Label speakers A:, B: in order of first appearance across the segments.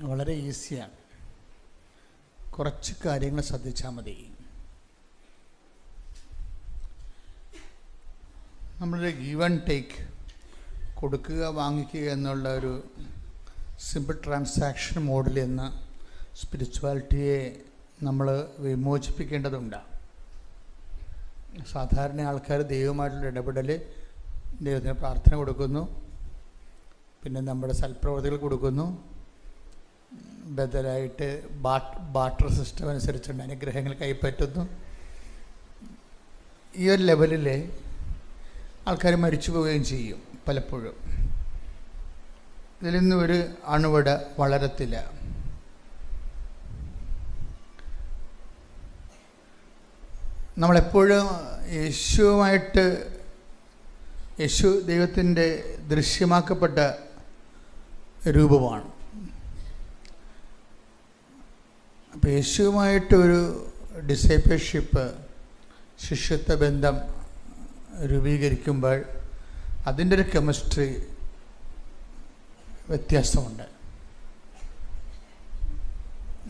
A: വളരെ ഈസിയാണ്. കുറച്ച് കാര്യങ്ങൾ ശ്രദ്ധിച്ചാൽ മതി. നമ്മളൊരു ഗീവ് ആൻഡ് ടേക്ക്, കൊടുക്കുക വാങ്ങിക്കുക എന്നുള്ള ഒരു സിമ്പിൾ ട്രാൻസാക്ഷൻ മോഡിൽ നിന്ന് സ്പിരിച്വാലിറ്റിയെ നമ്മൾ വിമോചിപ്പിക്കേണ്ടതുണ്ട്. സാധാരണ ആൾക്കാർ ദൈവമായിട്ടുള്ള ഇടപെടൽ, ദൈവത്തിന് പ്രാർത്ഥന കൊടുക്കുന്നു, പിന്നെ നമ്മുടെ സൽപ്രവർത്തികൾ കൊടുക്കുന്നു, ബദലായിട്ട് ബാർട്ടർ സിസ്റ്റം അനുസരിച്ചുള്ള അനുഗ്രഹങ്ങൾ കൈപ്പറ്റുന്നു. ഈ ഒരു ലെവലിൽ ആൾക്കാർ മരിച്ചു പോവുകയും ചെയ്യും. പലപ്പോഴും ഇതിൽ നിന്നും ഒരു അണുവട വളരത്തില്ല. നമ്മളെപ്പോഴും യേശു ദൈവത്തിൻ്റെ ദൃശ്യമാക്കപ്പെട്ട രൂപമാണ്. അപ്പോൾ യേശുവുമായിട്ടൊരു ഡിസൈപ്പിൾഷിപ്പ്, ശിഷ്യത്വ ബന്ധം രൂപീകരിക്കുമ്പോൾ അതിൻ്റെ ഒരു കെമിസ്ട്രി വ്യത്യാസമുണ്ട്.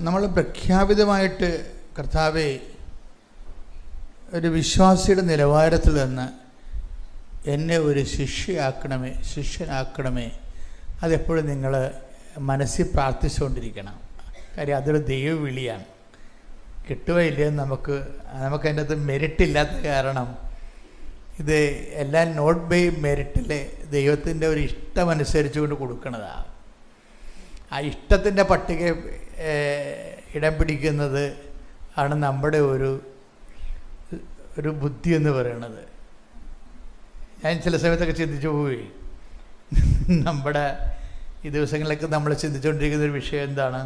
A: നമ്മൾ പ്രഖ്യാപിതമായിട്ട് കർത്താവേ, ഒരു വിശ്വാസിയുടെ നിലവാരത്തിൽ നിന്ന് എന്നെ ഒരു ശിഷ്യനാക്കണമേ, അതെപ്പോഴും നിങ്ങൾ മനസ്സിൽ പ്രാർത്ഥിച്ചുകൊണ്ടിരിക്കണം. കാര്യം അതൊരു ദൈവവിളിയാണ്. കിട്ടുകയില്ലെന്ന് നമുക്കതിൻ്റെ അകത്ത് മെരിറ്റില്ലാത്ത കാരണം ഇത് എല്ലാം നോട്ട് ബൈ മെരിറ്റിലെ ദൈവത്തിൻ്റെ ഒരു ഇഷ്ടമനുസരിച്ച് കൊണ്ട് കൊടുക്കുന്നതാണ്. ആ ഇഷ്ടത്തിൻ്റെ പട്ടിക ഇടം പിടിക്കുന്നത് ആണ് നമ്മുടെ ഒരു ബുദ്ധി എന്ന് പറയുന്നത്. ഞാൻ ചില സമയത്തൊക്കെ ചിന്തിച്ചു പോയി, നമ്മുടെ ഈ ദിവസങ്ങളിലൊക്കെ നമ്മൾ ചിന്തിച്ചുകൊണ്ടിരിക്കുന്നൊരു വിഷയം എന്താണ്?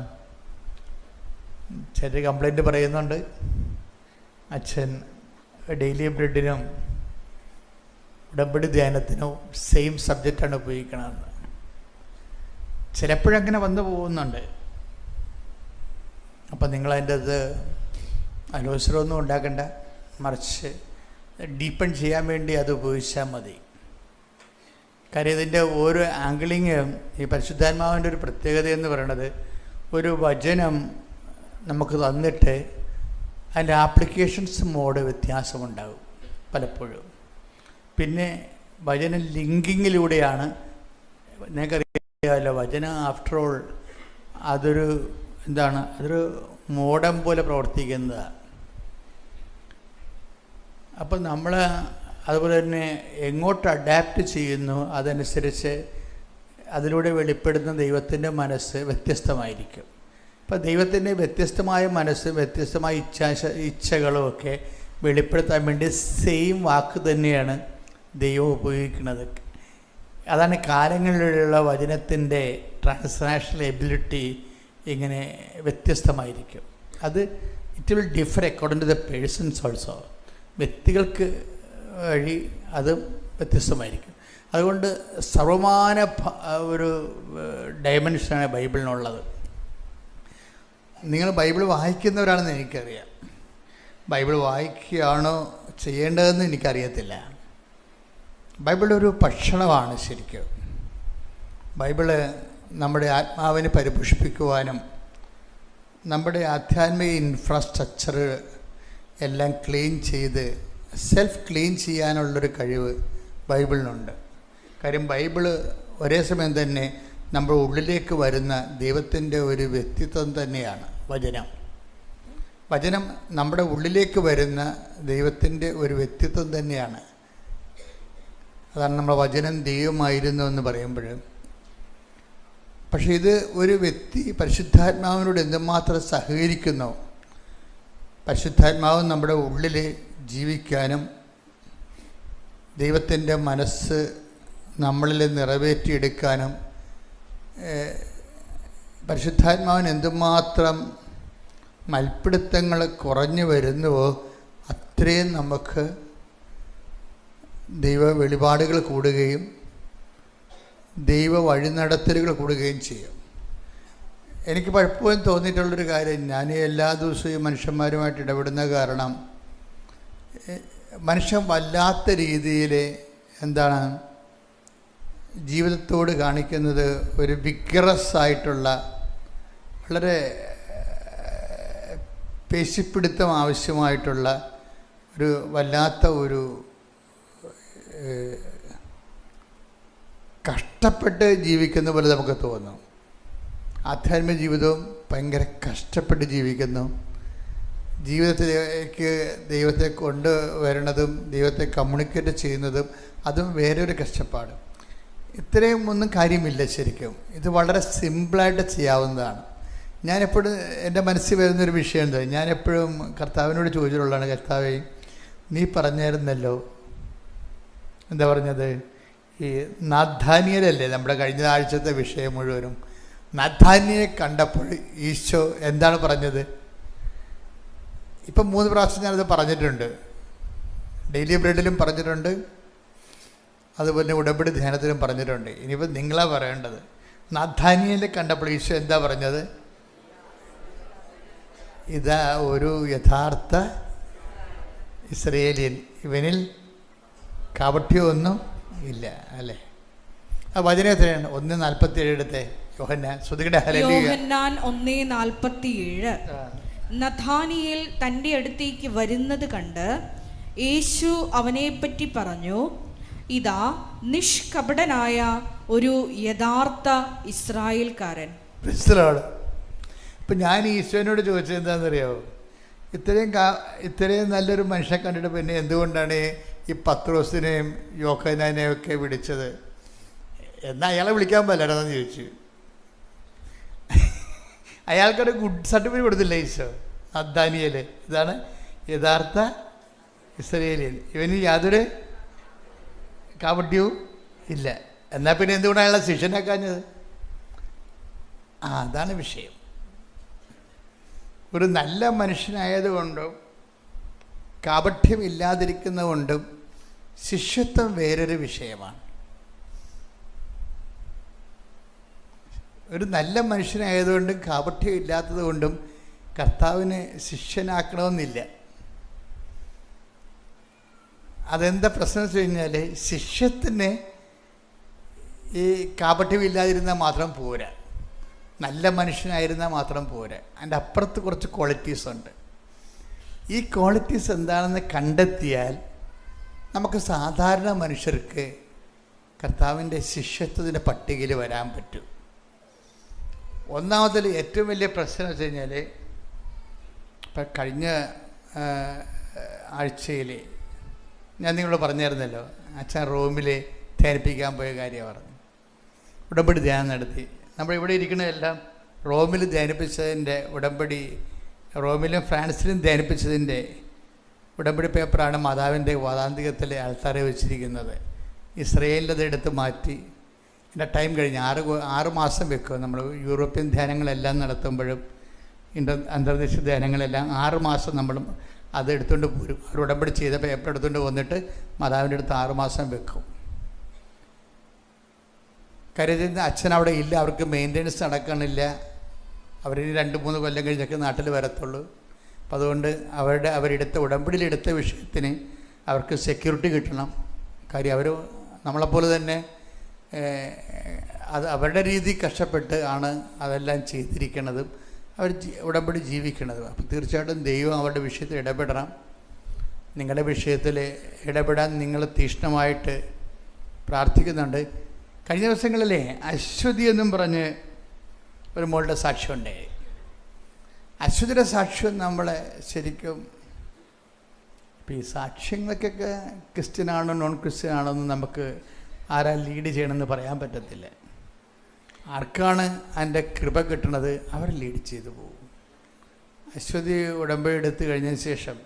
A: ചില കംപ്ലൈൻറ്റ് പറയുന്നുണ്ട്, അച്ഛൻ ഡെയിലി ബ്രെഡിനും ഉടമ്പടി ധ്യാനത്തിനും സെയിം സബ്ജക്റ്റാണ് ഉപയോഗിക്കണമെന്ന്. ചിലപ്പോഴങ്ങനെ വന്നു പോകുന്നുണ്ട്. അപ്പം നിങ്ങളതിൻ്റെ അത് അലോസരമൊന്നും ഉണ്ടാക്കണ്ട, മറിച്ച് ഡീപ്പൺ ചെയ്യാൻ വേണ്ടി അത് ഉപയോഗിച്ചാൽ മതി. കാര്യം ഇതിൻ്റെ ഓരോ ആംഗിളിങ്ങും ഈ പരിശുദ്ധാത്മാവിൻ്റെ ഒരു പ്രത്യേകത എന്ന് പറയുന്നത്, ഒരു വചനം നമുക്ക് തന്നിട്ട് അതിൻ്റെ ആപ്ലിക്കേഷൻസ് മോഡ് വ്യത്യാസമുണ്ടാകും പലപ്പോഴും. പിന്നെ വചന ലിങ്കിങ്ങിലൂടെയാണ്, നിങ്ങൾക്കറിയാമല്ലോ, വചനം ആഫ്റ്റർ ഓൾ അതൊരു മോഡം പോലെ പ്രവർത്തിക്കുന്നതാണ്. അപ്പം നമ്മൾ അതുപോലെ തന്നെ എങ്ങോട്ട് അഡാപ്റ്റ് ചെയ്യുന്നു അതനുസരിച്ച് അതിലൂടെ വെളിപ്പെടുന്ന ദൈവത്തിൻ്റെ മനസ്സ് വ്യത്യസ്തമായിരിക്കും. ഇപ്പം ദൈവത്തിൻ്റെ വ്യത്യസ്തമായ മനസ്സ്, വ്യത്യസ്തമായ ഇച്ഛകളും ഒക്കെ വെളിപ്പെടുത്താൻ വേണ്ടി സെയിം വാക്ക് തന്നെയാണ് ദൈവം ഉപയോഗിക്കുന്നത്. അതാണ് കാലങ്ങളിലുള്ള വചനത്തിൻ്റെ ട്രാൻസ്ലാഷണൽ എബിലിറ്റി ഇങ്ങനെ വ്യത്യസ്തമായിരിക്കും. അത് it will differ according to the person's also. വ്യക്തികൾക്ക് വഴി അത് വ്യത്യസ്തമായിരിക്കും. അതുകൊണ്ട് സർവമാന ഒരു ഡയമെൻഷനാണ് ബൈബിളിനുള്ളത്. നിങ്ങൾ ബൈബിൾ വായിക്കുന്നവരാണെന്ന് എനിക്കറിയാം. ബൈബിൾ വായിക്കുകയാണോ ചെയ്യേണ്ടതെന്ന് എനിക്കറിയത്തില്ല. ബൈബിൾ ഒരു ഭക്ഷണമാണ് ശരിക്കും. ബൈബിള് നമ്മുടെ ആത്മാവിനെ പരിപോഷിപ്പിക്കുവാനും നമ്മുടെ ആധ്യാത്മിക ഇൻഫ്രാസ്ട്രക്ചർ എല്ലാം ക്ലീൻ ചെയ്ത് സെൽഫ് ക്ലീൻ ചെയ്യാനുള്ളൊരു കഴിവ് ബൈബിളിനുണ്ട്. കാര്യം ബൈബിള് ഒരേ സമയം തന്നെ നമ്മുടെ ഉള്ളിലേക്ക് വരുന്ന ദൈവത്തിൻ്റെ ഒരു വ്യക്തിത്വം തന്നെയാണ് വചനം നമ്മുടെ ഉള്ളിലേക്ക് വരുന്ന ദൈവത്തിൻ്റെ ഒരു വ്യക്തിത്വം തന്നെയാണ്. അതാണ് നമ്മൾ വചനം ദൈവമായിരുന്നു എന്ന് പറയുമ്പോൾ. പക്ഷേ ഇത് ഒരു വ്യക്തി പരിശുദ്ധാത്മാവിനോട് എന്തുമാത്രം സഹകരിക്കുന്നോ, പരിശുദ്ധാത്മാവ് നമ്മുടെ ഉള്ളിൽ ജീവിക്കാനും ദൈവത്തിൻ്റെ മനസ്സ് നമ്മളിൽ നിറവേറ്റിയെടുക്കാനും പരിശുദ്ധാത്മാവിന് എന്തുമാത്രം മൽപ്പിടുത്തങ്ങൾ കുറഞ്ഞു വരുന്നുവോ അത്രയും നമുക്ക് ദൈവ വെളിപാടുകൾ കൂടുകയും ദൈവ വഴിനടത്തലുകൾ കൂടുകയും ചെയ്യും. എനിക്ക് പലപ്പോഴും തോന്നിയിട്ടുള്ളൊരു കാര്യം, ഞാൻ എല്ലാ ദിവസവും മനുഷ്യന്മാരുമായിട്ട് ഇടപെടുന്ന കാരണം മനുഷ്യൻ വല്ലാത്ത രീതിയിൽ ജീവിതത്തോട് കാണിക്കുന്നത് ഒരു വിഗ്രസ് ആയിട്ടുള്ള വളരെ പേശിപ്പിടുത്തം ആവശ്യമായിട്ടുള്ള ഒരു വല്ലാത്ത ഒരു കഷ്ടപ്പെട്ട് ജീവിക്കുന്ന പോലെ നമുക്ക് തോന്നും. ആധ്യാത്മിക ജീവിതവും ഭയങ്കര കഷ്ടപ്പെട്ട് ജീവിക്കുന്നു. ജീവിതത്തിലേക്ക് ദൈവത്തെ കൊണ്ടുവരുന്നതും ദൈവത്തെ കമ്മ്യൂണിക്കേറ്റ് ചെയ്യുന്നതും അതും വേറൊരു കഷ്ടപ്പാട്. ഇത്രയും ഒന്നും കാര്യമില്ല. ശരിക്കും ഇത് വളരെ സിമ്പിളായിട്ട് ചെയ്യാവുന്നതാണ്. ഞാനെപ്പോഴും എൻ്റെ മനസ്സിൽ വരുന്നൊരു വിഷയം എന്താ, ഞാനെപ്പോഴും കർത്താവിനോട് ചോദിച്ചിട്ടുള്ളതാണ്, കർത്താവേ നീ പറഞ്ഞായിരുന്നല്ലോ, എന്താ പറഞ്ഞത്, ഈ നാഥാനിയലല്ലേ നമ്മുടെ കഴിഞ്ഞ ആഴ്ചത്തെ വിഷയം മുഴുവനും. നാഥാനിയെ കണ്ടപ്പോൾ ഈശോ എന്താണ് പറഞ്ഞത്? ഇപ്പം 3 പ്രാവശ്യം ഞാനത് പറഞ്ഞിട്ടുണ്ട്. ഡെയിലി ബ്രെഡിലും പറഞ്ഞിട്ടുണ്ട്, അതുപോലെ ഉടമ്പടി ധ്യാനത്തിലും പറഞ്ഞിട്ടുണ്ട്. ഇനിയിപ്പോൾ നിങ്ങളാണ് പറയേണ്ടത്. നാഥാനിയലെ കണ്ടപ്പോൾ ഈശോ എന്താ പറഞ്ഞത്? ഇതാ ഒരു യഥാർത്ഥ ഇസ്രയേലിയൻ, ഇവനിൽ കാപട്യമൊന്നും ഇല്ല, അല്ലേ? ആ വചനം എത്രയാണ്? 1:47 എടുത്തേ. യോഹന്നാൻ
B: 1:47. നഥാനിയേൽ തൻ്റെ അടുത്തേക്ക് വരുന്നത് കണ്ട് യേശു അവനെപ്പറ്റി പറഞ്ഞു, ഇതാ നിഷ്കപടനായ ഒരു യഥാർത്ഥ ഇസ്രായേൽക്കാരൻ.
A: ഇപ്പം ഞാൻ ഈശോനോട് ചോദിച്ചത് എന്താണെന്നറിയാമോ? ഇത്രയും നല്ലൊരു മനുഷ്യനെ കണ്ടിട്ട് പിന്നെ എന്തുകൊണ്ടാണ് ഈ പത്രോസിനെയും യോഹന്നാനെയും ഒക്കെ വിളിച്ചത്? എന്നാൽ അയാളെ വിളിക്കാൻ പറ്റില്ലെന്ന് ചോദിച്ചു. അയാൾക്കൊരു ഗുഡ് സർട്ടിഫിക്കറ്റ് കൊടുത്തില്ല ഈശോ. നഥാനിയേൽ ഇതാണ് യഥാർത്ഥ ഇസ്രായേലിയൻ, ഇവന് യാതൊരു കാപട്യവും ഇല്ല. എന്നാൽ പിന്നെ എന്തുകൊണ്ടാണ് അയാളെ ശിഷ്യനാക്കാഞ്ഞത്? അതാണ് വിഷയം. ഒരു നല്ല മനുഷ്യനായതുകൊണ്ടും കാപട്യമില്ലാതിരിക്കുന്നതുകൊണ്ടും ശിഷ്യത്വം വേറൊരു വിഷയമാണ്. ഒരു നല്ല മനുഷ്യനായതുകൊണ്ടും കാപട്യം ഇല്ലാത്തത് കൊണ്ടും കർത്താവിനെ ശിഷ്യനാക്കണമെന്നില്ല. അതെന്താ പ്രശ്നം വെച്ച് കഴിഞ്ഞാൽ, ശിഷ്യത്തിന് ഈ കാപട്യമില്ലാതിരുന്നാൽ മാത്രം പോരാ, നല്ല മനുഷ്യനായിരുന്നാൽ മാത്രം പോരാ. അതിൻ്റെ അപ്പുറത്ത് കുറച്ച് ക്വാളിറ്റീസ് ഉണ്ട്. ഈ ക്വാളിറ്റീസ് എന്താണെന്ന് കണ്ടെത്തിയാൽ നമുക്ക് സാധാരണ മനുഷ്യർക്ക് കർത്താവിൻ്റെ ശിഷ്യത്വത്തിൻ്റെ പട്ടികയിൽ വരാൻ പറ്റും. ഒന്നാമതിൽ ഏറ്റവും വലിയ പ്രശ്നം വെച്ച് കഴിഞ്ഞാൽ, ഇപ്പം കഴിഞ്ഞ ആഴ്ചയിൽ ഞാൻ നിങ്ങളോട് പറഞ്ഞായിരുന്നല്ലോ, അച്ഛൻ റോമിൽ ധ്യാനിപ്പിക്കാൻ പോയ കാര്യമാണ് പറഞ്ഞു. ഉടമ്പടി ധ്യാനം നടത്തി. നമ്മളിവിടെ ഇരിക്കുന്നതെല്ലാം റോമിൽ ധ്യാനിപ്പിച്ചതിൻ്റെ ഉടമ്പടി, റോമിലും ഫ്രാൻസിലും ധ്യാനിപ്പിച്ചതിൻ്റെ ഉടമ്പടി പേപ്പറാണ് മാതാവിൻ്റെ വാതാന്തികത്തിലെ ആൾത്താരെ വെച്ചിരിക്കുന്നത്. ഇസ്രയേലിൻ്റെ എടുത്ത് മാറ്റി എൻ്റെ ടൈം കഴിഞ്ഞ് 6 മാസം വെക്കും. നമ്മൾ യൂറോപ്യൻ ധ്യാനങ്ങളെല്ലാം നടത്തുമ്പോഴും അന്തർദേശീയ ധ്യാനങ്ങളെല്ലാം 6 മാസം നമ്മൾ അത് എടുത്തുകൊണ്ട് പോരും. അവർ ഉടമ്പടി ചെയ്ത പേപ്പർ എടുത്തുകൊണ്ട് വന്നിട്ട് മാതാവിൻ്റെ അടുത്ത് 6 മാസം വെക്കും. കാര്യം അച്ഛൻ അവിടെ ഇല്ല, അവർക്ക് മെയിൻ്റെനൻസ് നടക്കണില്ല. അവരിനി 2-3 കൊല്ലം കഴിഞ്ഞൊക്കെ നാട്ടിൽ വരത്തുള്ളൂ. അപ്പം അതുകൊണ്ട് അവരെടുത്ത ഉടമ്പടിയിലെടുത്ത വിഷയത്തിന് അവർക്ക് സെക്യൂരിറ്റി കിട്ടണം. കാര്യം അവർ നമ്മളെപ്പോലെ തന്നെ അത് അവരുടെ രീതി കഷ്ടപ്പെട്ട് ആണ് അതെല്ലാം ചെയ്തിരിക്കുന്നതും അവർ ഉടമ്പടി ജീവിക്കുന്നതും. അപ്പോൾ തീർച്ചയായിട്ടും ദൈവം അവരുടെ വിഷയത്തിൽ ഇടപെടണം. നിങ്ങളുടെ വിഷയത്തിൽ ഇടപെടാൻ നിങ്ങൾ തീക്ഷ്ണമായിട്ട് പ്രാർത്ഥിക്കുന്നുണ്ട്. കഴിഞ്ഞ ദിവസങ്ങളിലെ അശ്വതി എന്നും പറഞ്ഞ് ഒരു മോളുടെ സാക്ഷ്യമുണ്ട്. അശ്വതിയുടെ സാക്ഷ്യം നമ്മളെ ശരിക്കും, ഇപ്പം ഈ സാക്ഷ്യങ്ങൾക്കൊക്കെ ക്രിസ്ത്യനാണോ നോൺ ക്രിസ്ത്യനാണോ എന്ന് നമുക്ക് ആരാ ലീഡ് ചെയ്യണമെന്ന് പറയാൻ പറ്റത്തില്ല. ആർക്കാണ് അതിൻ്റെ കൃപ കിട്ടണത് അവർ ലീഡ് ചെയ്തു പോകും. അശ്വതി ഉടമ്പടി എടുത്തു കഴിഞ്ഞതിന് ശേഷം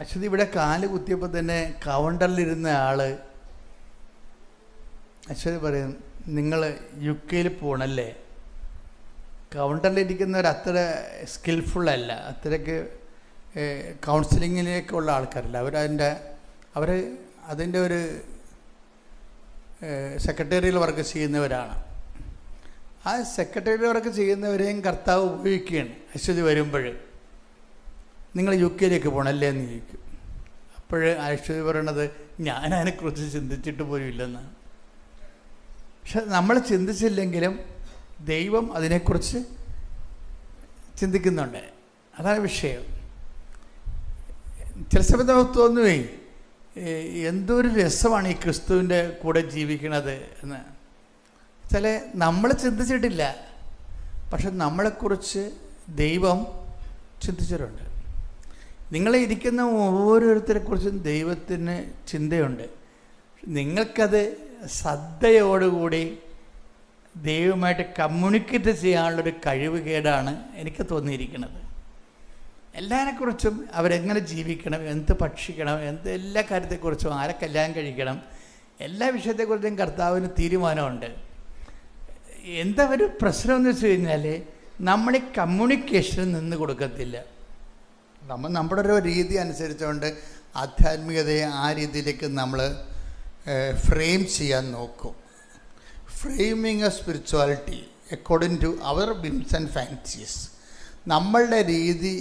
A: അശ്വതി ഇവിടെ കാല് കുത്തിയപ്പോൾ തന്നെ കൗണ്ടറിലിരുന്ന ആൾ അശ്വതി പറയും, നിങ്ങൾ UK പോകണല്ലേ? കൗണ്ടറിലിരിക്കുന്നവർ അത്ര സ്കിൽഫുള്ളല്ല, അത്രയ്ക്ക് കൗൺസിലിങ്ങിലേക്കുള്ള ആൾക്കാരല്ല. അവർ അതിൻ്റെ ഒരു സെക്രട്ടേറിയൽ വർക്ക് ചെയ്യുന്നവരാണ്. ആ സെക്രട്ടേറിയൽ വർക്ക് ചെയ്യുന്നവരെയും കർത്താവ് ഉപയോഗിക്കുകയാണ്. അശ്വതി വരുമ്പോൾ നിങ്ങൾ UK പോകണല്ലേ എന്ന് ചോദിക്കും. അപ്പോൾ അശ്വതി പറയണത്, ഞാൻ അതിനെക്കുറിച്ച് ചിന്തിച്ചിട്ട് പോലും ഇല്ലെന്നാണ്. പക്ഷെ നമ്മൾ ചിന്തിച്ചില്ലെങ്കിലും ദൈവം അതിനെക്കുറിച്ച് ചിന്തിക്കുന്നുണ്ട്. അതാണ് വിഷയം. ചില സമയത്ത് നമുക്ക് തോന്നുവേ, എന്തൊരു രസമാണ് ഈ ക്രിസ്തുവിൻ്റെ കൂടെ ജീവിക്കണത് എന്ന്. ചില നമ്മൾ ചിന്തിച്ചിട്ടില്ല, പക്ഷെ നമ്മളെക്കുറിച്ച് ദൈവം ചിന്തിച്ചിട്ടുണ്ട്. നിങ്ങളെ ഇരിക്കുന്ന ഓരോരുത്തരെക്കുറിച്ചും ദൈവത്തിന് ചിന്തയുണ്ട്. നിങ്ങൾക്കത് ശ്രദ്ധയോടുകൂടി ദൈവമായിട്ട് കമ്മ്യൂണിക്കേറ്റ് ചെയ്യാനുള്ളൊരു കഴിവ് കേടാണ് എനിക്ക് തോന്നിയിരിക്കുന്നത്. എല്ലാവരെക്കുറിച്ചും അവരെങ്ങനെ ജീവിക്കണം, എന്ത് ഭക്ഷിക്കണം, എല്ലാ കാര്യത്തെക്കുറിച്ചും, ആരെ കല്യാണം കഴിക്കണം, എല്ലാ വിഷയത്തെക്കുറിച്ചും കർത്താവിന് തീരുമാനമുണ്ട്. എന്താ ഒരു പ്രശ്നമെന്ന് വെച്ച് കഴിഞ്ഞാൽ, നമ്മൾ ഈ കമ്മ്യൂണിക്കേഷന് നിന്ന് കൊടുക്കത്തില്ല. നമ്മുടെ ഒരു രീതി അനുസരിച്ചുകൊണ്ട് ആധ്യാത്മികതയെ ആ രീതിയിലേക്ക് നമ്മൾ ഫ്രെയിം ചെയ്യാൻ നോക്കും. Framing a spirituality according to our whims and fancies. നമ്മളുടെ രീതി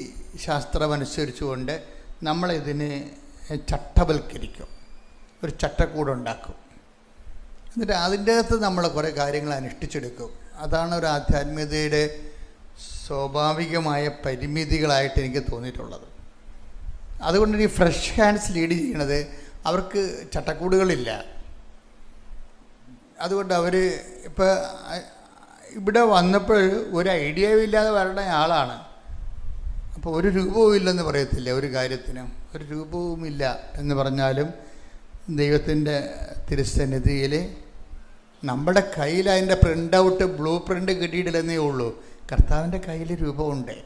A: ശാസ്ത്രമനുസരിച്ചുകൊണ്ട് നമ്മളിതിനെ ചട്ടവൽക്കരിക്കും, ഒരു ചട്ടക്കൂടുണ്ടാക്കും. എന്നിട്ട് അതിൻ്റെ അകത്ത് നമ്മൾ കുറേ കാര്യങ്ങൾ അനുഷ്ഠിച്ചെടുക്കും. അതാണ് ഒരു ആധ്യാത്മികതയുടെ സ്വാഭാവികമായ പരിമിതികളായിട്ട് എനിക്ക് തോന്നിയിട്ടുള്ളത്. അതുകൊണ്ട് ഈ ഫ്രഷ് ഹാൻഡ്സ് ലീഡ് ചെയ്യണത് അവർക്ക് ചട്ടക്കൂടുകളില്ല. അതുകൊണ്ട് അവർ ഇപ്പോൾ ഇവിടെ വന്നപ്പോൾ ഒരു ഐഡിയയും ഇല്ലാതെ വരേണ്ട ആളാണ്. അപ്പോൾ ഒരു രൂപവും ഇല്ലെന്ന് പറയത്തില്ല, ഒരു കാര്യത്തിനും ഒരു രൂപവുമില്ല എന്ന് പറഞ്ഞാലും ദൈവത്തിൻ്റെ തിരുസന്നിധിയിൽ നമ്മുടെ കയ്യിൽ അതിൻ്റെ പ്രിൻ്റ് ഔട്ട്, ബ്ലൂ പ്രിൻ്റ് കിട്ടിയിട്ടില്ലെന്നേ ഉള്ളൂ. കർത്താവിൻ്റെ കയ്യിൽ രൂപമുണ്ട്,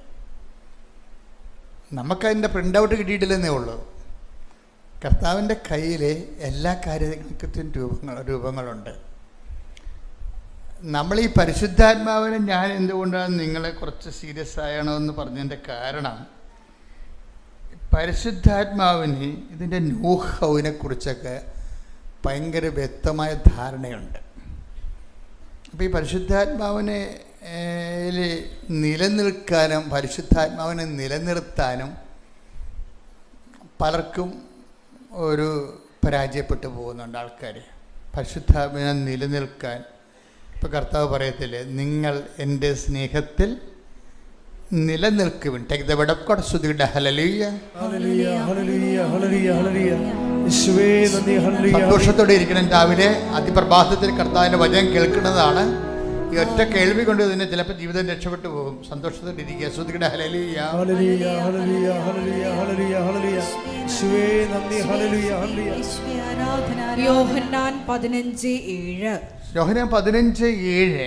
A: നമുക്കതിൻ്റെ പ്രിൻ്റ് ഔട്ട് കിട്ടിയിട്ടില്ലെന്നേ ഉള്ളൂ. കർത്താവിൻ്റെ കയ്യിൽ എല്ലാ കാര്യങ്ങൾക്കും രൂപങ്ങളുണ്ട്. നമ്മൾ ഈ പരിശുദ്ധാത്മാവിനെ ഞാൻ എന്തുകൊണ്ടാണ് നിങ്ങളെ കുറച്ച് സീരിയസ് ആയണോ എന്ന് പറഞ്ഞതിൻ്റെ കാരണം, പരിശുദ്ധാത്മാവിന് ഇതിൻ്റെ നൂഹവിനെ കുറിച്ചൊക്കെ ഭയങ്കര വ്യക്തമായ ധാരണയുണ്ട്. അപ്പോൾ ഈ പരിശുദ്ധാത്മാവിനെ നിലനിൽക്കാനും പരിശുദ്ധാത്മാവിനെ നിലനിർത്താനും പലർക്കും ഒരു പരാജയപ്പെട്ടു പോകുന്നുണ്ട് ആൾക്കാർ. പരിശുദ്ധാത്മാവിനെ നിലനിൽക്കാൻ ഇപ്പോൾ കർത്താവ് പറയത്തില്ലേ, നിങ്ങൾ എൻ്റെ സ്നേഹത്തിൽ നിലനിൽക്കുവിൻ. Take the word of God. സ്തുതിക്കട്ടെ. ഹല്ലേലൂയ, ഹല്ലേലൂയ, ഹല്ലേലൂയ, ഹല്ലേലൂയ, ഹല്ലേലൂയ. യേശുവേ നന്ദി. ഹല്ലേലൂയ. സന്തോഷത്തോടെ ഇരിക്കണം. രാവിലെ അതിപ്രഭാതത്തിൽ കർത്താവിൻ്റെ വചനം കേൾക്കുന്നതാണ്. ഈ ഒറ്റ കേൾവി കൊണ്ട് തന്നെ ചിലപ്പോൾ ജീവിതം രക്ഷപ്പെട്ടു പോകും. സന്തോഷത്തോടെ ഇരിക്കുക. സ്തുതിക്കട്ടെ. ഹല്ലേലൂയ, ഹല്ലേലൂയ, ഹല്ലേലൂയ, ഹല്ലേലൂയ, ഹല്ലേലൂയ, ഹല്ലേലൂയ. യേശുവേ നന്ദി. ഹല്ലേലൂയ, ഹല്ലേലൂയ.
B: യോഹന്നാൻ 15:7.
A: യോഹന്നാൻ 15:7.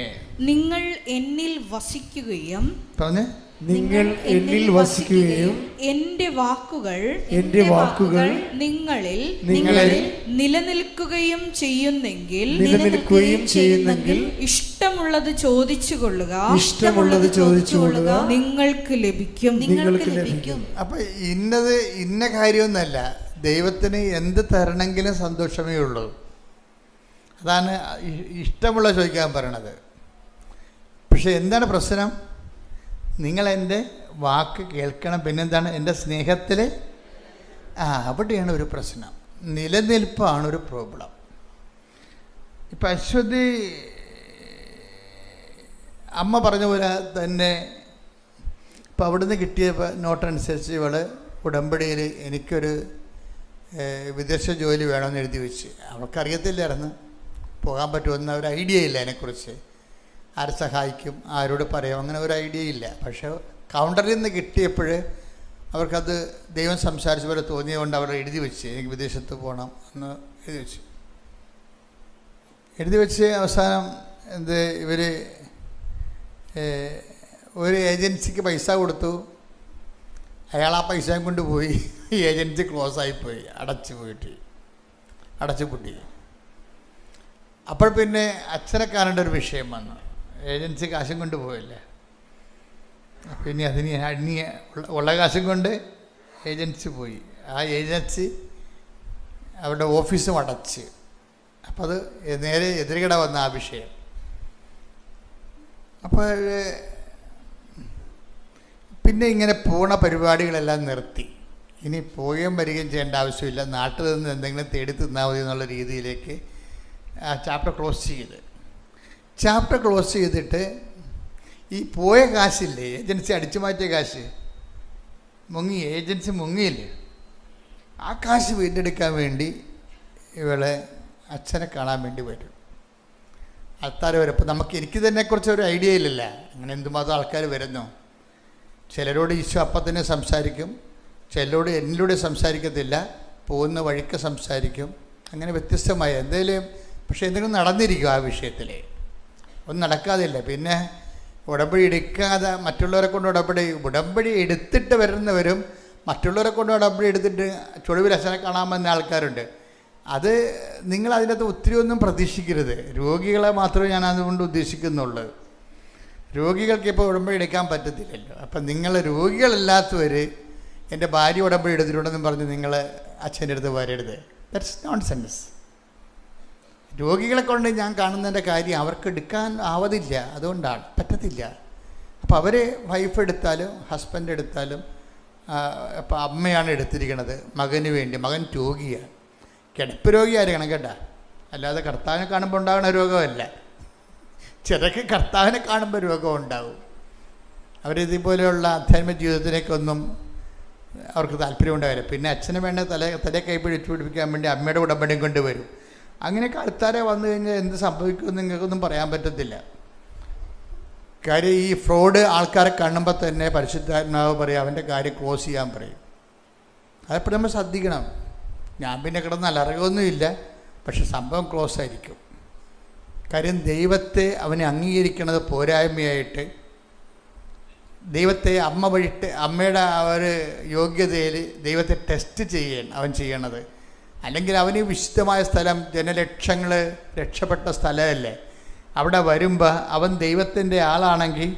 B: നിങ്ങൾ എന്നിൽ വസിക്കുകയും
A: പറഞ്ഞേ,
C: നിങ്ങൾ എന്നിൽ വസിക്കുകയും
B: എൻ്റെ വാക്കുകൾ നിങ്ങളിൽ നിലനിൽക്കുകയും ചെയ്യുന്നെങ്കിൽ ഇഷ്ടമുള്ളത് ചോദിച്ചു കൊള്ളുക, നിങ്ങൾക്ക് ലഭിക്കും.
A: അപ്പൊ ഇന്ന കാര്യമൊന്നല്ല, ദൈവത്തിന് എന്ത് തരണമെങ്കിലും സന്തോഷമേ ഉള്ളൂ. അതാണ് ഇഷ്ടമുള്ള ചോദിക്കാൻ പറയണത്. പക്ഷെ എന്താണ് പ്രശ്നം? നിങ്ങൾ എൻ്റെ വാക്ക് കേൾക്കണം. പിന്നെന്താണ്? എൻ്റെ സ്നേഹത്തിൽ അവിടെയാണ് ഒരു പ്രശ്നം. നിലനിൽപ്പാണ് ഒരു പ്രോബ്ലം. ഇപ്പം അശ്വതി അമ്മ പറഞ്ഞ പോലെ തന്നെ ഇപ്പം അവിടുന്ന് കിട്ടിയ നോട്ടനുസരിച്ച് ഇവൾ ഉടമ്പടിയിൽ എനിക്കൊരു വിദേശ ജോലി വേണമെന്ന് എഴുതി വെച്ച്. അവൾക്കറിയത്തില്ലായിരുന്നു പോകാൻ പറ്റുമെന്ന ഒരു ഐഡിയ ഇല്ല അതിനെക്കുറിച്ച്. ആരെ സഹായിക്കും, ആരോട് പറയും, അങ്ങനെ ഒരു ഐഡിയ ഇല്ല. പക്ഷേ കൗണ്ടറിൽ നിന്ന് കിട്ടിയപ്പോൾ അവർക്കത് ദൈവം സംസാരിച്ച പോലെ തോന്നിയതുകൊണ്ട് അവർ എഴുതി വെച്ച് എനിക്ക് വിദേശത്ത് പോകണം എന്ന് എഴുതി വെച്ച് അവസാനം ഇവർ ഒരു ഏജൻസിക്ക് പൈസ കൊടുത്തു. അയാൾ ആ പൈസയും കൊണ്ട് പോയി. ഈ ഏജൻസി ക്ലോസ് ആയിപ്പോയി, അടച്ചു പൂട്ടി. അപ്പോൾ പിന്നെ അച്ഛനെ കാണേണ്ട ഒരു വിഷയം വന്നു. ഏജൻസി കാശും കൊണ്ട് പോയല്ലേ, പിന്നെ അതിന് ഉള്ള കാശും കൊണ്ട് ഏജൻസി പോയി. ആ ഏജൻസി അവരുടെ ഓഫീസും അടച്ച്. അപ്പോൾ അത് നേരെ എതിരുകട വന്ന ആ വിഷയം. അപ്പോൾ പിന്നെ ഇങ്ങനെ പോണ പരിപാടികളെല്ലാം നിർത്തി. ഇനി പോവുകയും വരികയും ചെയ്യേണ്ട ആവശ്യമില്ല, നാട്ടിൽ നിന്ന് എന്തെങ്കിലും തേടി തിന്നാൽ മതി എന്നുള്ള രീതിയിലേക്ക് ചാപ്റ്റർ ക്ലോസ് ചെയ്ത്. ചാപ്റ്റർ ക്ലോസ് ചെയ്തിട്ട് ഈ പോയ കാശില്ലേ, ഏജൻസി അടിച്ചു മാറ്റിയ കാശ് ഏജൻസി മുങ്ങിയില്ലേ, ആ കാശ് വീണ്ടെടുക്കാൻ വേണ്ടി ഇവളെ അച്ഛനെ കാണാൻ വേണ്ടി വരും. ആൾക്കാർ വരും. അപ്പോൾ എനിക്ക് ഇതിനെക്കുറിച്ച് ഒരു ഐഡിയ ഇല്ലല്ല, അങ്ങനെ എന്തുമാത്രം ആൾക്കാർ വരുന്നു. ചിലരോട് ഈശോ അപ്പം തന്നെ സംസാരിക്കും, ചിലരോട് എന്നിലൂടെ സംസാരിക്കത്തില്ല, പോകുന്ന വഴിക്ക് സംസാരിക്കും. അങ്ങനെ വ്യത്യസ്തമായ എന്തെങ്കിലും, പക്ഷേ എന്തെങ്കിലും നടന്നിരിക്കും ആ വിഷയത്തിൽ, ഒന്നും നടക്കാതില്ല. പിന്നെ ഉടമ്പടി എടുക്കാതെ മറ്റുള്ളവരെ കൊണ്ട് ഉടമ്പടി എടുത്തിട്ട് വരുന്നവരും മറ്റുള്ളവരെ കൊണ്ട് ഉടമ്പടി എടുത്തിട്ട് ചൊടിവിൽ അച്ഛനെ കാണാൻ വന്ന ആൾക്കാരുണ്ട്. അത് നിങ്ങൾ അതിനകത്ത് ഒത്തിരി ഒന്നും പ്രതീക്ഷിക്കരുത്. രോഗികളെ മാത്രമേ ഞാൻ അതുകൊണ്ട് ഉദ്ദേശിക്കുന്നുള്ളൂ. രോഗികൾക്ക് ഇപ്പോൾ ഉടമ്പടി എടുക്കാൻ പറ്റത്തില്ലല്ലോ. അപ്പം നിങ്ങൾ രോഗികളല്ലാത്തവർ എൻ്റെ ഭാര്യ ഉടമ്പടി എടുത്തിട്ടുണ്ടെന്നും പറഞ്ഞ് നിങ്ങൾ അച്ഛൻ്റെ അടുത്ത് വരരുത്. That's nonsense. രോഗികളെ കൊണ്ട് ഞാൻ കാണുന്നതിൻ്റെ കാര്യം അവർക്ക് എടുക്കാൻ ആവതില്ല, അതുകൊണ്ടാണ് പറ്റത്തില്ല. അപ്പോൾ അവർ വൈഫ് എടുത്താലും ഹസ്ബൻഡ് എടുത്താലും, അപ്പോൾ അമ്മയാണ് എടുത്തിരിക്കുന്നത് മകന് വേണ്ടി. മകൻ രോഗിയാണ്, കിടപ്പ് രോഗിയായിരിക്കണം കേട്ടോ, അല്ലാതെ കർത്താവിനെ കാണുമ്പോൾ ഉണ്ടാകുന്ന രോഗമല്ല. ചിലർക്ക് കർത്താവിനെ കാണുമ്പോൾ രോഗം ഉണ്ടാവും. അവരിതുപോലെയുള്ള ആധ്യാത്മിക ജീവിതത്തിലേക്കൊന്നും അവർക്ക് താല്പര്യം ഉണ്ടാവില്ല. പിന്നെ അച്ഛന് വേണ്ട തലയെ കൈ പിടിച്ചു പിടിപ്പിക്കാൻ വേണ്ടി അമ്മയുടെ ഉടമ്പടിയും കൊണ്ടുവരും. അങ്ങനെയൊക്കെ ആൾക്കാരെ വന്നു കഴിഞ്ഞാൽ എന്ത് സംഭവിക്കുമെന്ന് നിങ്ങൾക്കൊന്നും പറയാൻ പറ്റത്തില്ല. കാര്യം ഈ ഫ്രോഡ് ആൾക്കാരെ കാണുമ്പോൾ തന്നെ പരിശുദ്ധാത്മാവ് പറയും അവൻ്റെ കാര്യം ക്ലോസ് ചെയ്യാൻ പറയും. അതെപ്പോഴും നമ്മൾ ശ്രദ്ധിക്കണം. ഞാൻ പിന്നെ കിടന്ന് അലറുകയൊന്നുമില്ല, പക്ഷെ സംഭവം ക്ലോസ് ആയിരിക്കും. കാര്യം ദൈവത്തെ അവനെ അംഗീകരിക്കുന്നത് പോരായ്മയായിട്ട്, ദൈവത്തെ അമ്മ വഴിട്ട് അമ്മയുടെ ഒരു യോഗ്യതയിൽ ദൈവത്തെ ടെസ്റ്റ് അവൻ ചെയ്യണത്. അല്ലെങ്കിൽ അവന് വിശുദ്ധമായ സ്ഥലം, ജനലക്ഷങ്ങൾ രക്ഷപ്പെട്ട സ്ഥലമല്ലേ, അവിടെ വരുമ്പോൾ അവൻ ദൈവത്തിൻ്റെ ആളാണെങ്കിൽ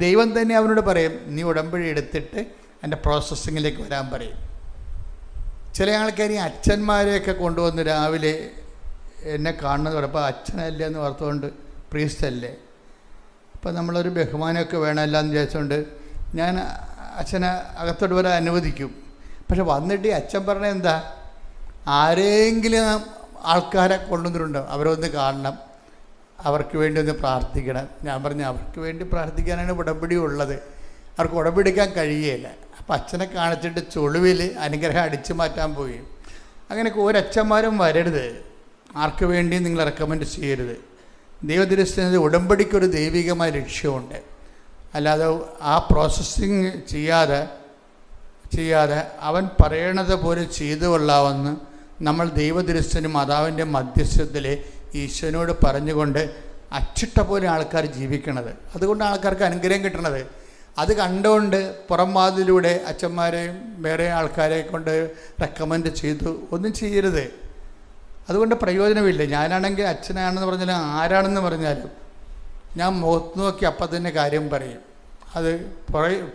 A: ദൈവം തന്നെ അവനോട് പറയും നീ ഉടമ്പടി എടുത്തിട്ട് എൻ്റെ പ്രോസസ്സിങ്ങിലേക്ക് വരാൻ പറയും. ചില ആൾക്കാർ ഈ അച്ഛന്മാരെയൊക്കെ കൊണ്ടുവന്ന് രാവിലെ എന്നെ കാണുന്നത് പറയുമ്പോൾ അച്ഛനല്ലേ എന്ന് ഓർത്തുകൊണ്ട് പ്രീസ്റ്റല്ലേ, അപ്പോൾ നമ്മളൊരു ബഹുമാനമൊക്കെ വേണമല്ല എന്ന് വിചാരിച്ചുകൊണ്ട് ഞാൻ അച്ഛനെ അകത്തോട്ട് വരാൻ അനുവദിക്കും. പക്ഷെ വന്നിട്ട് അച്ഛൻ പറഞ്ഞത് എന്താ, ആരെങ്കിലും ആൾക്കാരെ കൊണ്ടുവന്നിട്ടുണ്ടോ അവരൊന്ന് കാണണം, അവർക്ക് വേണ്ടി ഒന്ന് പ്രാർത്ഥിക്കണം. ഞാൻ പറഞ്ഞു അവർക്ക് വേണ്ടി പ്രാർത്ഥിക്കാനാണ് ഉടമ്പടി ഉള്ളത്, അവർക്ക് ഉടമ്പടിക്കാൻ കഴിയുകയില്ല. അപ്പം അച്ഛനെ കാണിച്ചിട്ട് ചൊളിവിൽ അനുഗ്രഹം അടിച്ചു മാറ്റാൻ പോയി. അങ്ങനെയൊക്കെ ഒരച്ഛന്മാരും വരരുത്, ആർക്ക് വേണ്ടിയും നിങ്ങൾ റെക്കമെൻഡ് ചെയ്യരുത്. ദൈവദൃഷ്ടിയിൽ ഉടമ്പടിക്കൊരു ദൈവികമായ ലക്ഷ്യമുണ്ട്. അല്ലാതെ ആ പ്രോസസ്സിങ് ചെയ്യാതെ അവൻ പറയണത് പോലെ ചെയ്തു കൊള്ളാമെന്ന് നമ്മൾ ദൈവദൃശ്യനും മാതാവിൻ്റെ മധ്യസ്ഥത്തിൽ ഈശ്വരനോട് പറഞ്ഞുകൊണ്ട് അച്ചിട്ട പോലെ ആൾക്കാർ ജീവിക്കണത്. അതുകൊണ്ട് ആൾക്കാർക്ക് അനുഗ്രഹം കിട്ടണത്. അത് കണ്ടുകൊണ്ട് പുറം വാതിലൂടെ അച്ഛന്മാരെയും വേറെ ആൾക്കാരെ കൊണ്ട് റെക്കമെൻഡ് ചെയ്തു ഒന്നും ചെയ്യരുത്. അതുകൊണ്ട് പ്രയോജനമില്ല. ഞാനാണെങ്കിൽ അച്ഛനാണെന്ന് പറഞ്ഞാലും ആരാണെന്ന് പറഞ്ഞാലും ഞാൻ മുഖത്ത് നോക്കി അപ്പം തന്നെ കാര്യം പറയും. അത്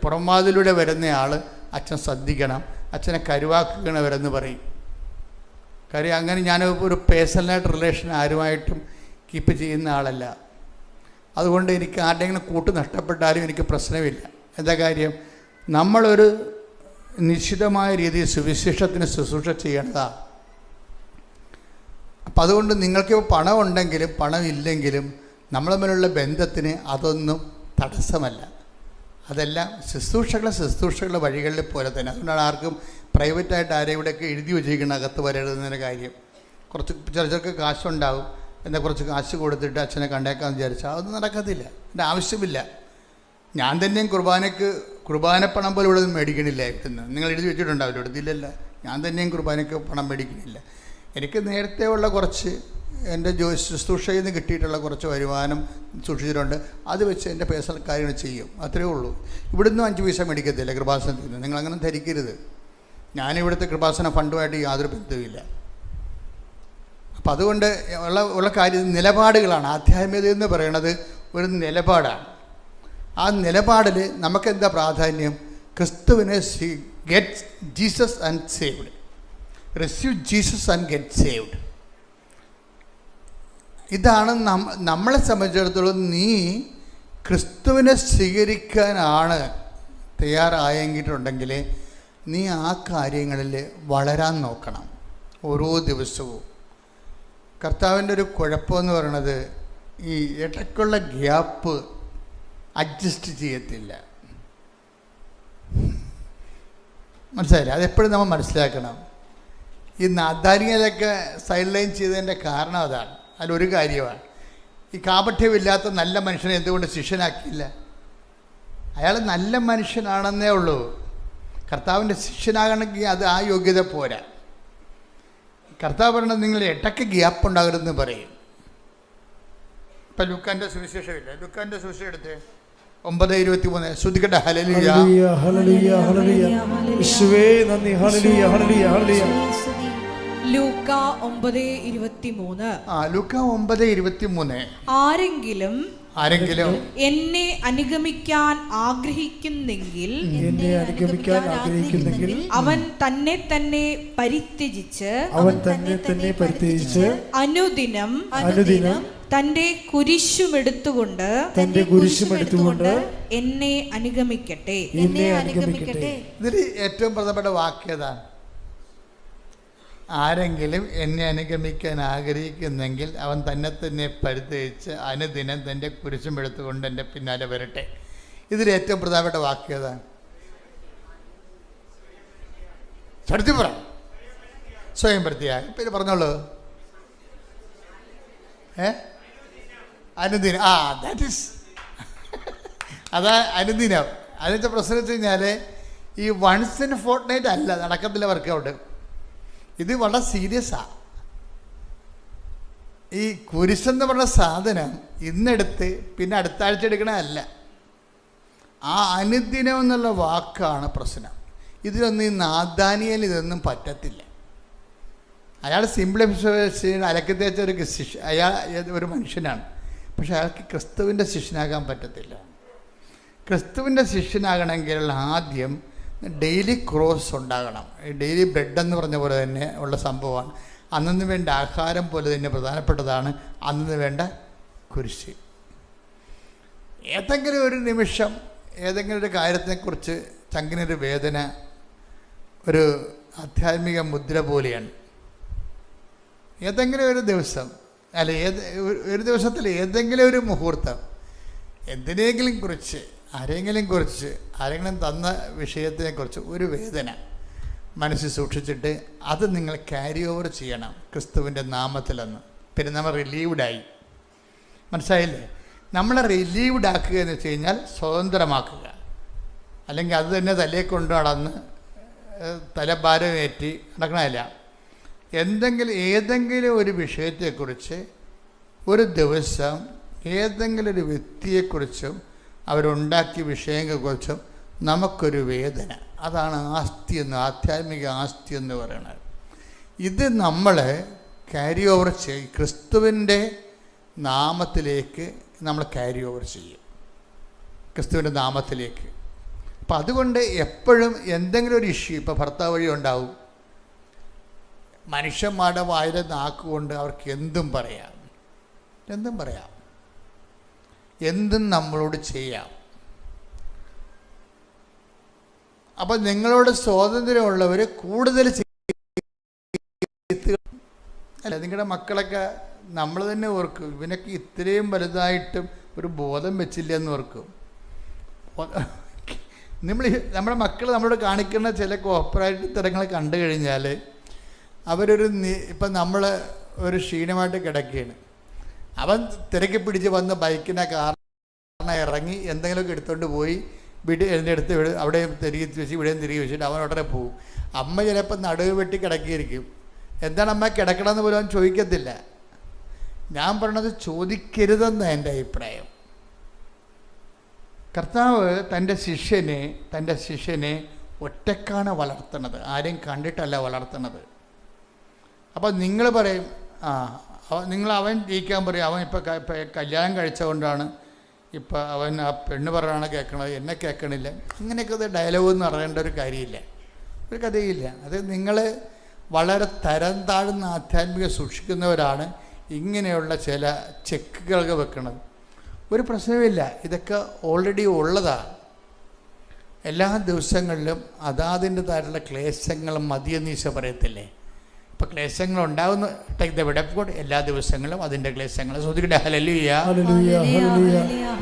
A: പുറം വാതിലൂടെ വരുന്നയാൾ അച്ഛൻ ശ്രദ്ധിക്കണം, അച്ഛനെ കരുവാക്കണവരെന്ന് പറയും. കാര്യം അങ്ങനെ ഞാൻ ഒരു പേഴ്സണലായിട്ട് റിലേഷൻ ആരുമായിട്ടും കീപ്പ് ചെയ്യുന്ന ആളല്ല. അതുകൊണ്ട് എനിക്ക് ആരുടെയെങ്കിലും കൂട്ട് നഷ്ടപ്പെട്ടാലും എനിക്ക് പ്രശ്നമില്ല. എന്താ കാര്യം, നമ്മളൊരു നിശ്ചിതമായ രീതിയിൽ സുവിശേഷത്തിന് ശുശ്രൂഷ ചെയ്യേണ്ടതാണ്. അപ്പം അതുകൊണ്ട് നിങ്ങൾക്ക് പണം ഉണ്ടെങ്കിലും പണം ഇല്ലെങ്കിലും നമ്മൾ തമ്മിലുള്ള ബന്ധത്തിന് അതൊന്നും തടസ്സമല്ല. അതെല്ലാം ശുശ്രൂഷകളുടെ വഴികളിൽ പോലെ തന്നെ. അതുകൊണ്ടാണ് ആർക്കും പ്രൈവറ്റായിട്ട് ആരെയും ഇവിടെയൊക്കെ എഴുതി വെച്ചിരിക്കണം അകത്ത് വരരുതെന്നൊരു കാര്യം. കുറച്ച് ചിലർക്ക് കാശുണ്ടാവും, എന്നാൽ കുറച്ച് കാശ് കൊടുത്തിട്ട് അച്ഛനെ കണ്ടേക്കാമെന്ന് വിചാരിച്ചാൽ അതൊന്നും നടക്കത്തില്ല. എൻ്റെ ആവശ്യമില്ല. ഞാൻ തന്നെയും കുർബാനപ്പണം പോലും ഇവിടെ നിന്ന് മേടിക്കണില്ല. ഇവിടുന്ന് നിങ്ങൾ എഴുതി വെച്ചിട്ടുണ്ടാവില്ല, എടുത്തില്ലല്ല. ഞാൻ തന്നെയും കുർബാനയ്ക്ക് പണം മേടിക്കണില്ല. എനിക്ക് നേരത്തെ ഉള്ള കുറച്ച് എൻ്റെ ശുശ്രൂഷയിൽ നിന്ന് കിട്ടിയിട്ടുള്ള കുറച്ച് വരുമാനം സൂക്ഷിച്ചിട്ടുണ്ട്. അത് വെച്ച് എൻ്റെ പേഴ്സണൽ കാര്യങ്ങൾ ചെയ്യും, അത്രയേ ഉള്ളൂ. ഇവിടുന്ന് 5 പൈസ മേടിക്കത്തില്ല കൃപാസനത്തിൽ നിന്ന്. നിങ്ങളങ്ങനെ ധരിക്കരുത്. ഞാനിവിടുത്തെ കൃപാസന ഫണ്ടുമായിട്ട് യാതൊരു ബന്ധവുമില്ല. അപ്പം അതുകൊണ്ട് ഉള്ള കാര്യം നിലപാടുകളാണ്. ആധ്യാത്മികത എന്ന് പറയുന്നത് ഒരു നിലപാടാണ്. ആ നിലപാടിൽ നമുക്കെന്താ പ്രാധാന്യം? ക്രിസ്തുവിനെ get Jesus and saved, receive Jesus and get saved. ഇതാണ് നമ്മളെ സംബന്ധിച്ചിടത്തോളം. നീ ക്രിസ്തുവിനെ സ്വീകരിക്കാനാണ് തയ്യാറായെങ്കിട്ടുണ്ടെങ്കിൽ നീ ആ കാര്യങ്ങളിൽ വളരാൻ നോക്കണം ഓരോ ദിവസവും. കർത്താവിൻ്റെ ഒരു കുഴപ്പമെന്ന് പറയണത് ഈ ഇടയ്ക്കുള്ള ഗ്യാപ്പ് അഡ്ജസ്റ്റ് ചെയ്യത്തില്ല. മനസ്സിലായില്ല? അതെപ്പോഴും നമ്മൾ മനസ്സിലാക്കണം. ഈ നാദാനിയലൊക്കെ സൈഡ് ലൈൻ ചെയ്തതിൻ്റെ കാരണം അതാണ്. അതിലൊരു കാര്യമാണ്, ഈ കാപഠ്യമില്ലാത്ത നല്ല മനുഷ്യനെ എന്തുകൊണ്ട് ശിഷ്യനാക്കിയില്ല? അയാൾ നല്ല മനുഷ്യനാണെന്നേ ഉള്ളൂ. കർത്താവിൻ്റെ ശിഷ്യനാകണമെങ്കിൽ അത് ആ യോഗ്യത പോരാ. കർത്താവ് പറഞ്ഞത് നിങ്ങൾ ഇടയ്ക്ക് ഗ്യാപ്പ് ഉണ്ടാകരുതെന്ന് പറയും. ഇപ്പം ലുക്കാൻ്റെ സുവിശേഷമില്ല, ലുക്കാൻ്റെ സുവിശേഷം എടുത്ത് 9:23 ശ്രദ്ധിക്കട്ടെ. ഹല്ലേലൂയ
C: ഹല്ലേലൂയ ഹല്ലേലൂയ യേശുവേ നന്ദി. ഹല്ലേലൂയ ഹല്ലേലൂയ ഹല്ലേലൂയ.
B: ലൂക്ക 9:23.
A: ലൂക്ക 9:23.
B: ആരെങ്കിലും എന്നെ അനുഗമിക്കാൻ ആഗ്രഹിക്കുന്നെങ്കിൽ അവൻ തന്നെ തന്നെ പരിത്യജിച്ച് അനുദിനം തന്റെ കുരിശുമെടുത്തുകൊണ്ട് എന്നെ അനുഗമിക്കട്ടെ.
A: ഇതിൽ ഏറ്റവും പ്രധാനപ്പെട്ട വാക്യതാണ്. ആരെങ്കിലും എന്നെ അനുഗമിക്കാൻ ആഗ്രഹിക്കുന്നെങ്കിൽ അവൻ തന്നെ തന്നെ പരിത്യജിച്ച് അനുദിനം തൻ്റെ കുരിശും എടുത്തുകൊണ്ട് എൻ്റെ പിന്നാലെ വരട്ടെ. ഇതിൽ ഏറ്റവും പ്രധാനപ്പെട്ട വാക്യതാണ്. സത്യം പറ, സ്വയം വൃത്തിയായി. പിന്നെ പറഞ്ഞോളൂ. അനുദിനം. ദാറ്റ് ഈസ് അതാ അനുദിനം. അതിൻ്റെ പ്രശ്നം വെച്ച് കഴിഞ്ഞാൽ ഈ വൺസ് ഇൻ ഫോർട്ട്നൈറ്റ് അല്ല നടക്കത്തില്ല വർക്കൗട്ട്. ഇത് വളരെ സീരിയസാണ്. ഈ കുരിശെന്ന് പറഞ്ഞ സാധനം ഇന്നെടുത്ത് പിന്നെ അടുത്ത ആഴ്ച എടുക്കണമല്ല. ആ അനുദിനം എന്നുള്ള വാക്കാണ് പ്രശ്നം. ഇതിലൊന്നും ഈ നാദാനിയേൽ ഇതൊന്നും പറ്റത്തില്ല. അയാൾ സിംപ്ലിഫിക്കേഷൻ അലക്കി തേച്ച ഒരു അയാൾ ഒരു മനുഷ്യനാണ്. പക്ഷെ അയാൾക്ക് ക്രിസ്തുവിൻ്റെ ശിഷ്യനാകാൻ പറ്റത്തില്ല. ക്രിസ്തുവിൻ്റെ ശിഷ്യനാകണമെങ്കിൽ ആദ്യം ഡെയിലി ക്രോസ് ഉണ്ടാകണം. ഡെയിലി ബ്രെഡ് എന്ന് പറഞ്ഞ പോലെ തന്നെ ഉള്ള സംഭവമാണ്. അന്നു വേണ്ട ആഹാരം പോലെ തന്നെ പ്രധാനപ്പെട്ടതാണ് അന്നു വേണ്ട കുരിശ്. ഏതെങ്കിലും ഒരു നിമിഷം ഏതെങ്കിലും ഒരു കാര്യത്തെക്കുറിച്ച് ചങ്കിനൊരു വേദന ഒരു ആധ്യാത്മിക മുദ്ര പോലെയാണ്. ഏതെങ്കിലും ഒരു ദിവസം അല്ല ഒരു ദിവസത്തിൽ ഏതെങ്കിലും ഒരു മുഹൂർത്തം എന്തിനെങ്കിലും കുറിച്ച് ആരെങ്കിലും തന്ന വിഷയത്തിനെക്കുറിച്ച് ഒരു വേദന മനസ്സിൽ സൂക്ഷിച്ചിട്ട് അത് നിങ്ങൾ ക്യാരി ഓവർ ചെയ്യണം ക്രിസ്തുവിൻ്റെ നാമത്തിലെന്ന്. പിന്നെ നമ്മൾ റിലീവ്ഡായി. മനസ്സിലായില്ലേ? നമ്മളെ റിലീവ്ഡ് ആക്കുക എന്ന് വെച്ച് കഴിഞ്ഞാൽ സ്വതന്ത്രമാക്കുക. അല്ലെങ്കിൽ അത് തന്നെ തലയെ കൊണ്ട് നടന്ന് തലഭാരമേറ്റി നടക്കണമല്ല. ഏതെങ്കിലും ഒരു വിഷയത്തെക്കുറിച്ച് ഒരു ദിവസം ഏതെങ്കിലും ഒരു വ്യക്തിയെക്കുറിച്ചും അവരുണ്ടാക്കിയ വിഷയങ്ങളെക്കുറിച്ചും നമുക്കൊരു വേദന. അതാണ് ആസ്തി എന്ന്, ആധ്യാത്മിക ആസ്തി എന്ന് പറയുന്നത്. ഇത് നമ്മൾ ക്യാരി ഓവർ ചെയ്യും, ക്രിസ്തുവിൻ്റെ നാമത്തിലേക്ക് നമ്മൾ ക്യാരി ഓവർ ചെയ്യും, ക്രിസ്തുവിൻ്റെ നാമത്തിലേക്ക്. അപ്പം അതുകൊണ്ട് എപ്പോഴും എന്തെങ്കിലും ഒരു ഇഷ്യൂ, ഇപ്പോൾ ഭർത്താവ് വഴി ഉണ്ടാവും. മനുഷ്യന്മാരുടെ വായിലെ നാക്കുകൊണ്ട് അവർക്ക് എന്തും പറയാം, എന്തും നമ്മളോട് ചെയ്യാം. അപ്പം നിങ്ങളോട് സ്വാതന്ത്ര്യമുള്ളവർ കൂടുതൽ അല്ല, നിങ്ങളുടെ മക്കളൊക്കെ നമ്മൾ തന്നെ ഓർക്കും, ഇവനൊക്കെ ഇത്രയും വലുതായിട്ടും ഒരു ബോധം വെച്ചില്ല എന്ന് ഓർക്കും. നമ്മുടെ മക്കൾ നമ്മളോട് കാണിക്കുന്ന ചില കോപ്പറേറ്റ് തരങ്ങൾ കണ്ടു കഴിഞ്ഞാൽ ഇപ്പം നമ്മൾ ഒരു ക്ഷീണമായിട്ട് കിടക്കുകയാണ്, അവൻ തിരക്കി പിടിച്ച് വന്ന് ബൈക്കിനെ കാറിനെ ഇറങ്ങി എന്തെങ്കിലുമൊക്കെ എടുത്തുകൊണ്ട് പോയി എൻ്റെ അടുത്ത് അവിടെയും തിരികെ വെച്ച് ഇവിടെയും തിരികെ വെച്ചിട്ട് അവൻ ഉടനെ പോകും. അമ്മ ചിലപ്പോൾ നടുവ് വെട്ടി കിടക്കിയിരിക്കും. എന്താണ് അമ്മ കിടക്കണമെന്ന് പോലും അവൻ ചോദിക്കത്തില്ല. ഞാൻ പറഞ്ഞത് ചോദിക്കരുതെന്ന് എൻ്റെ അഭിപ്രായം. കർത്താവ് തൻ്റെ ശിഷ്യനെ ഒറ്റക്കാണ് വളർത്തുന്നത്, ആരെയും കണ്ടിട്ടല്ല വളർത്തുന്നത്. അപ്പോൾ നിങ്ങൾ പറയും അവൻ ജയിക്കാൻ പറയും, അവൻ ഇപ്പോൾ കല്യാണം കഴിച്ചുകൊണ്ടാണ് ഇപ്പോൾ അവൻ ആ പെണ്ണ് പറയാണ് കേൾക്കണത്, എന്നെ കേൾക്കണില്ല. അങ്ങനെയൊക്കെ ഡയലോഗ് എന്ന് പറയേണ്ട ഒരു കാര്യമില്ല, ഒരു കഥയില്ല. അത് നിങ്ങൾ വളരെ തരം താഴ്ന്ന ആധ്യാത്മിക സൂക്ഷിക്കുന്നവരാണ് ഇങ്ങനെയുള്ള ചില ചെക്കുകളൊക്കെ വെക്കുന്നത്. ഒരു പ്രശ്നമില്ല, ഇതൊക്കെ ഓൾറെഡി ഉള്ളതാണ്. എല്ലാ ദിവസങ്ങളിലും അതാതിൻ്റെതായിട്ടുള്ള ക്ലേശങ്ങൾ മതിയെന്ന് ഈശോ പറയത്തില്ലേ? ഇപ്പോൾ ക്ലേശങ്ങൾ ഉണ്ടാകുന്ന ടേക്ക് ദ വിഡ് ഓഫ് ഗോഡ്. എല്ലാ ദിവസങ്ങളും അതിൻ്റെ ക്ലേശങ്ങൾ ശ്രദ്ധിക്കട്ടെ. ഹല്ലേലൂയ.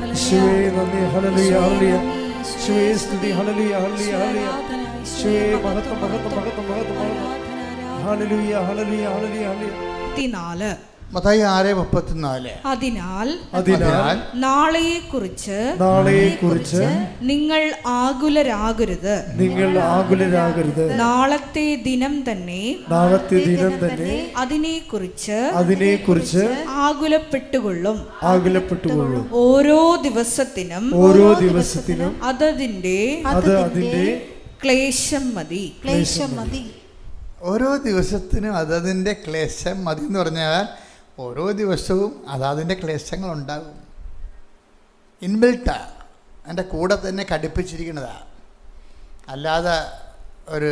C: യേശുവേ നന്ദി. ഹല്ലേലൂയ ഹല്ലേലൂയ. യേശുവേ സ്തുതി. ഹല്ലേലൂയ ഹല്ലേലൂയ ഹല്ലേലൂയ. യേശുവേ മഹത്വം മഹത്വം മഹത്വം മഹത്വം മഹത്വം. ഹല്ലേലൂയ ഹല്ലേലൂയ ഹല്ലേലൂയ ഹല്ലേലൂയ.
A: മത്തായി 6:34.
B: അതിനാൽ
C: നാളെയെക്കുറിച്ച്
B: നിങ്ങൾ ആകുലരാകരുത്. നാളത്തെ ദിനം തന്നെ അതിനെക്കുറിച്ച് ആകുലപ്പെട്ടുകൊള്ളും. ഓരോ ദിവസത്തിനും അതതിന്റെ ക്ലേശം മതി.
A: ഓരോ ദിവസത്തിനും അതതിൻ്റെ ക്ലേശം മതി എന്ന് പറഞ്ഞാൽ ഓരോ ദിവസവും അതതിൻ്റെ ക്ലേശങ്ങളുണ്ടാകും. ഇൻബിൽട്ടാണ്, എൻ്റെ കൂടെ തന്നെ ഘടിപ്പിച്ചിരിക്കുന്നതാണ്. അല്ലാതെ ഒരു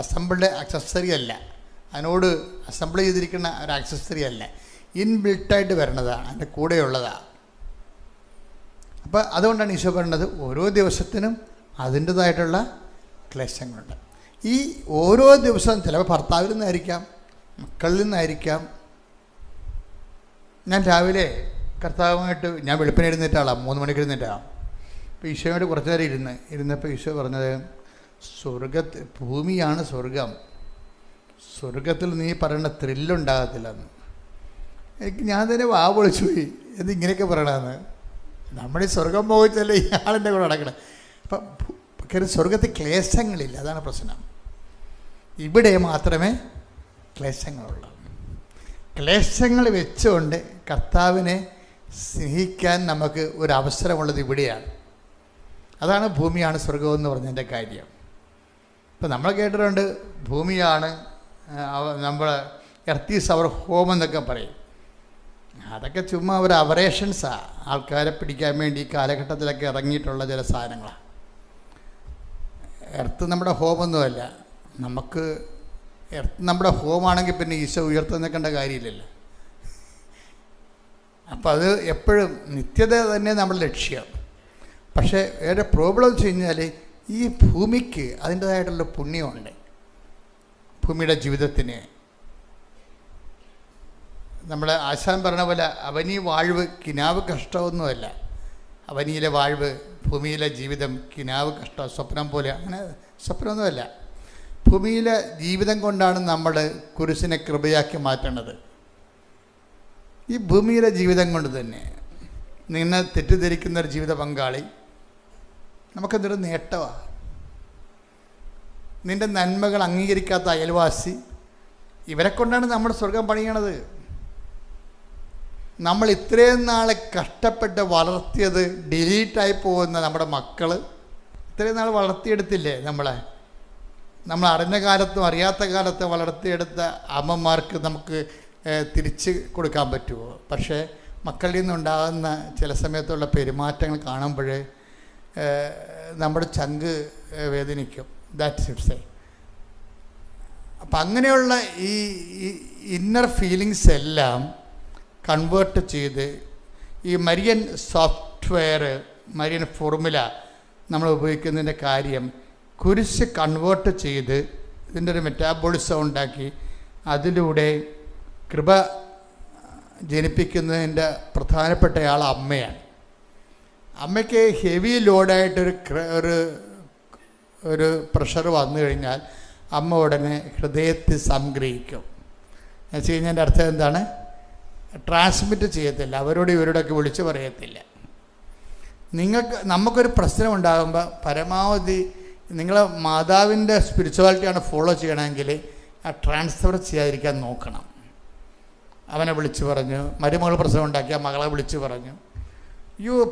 A: അസംബിൾഡ് അക്സസറി അല്ല, അതിനോട് അസംബിൾ ചെയ്തിരിക്കുന്ന ഒരു അക്സസറി അല്ല, ഇൻബിൽട്ടായിട്ട് വരണതാണ്, എൻ്റെ കൂടെയുള്ളതാണ്. അപ്പോൾ അതുകൊണ്ടാണ് ഈശോ പറയുന്നത് ഓരോ ദിവസത്തിനും അതിൻ്റേതായിട്ടുള്ള ക്ലേശങ്ങളുണ്ട്. ഈ ഓരോ ദിവസവും ചിലപ്പോൾ ഭർത്താവിൽ നിന്നായിരിക്കാം, മക്കളിൽ നിന്നായിരിക്കാം. ഞാൻ രാവിലെ കർത്താവുമായിട്ട് ഞാൻ വെളുപ്പിന് എഴുന്നേറ്റാളാണ്, 3 മണിക്ക് എഴുന്നേറ്റാണ്. അപ്പോൾ ഈശോയോട് കുറച്ച് നേരം ഇരുന്നപ്പോൾ ഈശോ പറഞ്ഞത്, ഭൂമിയാണ് സ്വർഗം, സ്വർഗത്തിൽ നീ പറയുന്ന ത്രില്ലുണ്ടാകത്തില്ലെന്ന്. ഞാൻ തന്നെ വാ പൊളിച്ചു പോയി, എന്നിങ്ങനെയൊക്കെ പറയണമെന്ന്. നമ്മുടെ ഈ സ്വർഗം പോയിച്ചല്ലേ ഇയാളെൻ്റെ കൂടെ നടക്കണം. അപ്പം സ്വർഗത്തിൽ ക്ലേശങ്ങളില്ല, അതാണ് പ്രശ്നം. ഇവിടെ മാത്രമേ ക്ലേശങ്ങളുള്ളൂ. ക്ലേശങ്ങൾ വെച്ചുകൊണ്ട് കർത്താവിനെ സ്നേഹിക്കാൻ നമുക്ക് ഒരു അവസരമുള്ളത് ഇവിടെയാണ്. അതാണ് ഭൂമിയാണ് സ്വർഗമെന്ന് പറഞ്ഞതിൻ്റെ കാര്യം. ഇപ്പം നമ്മൾ കേട്ടിട്ടുണ്ട് ഭൂമിയാണ് നമ്മൾ എർത്ത് ഈസ് അവർ ഹോം എന്നൊക്കെ പറയും. അതൊക്കെ ചുമ്മാ ഒരു അവറേഷൻസാണ്, ആൾക്കാരെ പിടിക്കാൻ വേണ്ടി ഈ കാലഘട്ടത്തിലൊക്കെ ഇറങ്ങിയിട്ടുള്ള ചില സാധനങ്ങളാണ്. എർത്ത് നമ്മുടെ ഹോമൊന്നുമല്ല. നമുക്ക് എർത്ത് നമ്മുടെ ഹോമാണെങ്കിൽ പിന്നെ ഈശോ ഉയർത്തുന്നേക്കേണ്ട കാര്യമില്ലല്ലോ. അപ്പം അത് എപ്പോഴും നിത്യത തന്നെ നമ്മുടെ ലക്ഷ്യം. പക്ഷേ വേറെ പ്രോബ്ലം വെച്ച് കഴിഞ്ഞാൽ ഈ ഭൂമിക്ക് അതിൻ്റേതായിട്ടുള്ള പുണ്യമുണ്ട്. ഭൂമിയുടെ ജീവിതത്തിന് നമ്മുടെ ആശാൻ പറഞ്ഞ പോലെ അവനീ വാഴ്വ് കിനാവ് കഷ്ടമൊന്നുമല്ല. അവനിയിലെ വാഴ്വ്, ഭൂമിയിലെ ജീവിതം കിനാവ് കഷ്ടം, സ്വപ്നം പോലെ, അങ്ങനെ സ്വപ്നമൊന്നുമല്ല. ഭൂമിയിലെ ജീവിതം കൊണ്ടാണ് നമ്മൾ കുരിശിനെ കൃപയാക്കി മാറ്റേണ്ടത്. ഈ ഭൂമിയിലെ ജീവിതം കൊണ്ട് തന്നെ നിന്നെ തെറ്റിദ്ധരിക്കുന്ന ഒരു ജീവിത പങ്കാളി നമുക്കെന്തൊരു നേട്ടമാണ്. നിൻ്റെ നന്മകൾ അംഗീകരിക്കാത്ത അയൽവാസി, ഇവരെ കൊണ്ടാണ് നമ്മൾ സ്വർഗം പണിയണത്. നമ്മൾ ഇത്രയും നാളെ കഷ്ടപ്പെട്ട് വളർത്തിയത് ഡിലീറ്റായി പോകുന്ന നമ്മുടെ മക്കൾ, ഇത്രയും നാൾ വളർത്തിയെടുത്തില്ലേ നമ്മൾ അറിഞ്ഞ കാലത്തും അറിയാത്ത കാലത്തും വളർത്തിയെടുത്ത അമ്മമാർക്ക് നമുക്ക് തിരിച്ച് കൊടുക്കാൻ പറ്റുമോ? പക്ഷേ മക്കളിൽ നിന്നുണ്ടാകുന്ന ചില സമയത്തുള്ള പെരുമാറ്റങ്ങൾ കാണുമ്പോൾ നമ്മുടെ ചങ്ക് വേദനിക്കും. That's it's. അപ്പം അങ്ങനെയുള്ള ഈ ഇന്നർ ഫീലിങ്സ് എല്ലാം കൺവേർട്ട് ചെയ്ത് ഈ മരിയൻ സോഫ്റ്റ്വെയർ, മരിയൻ ഫോർമുല നമ്മൾ ഉപയോഗിക്കുന്നതിൻ്റെ കാര്യം കുരിശ് കൺവേർട്ട് ചെയ്ത് ഇതിൻ്റെ ഒരു മെറ്റാബോളിസം ഉണ്ടാക്കി അതിലൂടെ കൃപ ജനിപ്പിക്കുന്നതിൻ്റെ പ്രധാനപ്പെട്ടയാൾ അമ്മയാണ്. അമ്മയ്ക്ക് ഹെവി ലോഡായിട്ടൊരു ഒരു പ്രഷർ വന്നു കഴിഞ്ഞാൽ അമ്മ ഉടനെ ഹൃദയത്തിൽ സംഗ്രഹിക്കും. എന്ന് വെച്ച് കഴിഞ്ഞാൽ എൻ്റെ അർത്ഥം എന്താണ്? ട്രാൻസ്മിറ്റ് ചെയ്യത്തില്ല, അവരോട് ഇവരോടൊക്കെ വിളിച്ച് പറയത്തില്ല. നമുക്കൊരു പ്രശ്നം ഉണ്ടാകുമ്പോൾ പരമാവധി നിങ്ങൾ മാതാവിൻ്റെ സ്പിരിച്വാലിറ്റിയാണ് ഫോളോ ചെയ്യണമെങ്കിൽ ആ ട്രാൻസ്ഫർ ചെയ്യാതിരിക്കാൻ നോക്കണം. അവനെ വിളിച്ച് പറഞ്ഞു, മരുമകൾ പ്രശ്നം ഉണ്ടാക്കിയ മകളെ വിളിച്ച് പറഞ്ഞു.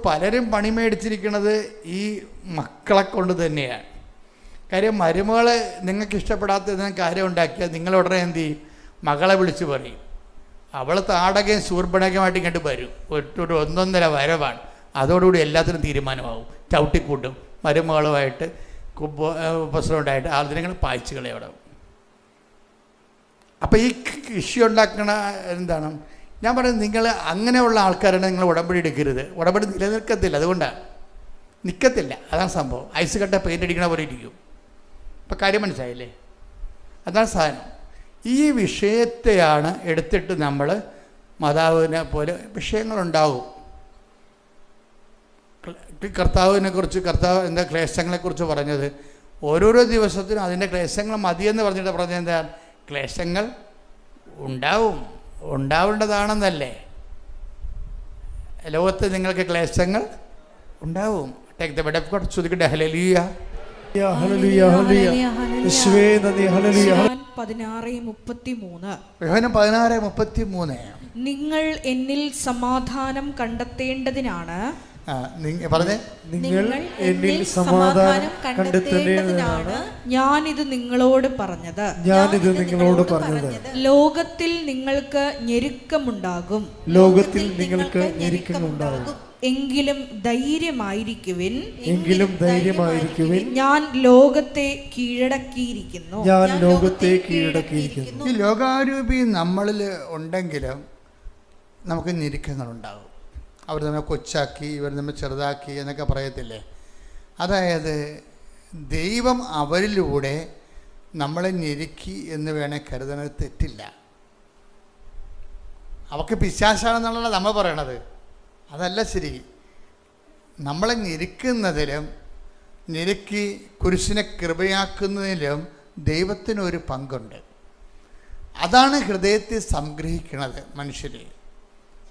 A: പലരും പണി മേടിച്ചിരിക്കുന്നത് ഈ മക്കളെ കൊണ്ട് തന്നെയാണ്. കാര്യം മരുമകൾ നിങ്ങൾക്ക് ഇഷ്ടപ്പെടാത്ത കാര്യം ഉണ്ടാക്കിയാൽ നിങ്ങൾ ഉടനെ എന്ത് ചെയ്യും? മകളെ വിളിച്ച് പറയും. അവൾ താടകയും ശൂർപ്പണകമായിട്ട് ഇങ്ങോട്ട് വരും. ഒരു 1.5 വരവാണ്. അതോടുകൂടി എല്ലാത്തിനും തീരുമാനമാവും. ചവിട്ടിക്കൂട്ടും മരുമകളുമായിട്ട് പ്രശ്നമുണ്ടായിട്ട് ആദ്യങ്ങൾ പായ്ച്ചുകളെ അവിടെ. അപ്പോൾ ഈ കൃഷി ഉണ്ടാക്കണ എന്താണ് ഞാൻ പറയുന്നത്, നിങ്ങൾ അങ്ങനെയുള്ള ആൾക്കാരാണ് നിങ്ങൾ ഉടമ്പടി എടുക്കരുത്. ഉടമ്പടി നിലനിൽക്കത്തില്ല, അതുകൊണ്ടാണ് നിൽക്കത്തില്ല. അതാണ് സംഭവം. ഐസ് കട്ട പെയിൻ്റ് അടിക്കണ പോലെ ഇരിക്കും. ഇപ്പം കാര്യം മനസ്സിലായില്ലേ? അതാണ് സാധനം. ഈ വിഷയത്തെയാണ് എടുത്തിട്ട് നമ്മൾ മാതാവിനെ പോലെ വിഷയങ്ങളുണ്ടാകും. കർത്താവ് എന്താ ക്ലേശങ്ങളെക്കുറിച്ച് പറഞ്ഞത്? ഓരോരോ ദിവസത്തിനും അതിൻ്റെ ക്ലേശങ്ങൾ മതിയെന്ന് പറഞ്ഞിട്ട് പറഞ്ഞത് എന്താ? ക്ലേശങ്ങൾ ഉണ്ടാവേണ്ടതാണെന്നല്ലേ. ലോകത്ത് നിങ്ങൾക്ക് ക്ലേശങ്ങൾ ഉണ്ടാവും. Take the word of God. ശ്രുതിക്കട്ടെ ഹല്ലേലൂയ.
C: ഹല്ലേലൂയ ഹല്ലേലൂയ യേശുവേ നന്ദി. ഹല്ലേലൂയ.
B: 16:33
A: യോഹന്നാൻ 16:33
B: നിങ്ങൾ എന്നിൽ സമാധാനം കണ്ടെത്തേണ്ടതിനാണ്
A: പറഞ്ഞേ,
C: നിങ്ങൾ എന്നിൽ സമാധാനം കണ്ടെത്തേണ്ടതിനാണ്
B: ഞാനിത് നിങ്ങളോട് പറഞ്ഞത്. ലോകത്തിൽ നിങ്ങൾക്ക് ഞെരുക്കമുണ്ടാകും. എങ്കിലും ധൈര്യമായിരിക്കുവിൻ. ഞാൻ ലോകത്തെ കീഴടക്കിയിരിക്കുന്നു.
A: ഈ ലോകാരൂപി നമ്മളിൽ ഉണ്ടെങ്കിലും നമുക്ക് ഞെരുക്കങ്ങളുണ്ടാകും. അവർ നമ്മെ കൊച്ചാക്കി, ഇവർ നമ്മെ ചെറുതാക്കി എന്നൊക്കെ പറയത്തില്ലേ? അതായത് ദൈവം അവരിലൂടെ നമ്മളെ ഞെരുക്കി എന്ന് വേണേൽ കരുതുന്നത് തെറ്റില്ല. അവർക്ക് പിശാചാണെന്നുള്ളതാണ് നമ്മൾ പറയണത്, അതല്ല ശരി. നമ്മളെ ഞെരുക്കുന്നതിലും ഞെരുക്കി കുരിശിനെ കൃപയാക്കുന്നതിലും ദൈവത്തിനൊരു പങ്കുണ്ട്. അതാണ് ഹൃദയത്തെ സംഗ്രഹിക്കുന്നത് മനുഷ്യർ.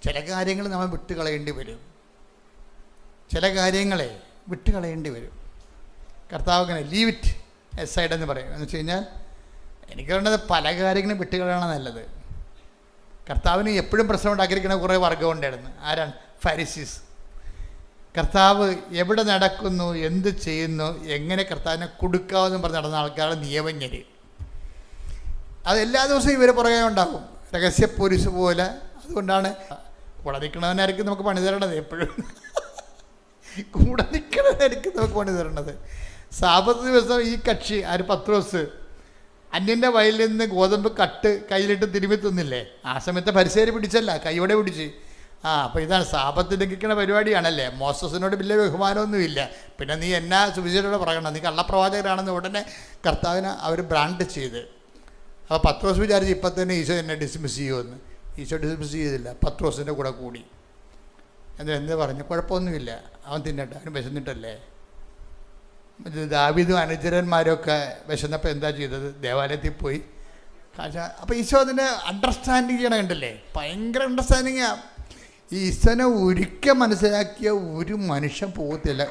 A: ചില കാര്യങ്ങൾ നമ്മൾ വിട്ടുകളയേണ്ടി വരും. കർത്താവ് അങ്ങനെ ലീവ് ഇറ്റ് എസൈഡ് എന്ന് പറയും. എന്ന് വെച്ച് കഴിഞ്ഞാൽ എനിക്ക് വേണ്ടത് പല കാര്യങ്ങളും വിട്ടുകളയാണ് നല്ലത്. കർത്താവിന് എപ്പോഴും പ്രശ്നം ഉണ്ടാക്കിയിരിക്കുന്ന കുറേ വർഗമുണ്ടായിരുന്നു. ആരാണ്? ഫരിസീസ്. കർത്താവ് എവിടെ നടക്കുന്നു, എന്ത് ചെയ്യുന്നു, എങ്ങനെ കർത്താവിനെ കൊടുക്കാമെന്ന് പറഞ്ഞ് നടന്ന ആൾക്കാരുടെ നിയമജ്ഞർ. അത് എല്ലാ ദിവസവും ഇവർ പുറകെ ഉണ്ടാകും, രഹസ്യ പോലീസ് പോലെ. അതുകൊണ്ടാണ് കൂടെ നിൽക്കണവനായിരിക്കും നമുക്ക് പണി തരണത്. എപ്പോഴും കൂടെ നിൽക്കണവനായിരിക്കും നമുക്ക് പണി തരണത്. സാബത്ത് ദിവസം ഈ കക്ഷി പത്രോസ് അന്യൻ്റെ വയലിൽ നിന്ന് ഗോതമ്പ് കട്ട് കയ്യിലിട്ട് തിരുമ്പി തിന്നില്ലേ? ആ സമയത്ത് പരിസേര് പിടിച്ചല്ല, കൈയോടെ പിടിച്ച്. അപ്പോൾ ഇതാണ് സാബത്ത് ലംഘിക്കുന്ന പരിപാടിയാണല്ലേ. മോസസിനോട് വലിയ ബഹുമാനമൊന്നുമില്ല. പിന്നെ നീ എന്നാ സുവിശേഷത്തോടെ പറയണം, നീ കള്ളപ്രവാചകരാണെന്ന് ഉടനെ കർത്താവിനെ അവർ ബ്രാൻഡ് ചെയ്ത്. അപ്പോൾ പത്രോസ് വിചാരിച്ച് ഇപ്പം തന്നെ ഈശോ എന്നെ ഡിസ്മിസ് ചെയ്യുമെന്ന്. ഈശോ ഡിസ്മിസ് ചെയ്തില്ല, പത്രോസിൻ്റെ കൂടെ കൂടി. എന്താ പറഞ്ഞു? കുഴപ്പമൊന്നുമില്ല, അവൻ തിന്നട്ടെ, അവന് വിശന്നിട്ടല്ലേ. ദാവീദും അനുചരന്മാരൊക്കെ വിശന്നപ്പോൾ എന്താ ചെയ്തത്? ദേവാലയത്തിൽ പോയി അപ്പോൾ ഈശോ അതിനെ അണ്ടർസ്റ്റാൻഡിങ് ചെയ്യണം. കണ്ടില്ലേ? ഭയങ്കര അണ്ടർസ്റ്റാൻഡിങ്ങാണ്. ഈ ഈശോനെ ഒരിക്കൽ മനസ്സിലാക്കിയ ഒരു മനുഷ്യൻ പോകത്തില്ല.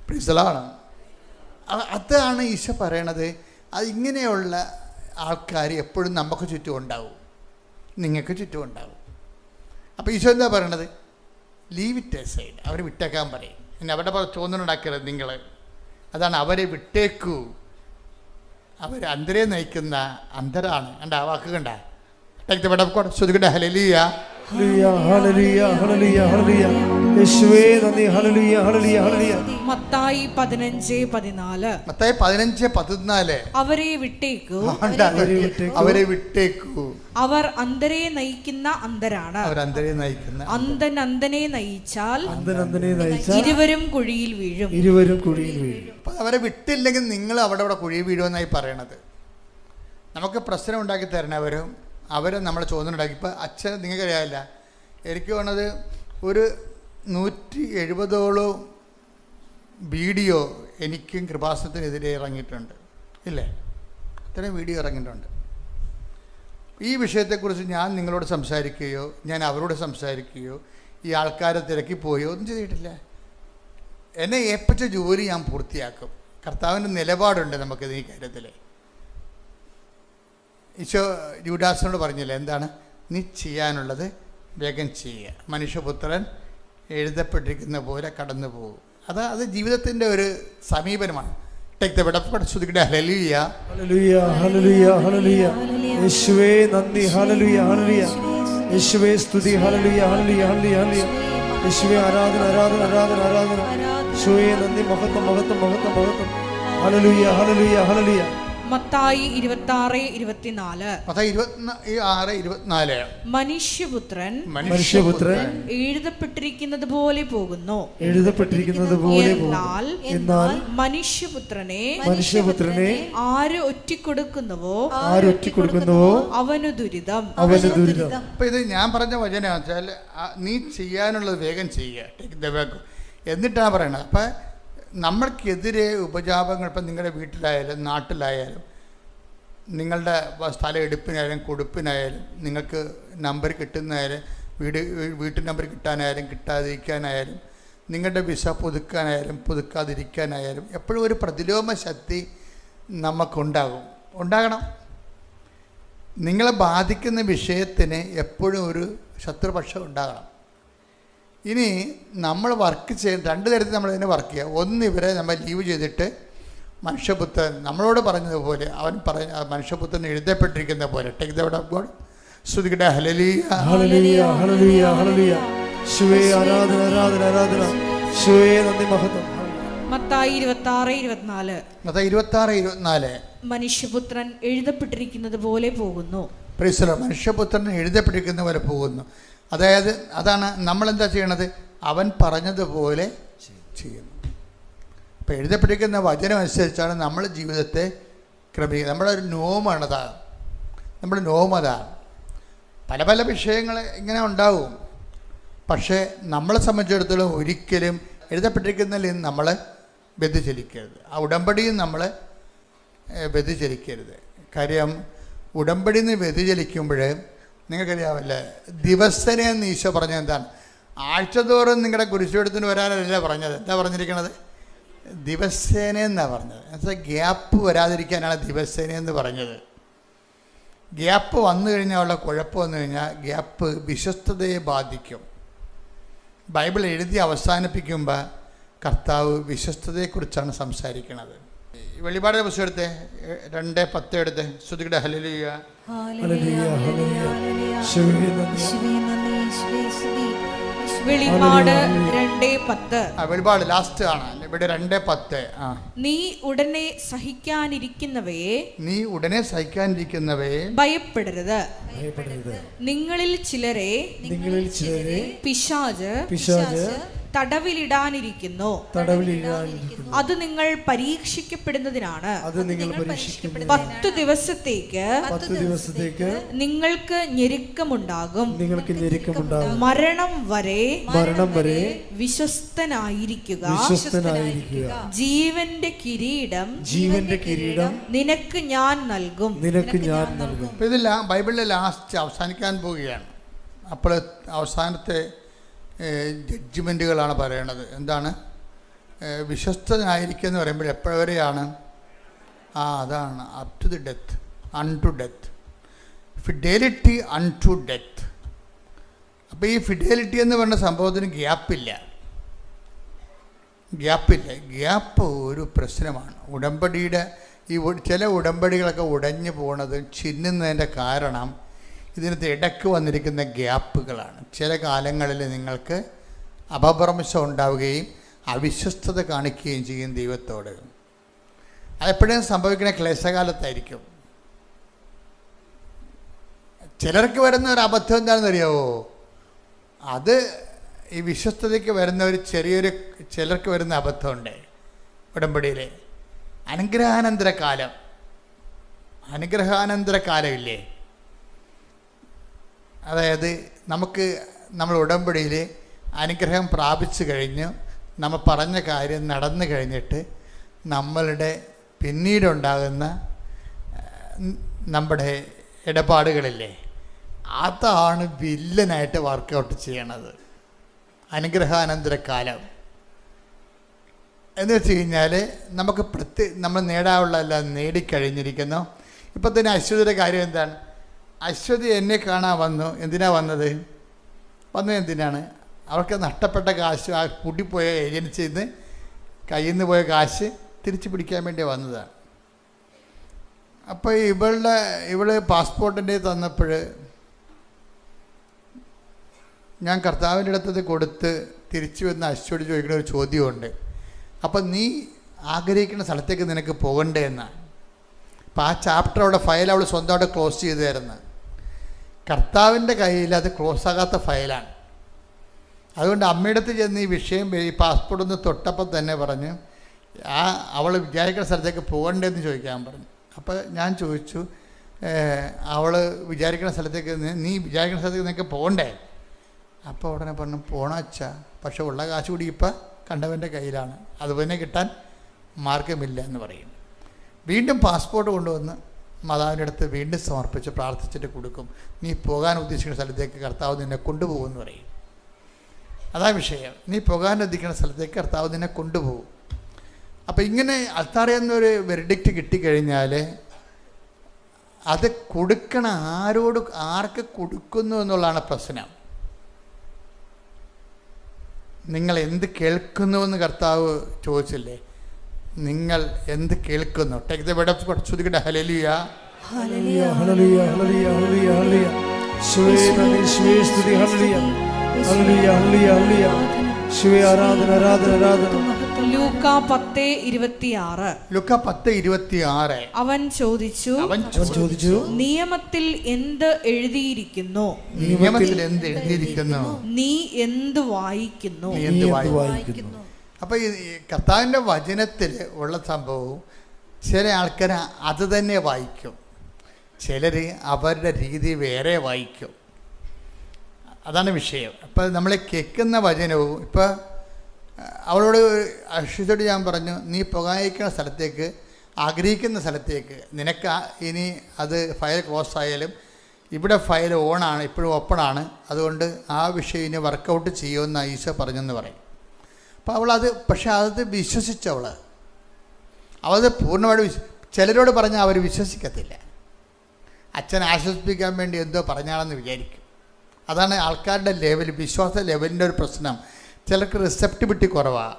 A: പ്രിസലാണ്. അതാണ് ഈശോ പറയണത്. അതിങ്ങനെയുള്ള ആൾക്കാർ എപ്പോഴും നമുക്ക് ചുറ്റും ഉണ്ടാവും, നിങ്ങൾക്ക് ചുറ്റും ഉണ്ടാവും. അപ്പോൾ ഈശോ എന്താ പറയണത്? Leave it aside. അവരെ വിട്ടേക്കാൻ പറയും. പിന്നെ അവരുടെ ചോദ്യമുണ്ടാക്കരുത് നിങ്ങൾ. അതാണ് അവരെ വിട്ടേക്കൂ. അവർ അന്തരെ നയിക്കുന്ന അന്തരാണ്. കണ്ട ആ വാക്ക് കണ്ട? Take the word of God. ശ്രുതിക്കട്ടെ ഹല്ലേലൂയ.
B: മത്തായി 15:14 അവരെ വിട്ടേക്കൂ. അവർ അന്തരെ നയിക്കുന്ന അന്തരാണ്. അന്തൻ അന്തനെ നയിച്ചാൽ ഇരുവരും കുഴിയിൽ വീഴും.
A: അവരെ വിട്ടില്ലെങ്കിൽ നിങ്ങൾ അവിടെ കുഴിയിൽ വീഴുമെന്നായി പറയണത്. നമുക്ക് പ്രശ്നം ഉണ്ടാക്കി തരണവരും അവരെ നമ്മളെ ചോദ്യമുണ്ടാക്കി. ഇപ്പം അച്ഛൻ നിങ്ങൾക്കറിയാമില്ല, എനിക്ക് വേണത് ഒരു 170ഓളം വീഡിയോ എനിക്കും കൃപാസനത്തിനെതിരെ ഇറങ്ങിയിട്ടുണ്ട്. ഇല്ലേ? ഇത്രയും വീഡിയോ ഇറങ്ങിയിട്ടുണ്ട്. ഈ വിഷയത്തെക്കുറിച്ച് ഞാൻ നിങ്ങളോട് സംസാരിക്കുകയോ ഞാൻ അവരോട് സംസാരിക്കുകയോ ഈ ആൾക്കാരെ തിരക്കിപ്പോയോ ഒന്നും ചെയ്തിട്ടില്ല. എന്നെ ഏൽപ്പിച്ച ജോലി ഞാൻ പൂർത്തിയാക്കും. കർത്താവിൻ്റെ നിലപാടുണ്ട് നമുക്കിത് ഈ കാര്യത്തിൽ. ഈശോ യൂദാസിനോട് പറഞ്ഞില്ലേ എന്താണ്? നീ ചെയ്യാനുള്ളത് വേഗം ചെയ്യുക, മനുഷ്യപുത്രൻ എഴുതപ്പെട്ടിരിക്കുന്ന പോലെ കടന്നു പോകും. അത് ജീവിതത്തിൻ്റെ ഒരു സമീപനമാണ്. Take the word of God. ശ്രുതിക്കട്ടെ ഹല്ലേലൂയ.
C: ഹല്ലേലൂയ ഹല്ലേലൂയ ഹല്ലേലൂയ യേശുവേ നന്ദി. ഹല്ലേലൂയ ഹല്ലേലൂയ യേശുവേ സ്തുതി. ഹല്ലേലൂയ ഹല്ലേലൂയ ഹല്ലേലൂയ യേശുവേ ആരാധന ആരാധന ആരാധന ആരാധന. യേശുവേ നന്ദി. മഹത്വം മഹത്വം മഹത്വം മഹത്വം. ഹല്ലേലൂയ ഹല്ലേലൂയ ഹല്ലേലൂയ.
B: മത്തായി 26:24.
A: മത്തായി 26:24.
B: മനുഷ്യപുത്രൻ എഴുതപ്പെട്ടിരിക്കുന്നത് പോലെ പോകുന്നു. എന്നാൽ മനുഷ്യപുത്രനെ ആര് ഒറ്റിക്കൊടുക്കുന്നുവോ അവനു ദുരിതം.
A: അപ്പൊ ഇത് ഞാൻ പറഞ്ഞ വചനം വെച്ചാൽ നീ ചെയ്യാനുള്ളത് വേഗം ചെയ്യുക, എന്നിട്ടാണ് പറയണത്. അപ്പം നമ്മൾക്കെതിരെ ഉപജാപങ്ങൾ, ഇപ്പം നിങ്ങളുടെ വീട്ടിലായാലും നാട്ടിലായാലും നിങ്ങളുടെ സ്ഥലം എടുപ്പിനായാലും കൊടുപ്പിനായാലും നിങ്ങൾക്ക് നമ്പർ കിട്ടുന്നതായാലും വീട്ടു നമ്പർ കിട്ടാനായാലും കിട്ടാതിരിക്കാനായാലും നിങ്ങളുടെ വിസ പുതുക്കാനായാലും പുതുക്കാതിരിക്കാനായാലും എപ്പോഴും ഒരു പ്രതിലോമ ശക്തി ഉണ്ടാകണം. നിങ്ങളെ ബാധിക്കുന്ന വിഷയത്തിന് എപ്പോഴും ഒരു ശത്രുപക്ഷം ഉണ്ടാകണം. ഇനി നമ്മൾ വർക്ക് ചെയ്യുന്ന രണ്ട് തരത്തിൽ നമ്മൾ ഇതിനെ വർക്ക് ചെയ്യുക. ഒന്ന്, ഇവരെ നമ്മൾ ലീവ് ചെയ്തിട്ട് മനുഷ്യപുത്രൻ നമ്മളോട് പറഞ്ഞതുപോലെ മനുഷ്യപുത്രൻ എഴുതപ്പെട്ടിരിക്കുന്ന പോലെ take the word of God. സ്തുതിക്കട്ടെ. ഹല്ലേലൂയ ഹല്ലേലൂയ ഹല്ലേലൂയ ഹല്ലേലൂയ. യേശുവേ ആരാധന ആരാധന ആരാധന. യേശുവേ നന്ദി മഹത്വം.
B: മത്തായി 26:24.
A: മത്തായി 26:24.
B: മനുഷ്യപുത്രൻ എഴുതപ്പെട്ടിരിക്കുന്നത് പോലെ പോകുന്നു.
A: Price the Lord. മനുഷ്യപുത്രൻ എഴുതപ്പെട്ടിരിക്കുന്ന പോലെ പോകുന്നു. അതായത് അതാണ് നമ്മളെന്താ ചെയ്യണത്? അവൻ പറഞ്ഞതുപോലെ ചെയ്യുന്നു. അപ്പോൾ എഴുതപ്പെട്ടിരിക്കുന്ന വചനം അനുസരിച്ചാണ് നമ്മൾ ജീവിതത്തെ ക്രമീകരിക്കുന്നത്. നമ്മുടെ ഒരു നോമാണതാണ്, നമ്മുടെ നോമതാണ്. പല പല വിഷയങ്ങൾ ഇങ്ങനെ ഉണ്ടാവും. പക്ഷേ നമ്മളെ സംബന്ധിച്ചിടത്തോളം ഒരിക്കലും എഴുതപ്പെട്ടിരിക്കുന്നതിൽ നിന്ന് നമ്മൾ വ്യതിചലിക്കരുത്. ആ ഉടമ്പടിയും നമ്മൾ വ്യതിചലിക്കരുത്. കാര്യം ഉടമ്പടിയിൽ നിന്ന് വ്യതിചലിക്കുമ്പോൾ നിങ്ങൾക്കറിയാമല്ലേ, ദിവസേന എന്ന് ഈശോ പറഞ്ഞത് എന്താണ്? ആഴ്ചതോറും നിങ്ങളുടെ കുരിശുവെടുത്തിന് വരാനല്ല പറഞ്ഞത്. എന്താ പറഞ്ഞിരിക്കണത്? ദിവസേന എന്നാണ് പറഞ്ഞത്. എന്നുവെച്ചാൽ ഗ്യാപ്പ് വരാതിരിക്കാനാണ് ദിവസേന എന്ന് പറഞ്ഞത്. ഗ്യാപ്പ് വന്നു കഴിഞ്ഞാൽ ഉള്ള കുഴപ്പം വന്നു കഴിഞ്ഞാൽ ഗ്യാപ്പ് വിശ്വസ്തതയെ ബാധിക്കും. ബൈബിൾ എഴുതി അവസാനിപ്പിക്കുമ്പോൾ കർത്താവ് വിശ്വസ്തതയെക്കുറിച്ചാണ് സംസാരിക്കുന്നത്. വെളിപാടിന്റെ പുസ്തകം എടുത്തേ, 2:10 എടുത്തേ. സ്തുതിക്കട്ടെ. ഹല്ലേലൂയ ഹല്ലേലൂയ ഹല്ലേലൂയ.
B: വെളിപാട് 2:10.
A: വെളിപാട് ലാസ്റ്റ് ആണ്. ഇവിടെ 2:10.
B: നീ ഉടനെ സഹിക്കാനിരിക്കുന്നവയെ ഭയപ്പെടരുത്. നിങ്ങളിൽ ചിലരെ പിശാച് തടവിലിടാനിരിക്കുന്നു. അത് നിങ്ങൾ പരീക്ഷിക്കപ്പെടുന്നതിനാണ്. 10 ദിവസത്തേക്ക് നിങ്ങൾക്ക് ഞെരുക്കമുണ്ടാകും. മരണം വരെ വിശ്വസ്തനായിരിക്കുക. ജീവന്റെ കിരീടം നിനക്ക് ഞാൻ നൽകും.
A: ഇതെല്ലാം ബൈബിളിലെ ലാസ്റ്റ് അവസാനിക്കാൻ പോവുകയാണ്. അപ്പോൾ അവസാനത്തെ ജഡ്ജ്മെൻറ്റുകളാണ് പറയണത്. എന്താണ് വിശ്വസ്തനായിരിക്കുക എന്ന് പറയുമ്പോൾ എപ്പോഴവരെയാണ്? അതാണ് up to the death, unto death, fidelity unto death. അപ്പോൾ ഈ ഫിഡേലിറ്റി എന്ന് പറഞ്ഞ സംഭവത്തിന് ഗ്യാപ്പില്ല. ഗ്യാപ്പ് ഒരു പ്രശ്നമാണ്. ഉടമ്പടിയുടെ ചില ഉടമ്പടികളൊക്കെ ഉടഞ്ഞു പോണത് ചിന്നുന്നതിൻ്റെ കാരണം ഇതിനകത്ത് ഇടയ്ക്ക് വന്നിരിക്കുന്ന ഗ്യാപ്പുകളാണ്. ചില കാലങ്ങളിൽ നിങ്ങൾക്ക് അപഭ്രംശം ഉണ്ടാവുകയും അവിശ്വസ്തത കാണിക്കുകയും ചെയ്യും ദൈവത്തോട്. അതെപ്പോഴും സംഭവിക്കുന്ന ക്ലേശകാലത്തായിരിക്കും. ചിലർക്ക് വരുന്ന ഒരു അബദ്ധം എന്താണെന്ന് അറിയാവോ? അത് ഈ വിശ്വസ്തതയ്ക്ക് വരുന്ന ഒരു ചിലർക്ക് വരുന്ന അബദ്ധമുണ്ട്. ഉടമ്പടിയിൽ അനുഗ്രഹാനന്തര കാലമില്ലേ? അതായത് നമ്മൾ ഉടമ്പടിയിൽ അനുഗ്രഹം പ്രാപിച്ചു കഴിഞ്ഞ് നമ്മൾ പറഞ്ഞ കാര്യം നടന്നു കഴിഞ്ഞിട്ട് നമ്മളുടെ പിന്നീടുണ്ടാകുന്ന നമ്മുടെ ഇടപാടുകളില്ലേ, അതാണ് വില്ലനായിട്ട് വർക്കൗട്ട് ചെയ്യണത്. അനുഗ്രഹാനന്തര കാലം എന്ന് വെച്ച് കഴിഞ്ഞാൽ നമുക്ക് നമ്മൾ നേടാനുള്ള എല്ലാം നേടിക്കഴിഞ്ഞിരിക്കുന്നു. ഇപ്പം തന്നെ അശ്വതിയുടെ കാര്യം എന്താണ്? അശ്വതി എന്നെ കാണാൻ വന്നത് എന്തിനാണ്? അവർക്ക് നഷ്ടപ്പെട്ട കാശ്, ആ കൂട്ടിപ്പോയ ഏജൻസിയിൽ നിന്ന് കയ്യിൽ നിന്ന് പോയ കാശ് തിരിച്ചു പിടിക്കാൻ വേണ്ടി വന്നതാണ്. അപ്പോൾ ഇവള് പാസ്പോർട്ടിൻ്റെ തന്നപ്പോൾ ഞാൻ കർത്താവിൻ്റെ അടുത്തത് കൊടുത്ത് തിരിച്ചു വന്ന് അശ്വതി ചോദിക്കുന്ന ഒരു ചോദ്യമുണ്ട്. അപ്പം നീ ആഗ്രഹിക്കുന്ന സ്ഥലത്തേക്ക് നിനക്ക് പോകണ്ടേ എന്നാണ്. അപ്പം ആ ചാപ്റ്റർ അവിടെ ഫയൽ അവൾ സ്വന്തമായിട്ട് ക്ലോസ് ചെയ്ത് തരുന്നത്. കർത്താവിൻ്റെ കയ്യിൽ അത് ക്ലോസ് ആകാത്ത ഫയലാണ്. അതുകൊണ്ട് അമ്മയുടെ അടുത്ത് ചെന്ന് ഈ വിഷയം ഈ പാസ്പോർട്ട് ഒന്ന് തൊട്ടപ്പോൾ തന്നെ പറഞ്ഞ് അവൾ വിചാരിക്കുന്ന സ്ഥലത്തേക്ക് പോകണ്ടേന്ന് ചോദിക്കാൻ പറഞ്ഞു. അപ്പോൾ ഞാൻ ചോദിച്ചു, അവൾ വിചാരിക്കുന്ന സ്ഥലത്തേക്ക് നീ വിചാരിക്കുന്ന സ്ഥലത്തേക്ക് നിനക്ക് പോകണ്ടേ? അപ്പോൾ ഉടനെ പറഞ്ഞു, പോകണം അച്ഛാ, പക്ഷെ ഉള്ള കാശ് കൂടി ഇപ്പം കണ്ടവൻ്റെ കയ്യിലാണ്, അതുപോലെ കിട്ടാൻ മാർഗമില്ല എന്ന് പറയും. വീണ്ടും പാസ്പോർട്ട് കൊണ്ടുവന്ന് മാതാവിൻ്റെ അടുത്ത് വീണ്ടും സമർപ്പിച്ച് പ്രാർത്ഥിച്ചിട്ട് കൊടുക്കും. നീ പോകാൻ ഉദ്ദേശിക്കുന്ന സ്ഥലത്തേക്ക് കർത്താവ് നിന്നെ കൊണ്ടുപോകുമെന്ന് പറയും. അതാ വിഷയം. നീ പോകാൻ ഉദ്ദേശിക്കുന്ന സ്ഥലത്തേക്ക് കർത്താവ് നിന്നെ കൊണ്ടുപോകും. അപ്പോൾ ഇങ്ങനെ അത്താറയെന്നൊരു വെർഡിക്റ്റ് കിട്ടിക്കഴിഞ്ഞാൽ അത് കൊടുക്കണ ആർക്ക് കൊടുക്കുന്നു എന്നുള്ളതാണ് പ്രശ്നം. നിങ്ങൾ എന്ത് കേൾക്കുന്നുവെന്ന് കർത്താവ് ചോദിച്ചില്ലേ? നിങ്ങൾ എന്ത് കേൾക്കുന്നു? Take the word of God. ശ്രുതിക്കട്ടെ ഹല്ലേലൂയ,
C: ഹല്ലേലൂയ, ഹല്ലേലൂയ, ഹല്ലേലൂയ, ഹല്ലേലൂയ, ഹല്ലേലൂയ. യേശുവേ നന്ദി, യേശുവേ സ്തുതി, ഹല്ലേലൂയ, ഹല്ലേലൂയ, ഹല്ലേലൂയ, ഹല്ലേലൂയ. യേശുവേ ആരാധന, ആരാധന, ആരാധന.
B: ലൂക്ക 10:26.
A: ലൂക്ക 10:26.
B: അവൻ ചോദിച്ചു, നിയമത്തിൽ എന്ത് എഴുതിയിരിക്കുന്നു?
A: നിയമത്തിൽ എന്ത് എഴുതിയിരിക്കുന്നു?
B: നീ എന്ത് വായിക്കുന്നു?
A: നീ എന്ത് വായിക്കുന്നു? അപ്പോൾ ഈ കർത്താവിൻ്റെ വചനത്തിൽ ഉള്ള സംഭവവും ചില ആൾക്കാർ അത് തന്നെ വായിക്കും, ചിലർ അവരുടെ രീതി വേറെ വായിക്കും. അതാണ് വിഷയം. അപ്പോൾ നമ്മൾ കേൾക്കുന്ന വചനവും ഇപ്പോൾ അവളോട് അക്ഷിതോട് ഞാൻ പറഞ്ഞു, നീ പോകാനിരിക്കുന്ന സ്ഥലത്തേക്ക്, ആഗ്രഹിക്കുന്ന സ്ഥലത്തേക്ക് നിനക്ക് ഇനി അത് ഫയൽ ക്ലോസ് ആയാലും ഇവിടെ ഫയൽ ഓണാണ്, ഇപ്പോഴും ഓപ്പണാണ്, അതുകൊണ്ട് ആ വിഷയം ഇനി വർക്കൗട്ട് ചെയ്യുമെന്ന് ഈശോ പറഞ്ഞെന്ന് പറയും. അപ്പോൾ അവളത്, പക്ഷെ അത് വിശ്വസിച്ചവൾ അവത് പൂർണ്ണമായിട്ട് ചിലരോട് പറഞ്ഞാൽ അവർ വിശ്വസിക്കത്തില്ല. അച്ഛനെ ആശ്വസിപ്പിക്കാൻ വേണ്ടി എന്തോ പറഞ്ഞാണെന്ന് വിചാരിക്കും. അതാണ് ആൾക്കാരുടെ ലെവൽ, വിശ്വാസ ലെവലിൻ്റെ ഒരു പ്രശ്നം. ചിലർക്ക് റിസെപ്റ്റിബിലിറ്റി കുറവാണ്.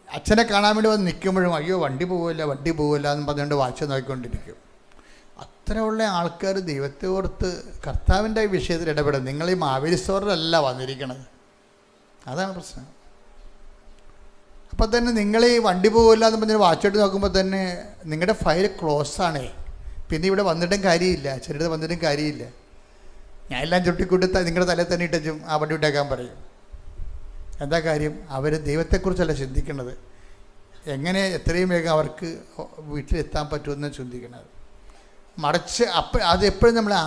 A: അച്ഛനെ കാണാൻ വേണ്ടി വന്ന് നിൽക്കുമ്പോഴും അയ്യോ വണ്ടി പോവില്ല എന്ന് പറഞ്ഞുകൊണ്ട് വാച്ച് നോക്കിക്കൊണ്ടിരിക്കും. അത്രയുള്ള ആൾക്കാർ ദൈവത്തെ ഓർത്ത് കർത്താവിൻ്റെ വിഷയത്തിൽ ഇടപെടും. നിങ്ങൾ ഈ മാവേലി സ്റ്റോറിലല്ല വന്നിരിക്കണത്, അതാണ് പ്രശ്നം. അപ്പോൾ തന്നെ നിങ്ങൾ ഈ വണ്ടി പോകില്ല എന്ന് പറഞ്ഞ് വാച്ചോട്ട് നോക്കുമ്പോൾ തന്നെ നിങ്ങളുടെ ഫയൽ ക്ലോസ് ആണേ. പിന്നെ ഇവിടെ വന്നിട്ടും കാര്യമില്ല, ചിലത് വന്നിട്ടും കാര്യമില്ല. ഞാൻ എല്ലാം ചുട്ടിക്കൂട്ടി നിങ്ങളുടെ തലയിൽ തന്നെ ഇട്ടും ആ വണ്ടി വിട്ടേക്കാൻ പറയും. എന്താ കാര്യം? അവർ ദൈവത്തെക്കുറിച്ചല്ല ചിന്തിക്കുന്നത്, എങ്ങനെ എത്രയും വേഗം അവർക്ക് വീട്ടിലെത്താൻ പറ്റുമെന്ന് ചിന്തിക്കുന്നത്. മറിച്ച് അത് എപ്പോഴും നമ്മളെ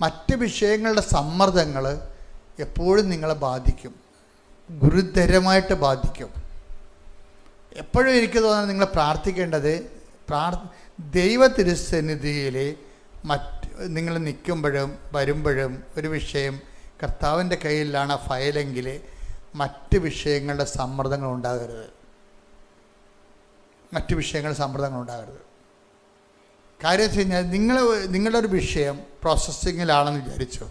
A: മറ്റ് വിഷയങ്ങളുടെ സമ്മർദ്ദങ്ങൾ എപ്പോഴും നിങ്ങളെ ബാധിക്കും, ഗുരുതരമായിട്ട് ബാധിക്കും. എപ്പോഴും എനിക്ക് തോന്നുന്നത് നിങ്ങൾ പ്രാർത്ഥിക്കേണ്ടത് ദൈവ തിരുസന്നിധിയിൽ നിങ്ങൾ നിൽക്കുമ്പോഴും വരുമ്പോഴും ഒരു വിഷയം കർത്താവിൻ്റെ കയ്യിലാണ് ഫയലെങ്കിൽ മറ്റ് വിഷയങ്ങളുടെ സമ്മർദ്ദങ്ങൾ ഉണ്ടാകരുത്. കാര്യം വെച്ച് കഴിഞ്ഞാൽ നിങ്ങളുടെ ഒരു വിഷയം പ്രോസസ്സിങ്ങിലാണെന്ന് വിചാരിച്ചു.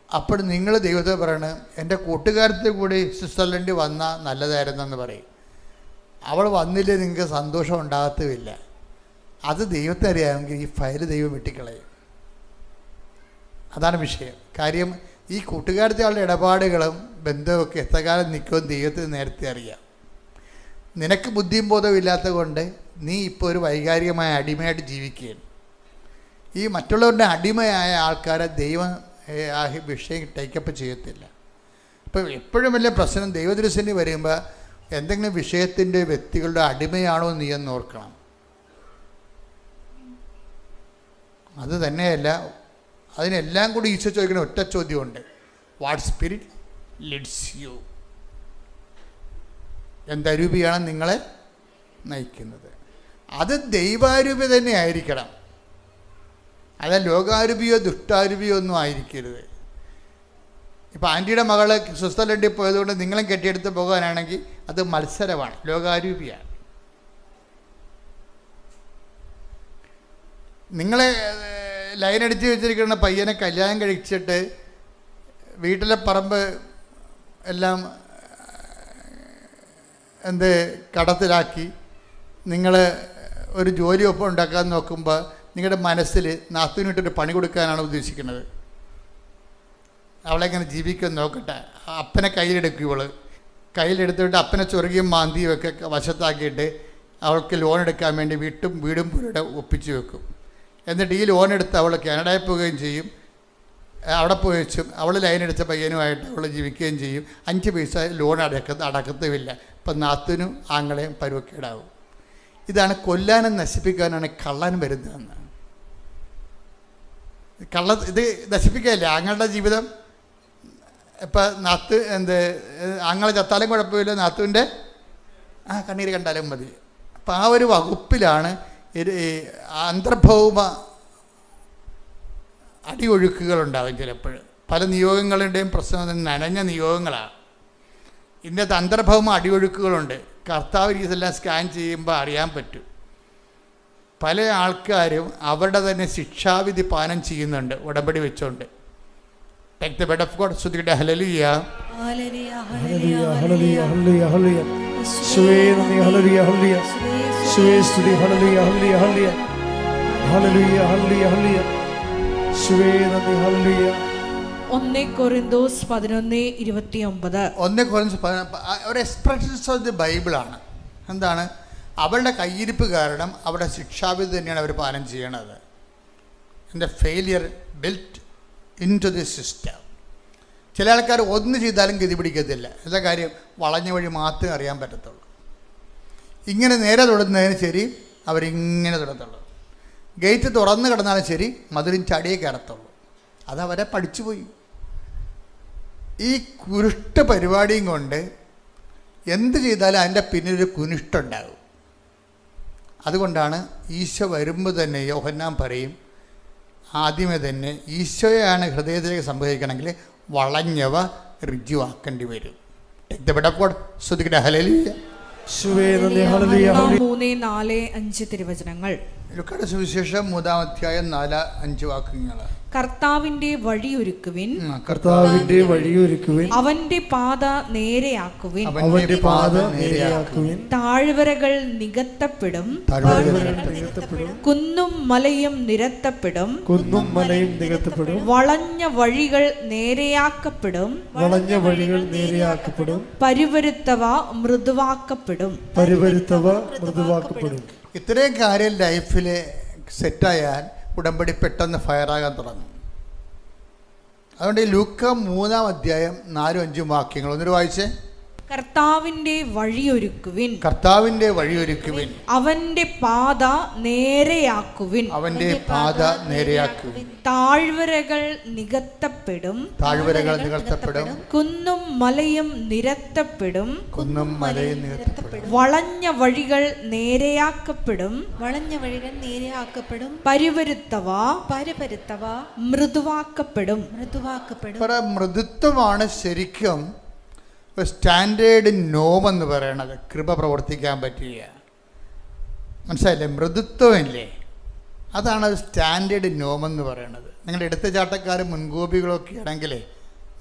A: അപ്പോൾ നിങ്ങൾ ദൈവത്തെ പറയണം, എൻ്റെ കൂട്ടുകാരത്തെ കൂടി സ്വിറ്റ്സർലൻഡിൽ വന്നാൽ നല്ലതായിരുന്നെന്ന് പറയും. അവൾ വന്നില്ലേ നിങ്ങൾക്ക് സന്തോഷം ഉണ്ടാകത്തുമില്ല. അത് ദൈവത്തെ അറിയാമെങ്കിൽ ഈ ഫയൽ ദൈവം വെട്ടിക്കളയും. അതാണ് വിഷയം. കാര്യം ഈ കൂട്ടുകാരത്തെ ആളുടെ ഇടപാടുകളും ബന്ധമൊക്കെ എത്ര കാലം നിൽക്കുമെന്ന് ദൈവത്തിന് നേരത്തെ അറിയാം. നിനക്ക് ബുദ്ധിയും ബോധവും ഇല്ലാത്തത് കൊണ്ട് നീ ഇപ്പോൾ ഒരു വൈകാരികമായ അടിമയായിട്ട് ജീവിക്കുകയാണ്. ഈ മറ്റുള്ളവരുടെ അടിമയായ ആൾക്കാരെ ദൈവം ആ വിഷയം ടേക്കപ്പ് ചെയ്യത്തില്ല. അപ്പോൾ എപ്പോഴും വലിയ പ്രശ്നം ദൈവദൃശ്യന് വരുമ്പോൾ എന്തെങ്കിലും വിഷയത്തിൻ്റെ വ്യക്തികളുടെ അടിമയാണോ നീ എന്ന് ഓർക്കണം. അത് തന്നെയല്ല, അതിനെല്ലാം കൂടി ഈശോ ചോദിക്കുന്ന ഒറ്റ ചോദ്യമുണ്ട്, വാട്ട് സ്പിരിറ്റ് ലീഡ്സ് യു? എന്തരൂപിയാണ് നിങ്ങളെ നയിക്കുന്നത്? അത് ദൈവാരൂപി തന്നെ ആയിരിക്കണം, അത് ലോകാരൂപിയോ ദുഷ്ടാരൂപിയോ ഒന്നും ആയിരിക്കരുത്. ഇപ്പോൾ ആൻറ്റിയുടെ മകൾ സ്വിറ്റ്സർലൻഡിൽ പോയതുകൊണ്ട് നിങ്ങളും കെട്ടിയെടുത്ത് പോകാനാണെങ്കിൽ അത് മത്സരമാണ്, ലോകാരൂപിയാണ്. നിങ്ങളെ ലൈനടിച്ച് വെച്ചിരിക്കുന്ന പയ്യനെ കല്യാണം കഴിച്ചിട്ട് വീട്ടിലെ പറമ്പ് എല്ലാം കടത്തിലാക്കി നിങ്ങൾ ഒരു ജോലി ഒപ്പം ഉണ്ടാക്കാൻ നോക്കുമ്പോൾ നിങ്ങളുടെ മനസ്സിൽ നാത്തൂനിട്ടൊരു പണി കൊടുക്കാനാണ് ഉദ്ദേശിക്കുന്നത്. അവളെങ്ങനെ ജീവിക്കുമെന്ന് നോക്കട്ടെ. അപ്പനെ കയ്യിലെടുക്കും, കയ്യിലെടുത്തിട്ട് അപ്പനെ ചൊറുകിയും മാന്തിയും ഒക്കെ വശത്താക്കിയിട്ട് അവൾക്ക് ലോൺ എടുക്കാൻ വേണ്ടി വീടും പുരയുടെ ഒപ്പിച്ച് വെക്കും. എന്നിട്ട് ഈ ലോൺ എടുത്ത് അവൾ കാനഡയിൽ പോവുകയും ചെയ്യും. അവിടെ പോയി വെച്ചും അവൾ ലൈനടിച്ച പയ്യനുമായിട്ട് അവൾ ജീവിക്കുകയും ചെയ്യും. 5 പൈസ ലോൺ അടക്കത്തുമില്ല. ഇപ്പം നാത്തനും ആങ്ങളെയും പരുവക്കേടാവും. ഇതാണ് കൊല്ലാനും നശിപ്പിക്കാനാണ് കള്ളൻ വരുന്നതെന്ന്. ഇത് നശിപ്പിക്കുകയല്ല ആങ്ങളുടെ ജീവിതം. ഇപ്പം ആങ്ങളെ ചത്താലും കുഴപ്പമില്ല, നാത്തുവിൻ്റെ കണ്ണീര് കണ്ടാലും മതി. അപ്പം ആ ഒരു വകുപ്പിലാണ് അന്തർഭൗമ അടിയൊഴുക്കുകളുണ്ടാകും. ചിലപ്പോൾ പല നിയോഗങ്ങളുടെയും പ്രശ്നം നനഞ്ഞ നിയോഗങ്ങളാണ്. ഇതിൻ്റെ അന്തർഭൗമ അടിയൊഴുക്കുകളുണ്ട്. കർത്താവ് ഇതെല്ലാം സ്കാൻ ചെയ്യുമ്പോൾ അറിയാൻ പറ്റും. പല ആൾക്കാരും അവരുടെ തന്നെ ശിക്ഷാവിധി പാനം ചെയ്യുന്നുണ്ട് ഉടമ്പടി വെച്ചുകൊണ്ട്. Take the word of God. ശ്രുതിക്കട്ടെ ഹല്ലേലൂയ.
C: ഹല്ലേലൂയ ഹല്ലേലൂയ ഹല്ലേലൂയ ഹല്ലേലൂയ. യേശുവേ നന്ദി. ഹല്ലേലൂയ ഹല്ലേലൂയ. യേശുവേ സ്തുതി. ഹല്ലേലൂയ ഹല്ലേലൂയ ഹല്ലേലൂയ. ഹല്ലേലൂയ ഹല്ലേലൂയ ഹല്ലേലൂയ. യേശുവേ നന്ദി. ഹല്ലേലൂയ.
B: 1 കൊരിന്തോസ് 11:29.
A: 1 കൊരിന്തോസ് ഒരു എക്സ്പ്രഷൻസ് ഓഫ് ദി ബൈബിളാണ്. എന്താണ്? അവരുടെ കയ്യിരിപ്പ് കാരണം അവരുടെ ശിക്ഷാവിധി തന്നെയാണ് അവർ പാലനം ചെയ്യണത്. എൻ്റെ failure built in to the system. ചില ആൾക്കാർ ഒന്ന് ചെയ്താലും ഗതി പിടിക്കത്തില്ല. എന്താ കാര്യം? വളഞ്ഞ വഴി മാത്രമേ അറിയാൻ പറ്റത്തുള്ളൂ. ഇങ്ങനെ നേരെ തൊടുന്നതിന് ശരി അവരിങ്ങനെ തൊടത്തുള്ളൂ. ഗേറ്റ് തുറന്ന് കിടന്നാലും ശരി മധുരം ചടിയേ കയറത്തുള്ളൂ. അതവരെ പഠിച്ചുപോയി. ഈ കുരുഷ്ട പരിപാടിയും കൊണ്ട് എന്ത് ചെയ്താലും അതിൻ്റെ പിന്നിലൊരു കുനിഷ്ടുണ്ടാകും. അതുകൊണ്ടാണ് ഈശോ വരുമ്പോൾ തന്നെ യോഹന്നാൻ പറയും, ആദ്യമേ തന്നെ ഈശോയാണ് ഹൃദയത്തിലേക്ക് സംഭവിക്കണമെങ്കിൽ വളഞ്ഞവ ഋജുവാക്കേണ്ടി വരും.
B: ഹല്ലേലൂയ. 3:4-5 തിരുവചനങ്ങൾ.
A: ലുക്കായുടെ സുവിശേഷം 3-ാം അധ്യായം 4-5 വാക്യങ്ങൾ.
B: കർത്താവിന്റെ വഴിയൊരുക്കുവിൻ,
C: കർത്താവിന്റെ വഴിയൊരുക്കുവിൻ,
B: അവന്റെ പാത നേരെയാക്കുവിൻ,
C: അവന്റെ പാത നേരെയാക്കുവിൻ.
B: താഴ്വരകൾ നികത്തപ്പെടും, കുന്നും മലയും നിരത്തപ്പെടും,
C: കുന്നും മലയും നികത്തപ്പെടും.
B: വളഞ്ഞ വഴികൾ നേരെയാക്കപ്പെടും,
C: വളഞ്ഞ വഴികൾ നേരെയാക്കപ്പെടും.
B: പരുവരുത്തവ മൃദുവാക്കപ്പെടും,
C: പരുവരുത്തവ മൃദുവാക്കപ്പെടും.
A: ഇത്രയും കാര്യം ലൈഫിൽ സെറ്റായാൽ ഉടമ്പടി പെട്ടെന്ന് ഫയറാകാൻ തുടങ്ങും. അതുകൊണ്ട് ഈ ലൂക്ക 3-ാം അധ്യായം 4-5 വാക്യങ്ങൾ ഒന്നൊരു വായിച്ചേ.
B: കർത്താവിന്റെ വഴിയൊരുക്കുവിൻ,
A: കർത്താവിന്റെ വഴിയൊരുക്കുവിൻ,
B: അവന്റെ പാത നേരെയാക്കുവിൻ,
A: അവന്റെ പാത നേരെയാക്കുവിൻ.
B: താഴ്വരകൾ നികത്തപ്പെടും,
A: താഴ്വരകൾ നികത്തപ്പെടും,
B: കുന്നും മലയും നിരത്തപ്പെടും,
A: കുന്നും മലയും നികത്തപ്പെടും.
B: വളഞ്ഞ വഴികൾ നേരെയാക്കപ്പെടും,
D: വളഞ്ഞ വഴികൾ നേരെയാക്കപ്പെടും.
B: പരുവരുത്തവ
D: മൃദുവാക്കപ്പെടും.
A: മൃദുത്വമാണ് ശരിക്കും സ്റ്റാൻഡേർഡ് നോമെന്ന് പറയണത്. കൃപ പ്രവർത്തിക്കാൻ പറ്റിയ മനസ്സിലായില്ലേ? മൃദുത്വമില്ലേ, അതാണ് സ്റ്റാൻഡേർഡ് നോമെന്ന് പറയണത്. നിങ്ങളുടെ എടുത്തുചാട്ടക്കാരും മുൻകോപികളൊക്കെ ആണെങ്കിൽ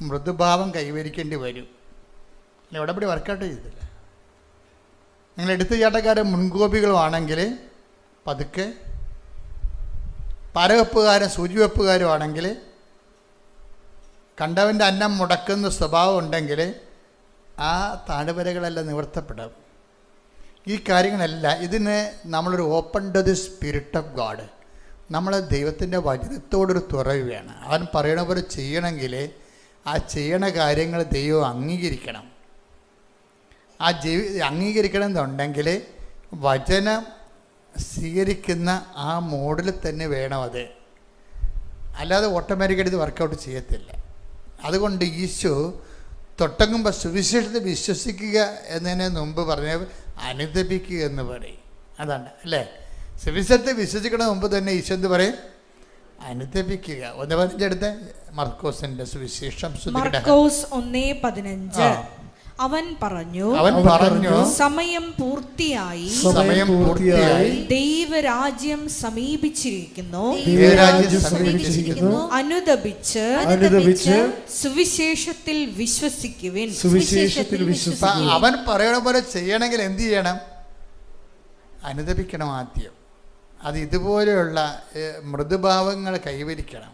A: മൃദുഭാവം കൈവരിക്കേണ്ടി വരും. അല്ല, ഉടമ്പടി വർക്കൗട്ട് ചെയ്തില്ല. നിങ്ങൾ എടുത്തുചാട്ടക്കാരും മുൻകോപികളും ആണെങ്കിൽ പതുക്കെ, പരവെപ്പുകാരും സൂചിവെപ്പുകാരും ആണെങ്കിൽ, കണ്ടവൻ്റെ അന്നം മുടക്കുന്ന സ്വഭാവം ഉണ്ടെങ്കിൽ ആ താഴ്വരകളെല്ലാം നിവർത്തപ്പെടും. ഈ കാര്യങ്ങളെല്ലാം ഇതിന് നമ്മളൊരു open to the spirit of God. നമ്മൾ ദൈവത്തിൻ്റെ വചനത്തോടൊരു തുറവുകയാണ്. അവൻ പറയണ പോലെ ചെയ്യണമെങ്കിൽ ആ ചെയ്യണ കാര്യങ്ങൾ ദൈവം അംഗീകരിക്കണം. അംഗീകരിക്കണം എന്നുണ്ടെങ്കിൽ വചനം സ്വീകരിക്കുന്ന ആ മോഡിൽ തന്നെ വേണം അത്. അല്ലാതെ ഓട്ടോമാറ്റിക്കായിട്ട് ഇത് വർക്കൗട്ട് ചെയ്യത്തില്ല. അതുകൊണ്ട് ഈശോ തൊട്ടങ്ങുമ്പോൾ സുവിശേഷത്തെ വിശ്വസിക്കുക എന്നതിന് മുമ്പ് പറഞ്ഞ അനുദപിക്കുക എന്ന് പറയും. അതാണ് അല്ലേ? സുവിശേഷത്തെ വിശ്വസിക്കണ മുമ്പ് തന്നെ ഈശോ എന്ത് പറയും? അനുദപിക്കുക. 1:15 എടുത്ത് മർക്കോസിന്റെ സുവിശേഷം.
B: മർക്കോസ് 1:15. അവൻ പറഞ്ഞു, സമയം പൂർത്തിയായി, ദൈവരാജ്യം സമീപിച്ചിരിക്കുന്നു, അനുദപിച്ച് സുവിശേഷത്തിൽ വിശ്വസിക്കുവിൻ.
A: അവൻ പറയണ പോലെ ചെയ്യണമെങ്കിൽ എന്ത് ചെയ്യണം? അനുദപിക്കണം ആദ്യം. അത് ഇതുപോലെയുള്ള മൃദുഭാവങ്ങൾ കൈവരിക്കണം.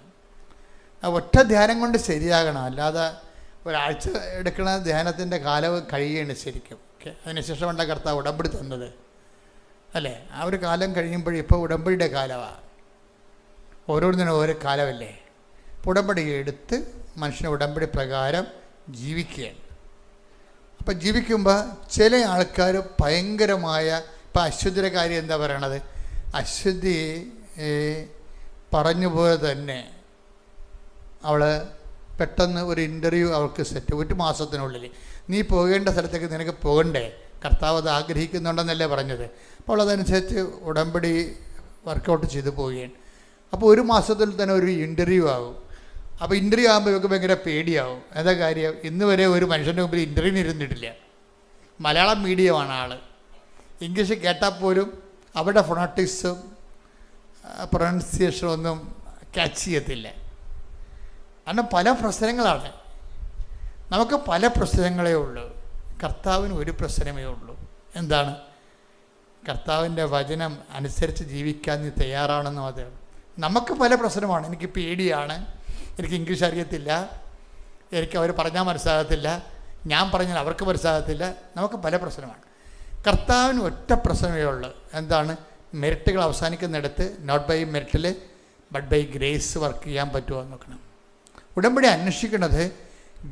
A: ഒറ്റ ധ്യാനം കൊണ്ട് ശരിയാകണം. അല്ലാതെ ഒരാഴ്ച എടുക്കുന്ന ധ്യാനത്തിൻ്റെ കാലം കഴിയുകയാണ് ശരിക്കും. അതിനുശേഷം കർത്താവ് ഉടമ്പടി തന്നത്. അല്ലേ? ആ ഒരു കാലം കഴിയുമ്പോൾ ഇപ്പോൾ ഉടമ്പടിയുടെ കാലമാണ്. ഓരോന്നിനും ഓരോ കാലമല്ലേ? ഉടമ്പടി എടുത്ത് മനുഷ്യനെ ഉടമ്പടി പ്രകാരം ജീവിക്കുകയാണ്. അപ്പം ജീവിക്കുമ്പോൾ ചില ആൾക്കാർ ഭയങ്കരമായ, ഇപ്പം അശ്വതിയുടെ കാര്യം എന്താ പറയണത്? അശ്വതി പറഞ്ഞു പോലെ തന്നെ അവൾ പെട്ടെന്ന് ഒരു ഇൻ്റർവ്യൂ അവൾക്ക് സെറ്റ്, 1 മാസത്തിനുള്ളിൽ നീ പോകേണ്ട സ്ഥലത്തേക്ക് നിനക്ക് പോകണ്ടേ, കർത്താവ് അത് ആഗ്രഹിക്കുന്നുണ്ടെന്നല്ലേ പറഞ്ഞത്. അപ്പോൾ അതനുസരിച്ച് ഉടമ്പടി വർക്കൗട്ട് ചെയ്ത് പോവുകയാണ്. അപ്പോൾ 1 മാസത്തിൽ തന്നെ ഒരു ഇൻ്റർവ്യൂ ആകും. അപ്പോൾ ഇൻ്റർവ്യൂ ആകുമ്പോൾ ഇവർക്ക് ഭയങ്കര പേടിയാവും. എന്താ കാര്യം? ഇന്ന് വരെ ഒരു മനുഷ്യൻ്റെ മുമ്പിൽ ഇൻ്റർവ്യൂവിന് ഇരുന്നിട്ടില്ല. മലയാളം മീഡിയമാണ് ആൾ. ഇംഗ്ലീഷ് കേട്ടാൽ പോലും അവരുടെ ഫൊണാറ്റിക്സും പ്രൊനൗൺസിയേഷനും ഒന്നും ക്യാച്ച് ചെയ്യത്തില്ല. കാരണം പല പ്രശ്നങ്ങളാണ്. നമുക്ക് പല പ്രശ്നങ്ങളേ ഉള്ളൂ. കർത്താവിന് ഒരു പ്രശ്നമേ ഉള്ളൂ. എന്താണ്? കർത്താവിൻ്റെ വചനം അനുസരിച്ച് ജീവിക്കാൻ നീ തയ്യാറാണെന്ന് മാത്രം. നമുക്ക് പല പ്രശ്നമാണ്. എനിക്ക് പേടിയാണ്, എനിക്ക് ഇംഗ്ലീഷ് അറിയത്തില്ല, എനിക്ക് അവർ പറഞ്ഞാൽ മനസ്സിലാകത്തില്ല, ഞാൻ പറഞ്ഞാൽ അവർക്ക് മനസ്സിലാകത്തില്ല. നമുക്ക് പല പ്രശ്നമാണ്. കർത്താവിന് ഒറ്റ പ്രശ്നമേ ഉള്ളൂ. എന്താണ്? മെറിറ്റുകൾ അവസാനിക്കുന്നിടത്ത് നോട്ട് ബൈ മെറിറ്റിൽ ബട്ട് ബൈ ഗ്രേസ് വർക്ക് ചെയ്യാൻ പറ്റുമോ എന്ന് നോക്കണം. ഉടമ്പടി അന്വേഷിക്കുന്നത്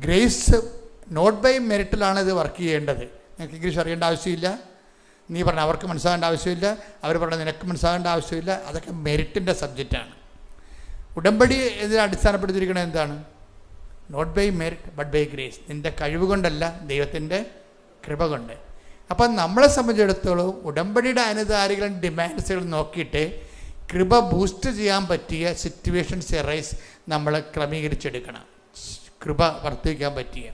A: ഗ്രേസ് നോട്ട് ബൈ മെറിറ്റിലാണ് ഇത് വർക്ക് ചെയ്യേണ്ടത്. നിനക്ക് ഇംഗ്ലീഷ് അറിയേണ്ട ആവശ്യമില്ല, നീ പറഞ്ഞ അവർക്ക് മനസ്സിലാകേണ്ട ആവശ്യമില്ല, അവർ പറഞ്ഞ നിനക്ക് മനസ്സിലാകേണ്ട ആവശ്യമില്ല. അതൊക്കെ മെറിറ്റിൻ്റെ സബ്ജക്റ്റാണ്. ഉടമ്പടി ഇതിനെ അടിസ്ഥാനപ്പെടുത്തിയിരിക്കുന്നത് എന്താണ്? Not by merit but by grace. നിൻ്റെ കഴിവ് കൊണ്ടല്ല, ദൈവത്തിൻ്റെ കൃപ കൊണ്ട്. അപ്പം നമ്മളെ സംബന്ധിച്ചിടത്തോളം ഉടമ്പടിയുടെ അനുധാരികളും ഡിമാൻഡ്സുകളും നോക്കിയിട്ട് കൃപ ബൂസ്റ്റ് ചെയ്യാൻ പറ്റിയ സിറ്റുവേഷൻസ് എറൈസ് നമ്മൾ ക്രമീകരിച്ചെടുക്കണം. കൃപ വർദ്ധിക്കാൻ പറ്റിയ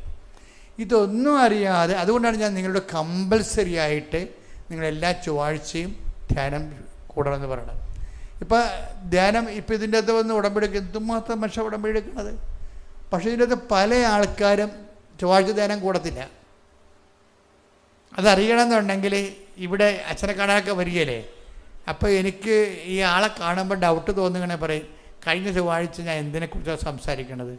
A: ഇതൊന്നും അറിയാതെ, അതുകൊണ്ടാണ് ഞാൻ നിങ്ങളുടെ കമ്പൽസറി ആയിട്ട് നിങ്ങളെല്ലാ ചൊവ്വാഴ്ചയും ധ്യാനം കൂടണമെന്ന് പറയണം. ഇപ്പം ധ്യാനം, ഇപ്പം ഇതിൻ്റെ അകത്ത് വന്ന് ഉടമ്പടിക്ക് എന്തുമാത്രം മനുഷ്യ ഉടമ്പടി എടുക്കുന്നത്. പക്ഷേ ഇതിൻ്റെ അകത്ത് പല ആൾക്കാരും ചൊവ്വാഴ്ച ധ്യാനം കൂടത്തില്ല. അതറിയണമെന്നുണ്ടെങ്കിൽ ഇവിടെ അച്ഛനെ കാണാനൊക്കെ വരികയല്ലേ. അപ്പോൾ എനിക്ക് ഈ ആളെ കാണുമ്പോൾ ഡൗട്ട് തോന്നുകയാണെ പറയും, കഴിഞ്ഞ ചൊവ്വാഴ്ച ഞാൻ എന്തിനെക്കുറിച്ചാണ് സംസാരിക്കണത്?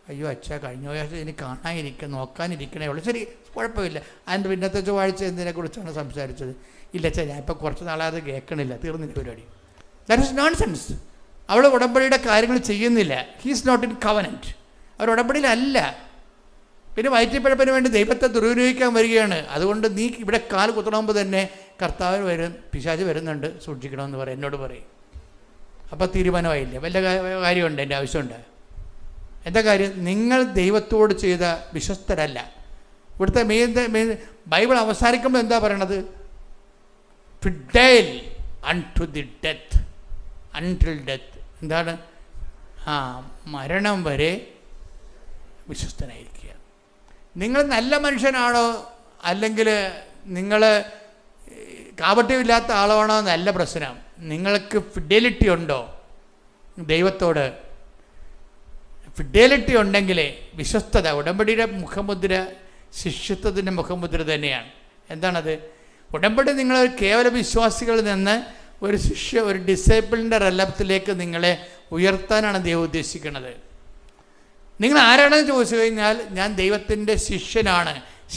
A: അയ്യോ അച്ഛാ, കഴിഞ്ഞ ചൊവ്വാഴ്ച എനിക്ക് നോക്കാനിരിക്കണേ ഉള്ളൂ. ശരി, കുഴപ്പമില്ല. അതിൻ്റെ പിന്നത്തെ ചൊവ്വാഴ്ച എന്തിനെക്കുറിച്ചാണ് സംസാരിച്ചത്? ഇല്ല അച്ഛാ, ഞാൻ ഇപ്പോൾ കുറച്ച് നാളെ അത് കേൾക്കണില്ല, തീർന്നില്ല പരിപാടി. That is nonsense. അവൾ ഉടമ്പടിയുടെ കാര്യങ്ങൾ ചെയ്യുന്നില്ല. He's not in covenant. അവർ ഉടമ്പടിയിലല്ല. പിന്നെ വയറ്റിപ്പഴപ്പിന് വേണ്ടി ദൈവത്തെ ദുരുപയോഗിക്കാൻ വരികയാണ്. അതുകൊണ്ട് നീ ഇവിടെ കാല് കുത്തണമെമ്പോൾ തന്നെ കർത്താവിന് പിശാച് വരുന്നുണ്ട്, സൂക്ഷിക്കണമെന്ന് പറയും, എന്നോട് പറയും. അപ്പോൾ തീരുമാനമായില്ല. വല്ല കാര്യമുണ്ട്, എൻ്റെ ആവശ്യമുണ്ട്. എന്താ കാര്യം? നിങ്ങൾ ദൈവത്തോട് ചെയ്ത വിശ്വസ്തരല്ല. ഇവിടുത്തെ മെയിൻ ബൈബിൾ അവസാനിക്കുമ്പോൾ എന്താ പറയണത്? Fidel unto the death, until death. എന്താണ്? മരണം വരെ വിശ്വസ്തനായിരിക്കുക. നിങ്ങൾ നല്ല മനുഷ്യനാണോ അല്ലെങ്കിൽ നിങ്ങൾ കാപട്യമില്ലാത്ത ആളാണോ എന്നല്ല പ്രശ്നം. നിങ്ങൾക്ക് ഫിഡലിറ്റി ഉണ്ടോ ദൈവത്തോട്? ഫിഡലിറ്റി ഉണ്ടെങ്കിലേ വിശ്വസ്തത, ഉടമ്പടിയുടെ മുഖമുദ്ര ശിഷ്യത്വത്തിൻ്റെ മുഖമുദ്ര തന്നെയാണ്. എന്താണത്? ഉടമ്പടി നിങ്ങൾ കേവല വിശ്വാസികളിൽ നിന്ന് ഒരു ഡിസേബിളിൻ്റെ റെലത്തിലേക്ക് നിങ്ങളെ ഉയർത്താനാണ് ദൈവം ഉദ്ദേശിക്കുന്നത്. നിങ്ങൾ ആരാണെന്ന് ചോദിച്ചു കഴിഞ്ഞാൽ ഞാൻ ദൈവത്തിൻ്റെ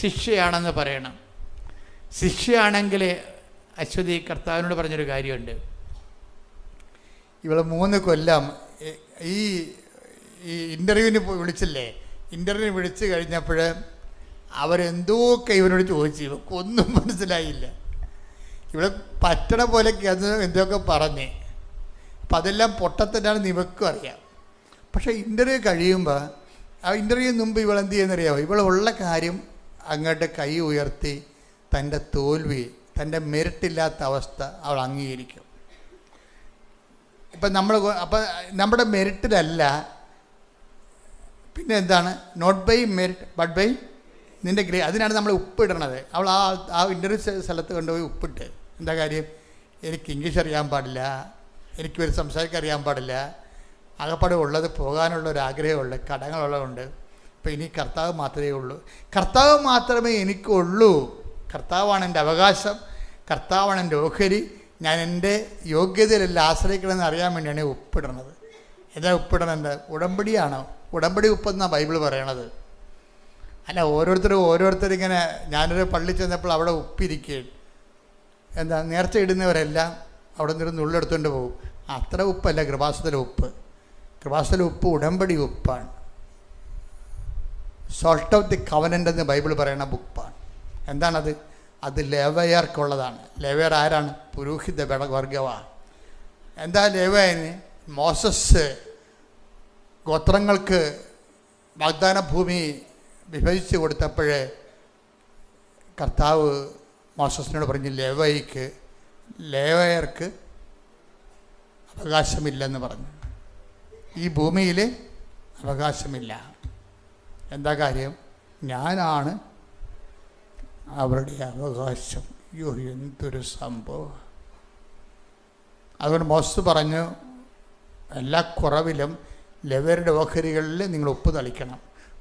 A: ശിഷ്യയാണെന്ന് പറയണം. ശിഷ്യയാണെങ്കിൽ അശ്വതി കർത്താവിനോട് പറഞ്ഞൊരു കാര്യമുണ്ട്. ഇവളെ 3 കൊല്ലം ഈ ഇൻ്റർവ്യൂവിന് വിളിച്ചില്ലേ, ഇൻ്റർവ്യൂവിന് വിളിച്ച് കഴിഞ്ഞപ്പോൾ അവരെന്തോക്കെ ഇവനോട് ചോദിച്ചു, ഇവക്കൊന്നും മനസ്സിലായില്ല. ഇവിടെ പറ്റണ പോലെയൊക്കെ അത് എന്തൊക്കെ പറഞ്ഞ്. അപ്പം അതെല്ലാം പൊട്ടത്തന്നെയാണെന്ന് ഇവക്കും അറിയാം. പക്ഷേ ഇൻ്റർവ്യൂ കഴിയുമ്പോൾ, ആ ഇൻ്റർവ്യൂവിന് മുമ്പ് ഇവളെന്ത് ചെയ്യുന്നറിയാമോ? ഇവളുള്ള കാര്യം അങ്ങോട്ട് കൈ ഉയർത്തി തൻ്റെ തോൽവി, തൻ്റെ മെറിറ്റില്ലാത്ത അവസ്ഥ അവൾ അംഗീകരിക്കും. ഇപ്പം നമ്മുടെ മെറിറ്റിലല്ല, പിന്നെ എന്താണ്? Not by merit but by നിൻ്റെ അതിനാണ് നമ്മൾ ഉപ്പിടണത്. അവൾ ആ ഇൻ്റർവ്യൂ സ്ഥലത്ത് കൊണ്ടുപോയി ഉപ്പിട്ട്. എന്താ കാര്യം? എനിക്ക് ഇംഗ്ലീഷ് അറിയാൻ പാടില്ല, എനിക്ക് ഒരു സംസാരിക്കാൻ അറിയാൻ പാടില്ല, ആകപ്പാടെ ഉള്ളത് പോകാനുള്ളൊരാഗ്രഹമുള്ളൂ, കടങ്ങളുള്ളതുകൊണ്ട്. ഇപ്പം ഇനി കർത്താവ് മാത്രമേ ഉള്ളൂ, കർത്താവ് മാത്രമേ എനിക്കുള്ളൂ, കർത്താവാണ് എൻ്റെ അവകാശം, കർത്താവാണ് എൻ്റെ ഓഹരി, ഞാൻ എൻ്റെ യോഗ്യതയിലെല്ലാം ആശ്രയിക്കണമെന്ന് അറിയാൻ വേണ്ടിയാണ് ഉപ്പിടണത്. എന്താ ഉപ്പിടണത്? ഉടമ്പടിയാണോ? ഉടമ്പടി ഉപ്പെന്നാണ് ബൈബിൾ പറയണത്. അല്ല, ഓരോരുത്തരിങ്ങനെ, ഞാനൊരു പള്ളി ചെന്നപ്പോൾ അവിടെ ഉപ്പിരിക്കുകയാണ്. എന്താ നേർച്ച ഇടുന്നവരെല്ലാം അവിടെ നിന്ന് ഉള്ളെടുത്തുകൊണ്ട് പോകും. അത്ര ഉപ്പല്ല കൃപാസനത്തിലെ ഉപ്പ്. കൃപാസനത്തിലെ ഉപ്പ് ഉടമ്പടി ഉപ്പാണ്. സോൾട്ട് ഓഫ് ദി കവനൻ്റ് എന്ന് ബൈബിൾ പറയുന്ന ഉപ്പാണ്. എന്താണത്? അത് ലേവയർക്കുള്ളതാണ്. ലേവയർ ആരാണ്? പുരോഹിത വർഗമാണ്. എന്താ ലേവയന്? മോസസ് ഗോത്രങ്ങൾക്ക് വാഗ്ദാന ഭൂമി വിഭജിച്ച് കൊടുത്തപ്പോഴേ കർത്താവ് മോസസിനോട് പറഞ്ഞു, ലേവയർക്ക് അവകാശമില്ലെന്ന് പറഞ്ഞു. ഈ ഭൂമിയിൽ അവകാശമില്ല. എന്താ കാര്യം? ഞാനാണ് അവരുടെ അവകാശം. അയ്യോ, എന്തൊരു സംഭവം! അതുകൊണ്ട് മോസസ് പറഞ്ഞു, എല്ലാ കുറവിലും ലേവ്യരുടെ ഓഹരികളിൽ നിങ്ങൾ ഉപ്പ് തളിക്കണം.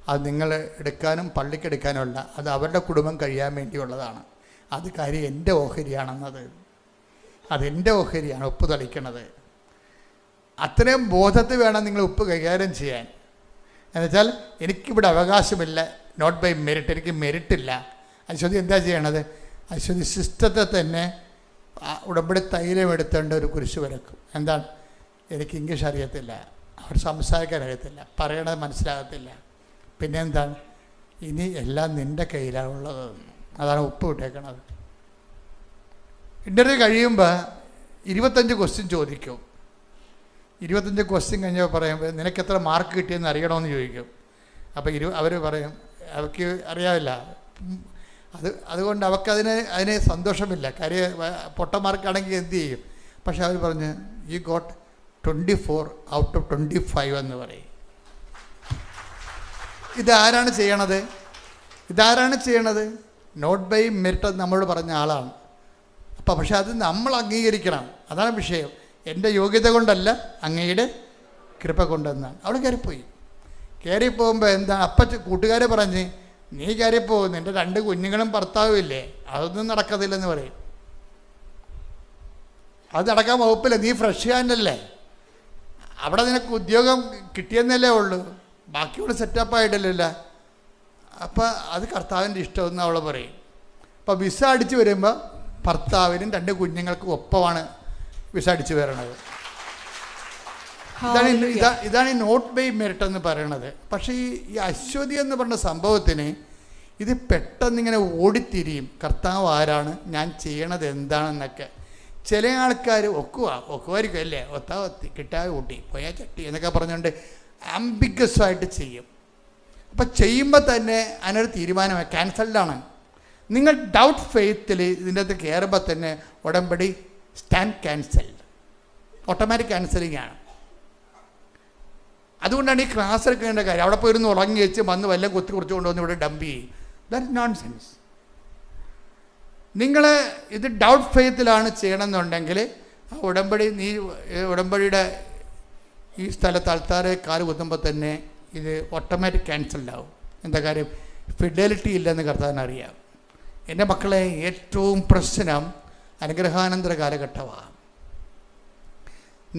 A: അത് നിങ്ങൾ എടുക്കാനും പള്ളിക്കെടുക്കാനുമല്ല, അത് അവരുടെ കുടുംബം കഴിയാൻ വേണ്ടിയുള്ളതാണ്. അത് കാര്യം എൻ്റെ ഓഹരിയാണെന്നത്. അതെൻ്റെ ഓഹരിയാണ് ഉപ്പ് തളിക്കണത്. അത്രയും ബോധത്തിൽ വേണം നിങ്ങൾ ഉപ്പ് കൈകാര്യം ചെയ്യാൻ. എന്നുവെച്ചാൽ എനിക്കിവിടെ അവകാശമില്ല, നോട്ട് ബൈ മെരിറ്റ്, എനിക്ക് മെരിറ്റില്ല. അശ്വതി എന്താ ചെയ്യണത്? അശ്വതി സിസ്റ്റത്തെ തന്നെ ഉടമ്പടി തൈലം എടുത്തേണ്ട ഒരു കുരിശ് വരക്കും. എന്താണ്? എനിക്ക് ഇംഗ്ലീഷ് അറിയത്തില്ല, അവർ സംസാരിക്കാൻ അറിയത്തില്ല, പറയണത് മനസ്സിലാകത്തില്ല. പിന്നെ എന്താണ്? ഇനി എല്ലാം നിൻ്റെ കയ്യിലാണുള്ളത്. അതാണ് ഉപ്പ് വിട്ടേക്കണത്. ഇൻ്റർവ്യൂ കഴിയുമ്പോൾ 25 ക്വസ്റ്റ്യൻ ചോദിക്കും. 25 ക്വസ്റ്റ്യൻ കഴിഞ്ഞപ്പോൾ പറയുമ്പോൾ നിനക്ക് എത്ര മാർക്ക് കിട്ടിയെന്ന് അറിയണമെന്ന് ചോദിക്കും. അപ്പോൾ അവർ പറയും അവർക്ക് അറിയാവില്ല. അതുകൊണ്ട് അതിന് സന്തോഷമില്ല. കാര്യം പൊട്ട മാർക്കാണെങ്കിൽ എന്ത് ചെയ്യും? പക്ഷെ അവർ പറഞ്ഞ് യു ഗോട്ട് 24 ഔട്ട് ഓഫ് 25 എന്ന് പറയും. ഇതാരാണ് ചെയ്യണത്? നോട്ട് ബൈ മെറിറ്റ് നമ്മളോട് പറഞ്ഞ ആളാണ്. പക്ഷെ അത് നമ്മൾ അംഗീകരിക്കണം. അതാണ് വിഷയം. എൻ്റെ യോഗ്യത കൊണ്ടല്ല, അങ്ങയുടെ കൃപ കൊണ്ടെന്നാണ്. അവിടെ കയറിപ്പോകുമ്പോൾ എന്താ കൂട്ടുകാരെ പറഞ്ഞ് നീ കയറിപ്പോകും, നിൻ്റെ 2 കുഞ്ഞുങ്ങളും ഭർത്താവും ഇല്ലേ, അതൊന്നും നടക്കത്തില്ലെന്ന് പറയും. അത് നടക്കാൻ വകുപ്പില്ല. നീ ഫ്രഷ് ഹാൻഡല്ലേ, അവിടെ നിനക്ക് ഉദ്യോഗം കിട്ടിയെന്നല്ലേ ഉള്ളൂ, ബാക്കിയുള്ള സെറ്റപ്പായിട്ടില്ല. അപ്പം അത് കർത്താവിൻ്റെ ഇഷ്ടമെന്ന് അവൾ പറയും. അപ്പോൾ വിസ അടിച്ച് വരുമ്പോൾ ഭർത്താവിനും 2 കുഞ്ഞുങ്ങൾക്കും ഒപ്പമാണ് വിസ അടിച്ച് വരണത്. ഇതാണ് ഈ നോട്ട് ബൈ മെറിറ്റ് എന്ന് പറയണത്. പക്ഷേ ഈ അശ്വതി എന്ന് പറഞ്ഞ സംഭവത്തിന് ഇത് പെട്ടെന്നിങ്ങനെ ഓടിത്തിരിയും. കർത്താവ് ആരാണ്, ഞാൻ ചെയ്യണത് എന്താണെന്നൊക്കെ. ചില ആൾക്കാർ ഒക്കുമായിരിക്കും അല്ലേ, ഒത്തി കിട്ടാതെ കൂട്ടി പോയാൽ ചട്ടി എന്നൊക്കെ പറഞ്ഞുകൊണ്ട് ആംബിഗസ്സായിട്ട് ചെയ്യും. അപ്പം ചെയ്യുമ്പോൾ തന്നെ അതിനൊരു തീരുമാനമായി ക്യാൻസൽഡാണ്. നിങ്ങൾ ഡൗട്ട് ഫെയ്ത്തിൽ ഇതിൻ്റെ അകത്ത് കയറുമ്പോൾ തന്നെ ഉടമ്പടി സ്റ്റാൻഡ് ക്യാൻസൽഡ്, ഓട്ടോമാറ്റിക് ക്യാൻസലിംഗ് ആണ്. അതുകൊണ്ടാണ് ഈ ക്ലാസ് എടുക്കേണ്ട കാര്യം. അവിടെ പോയിരുന്ന് ഉറങ്ങി വെച്ച് വന്ന് വല്ലതും കുത്തി കുറിച്ച് കൊണ്ടുവന്ന് ഇവിടെ ഡംപ് ചെയ്യും. That nonsense. നിങ്ങൾ ഇത് ഡൗട്ട് ഫെയ്ത്തിലാണ് ചെയ്യണമെന്നുണ്ടെങ്കിൽ ആ ഉടമ്പടിയുടെ ഈ സ്ഥലത്ത് ആൾക്കാരെ കാല് കുത്തുമ്പോൾ തന്നെ ഇത് ഓട്ടോമാറ്റിക് ക്യാൻസൽഡ് ആവും. എന്താ കാര്യം? ഫിഡലിറ്റി ഇല്ലെന്ന് കർത്താവിന് അറിയാം. എൻ്റെ മക്കളെ, ഏറ്റവും പ്രശ്നം അനുഗ്രഹാനന്തര കാലഘട്ടമാണ്.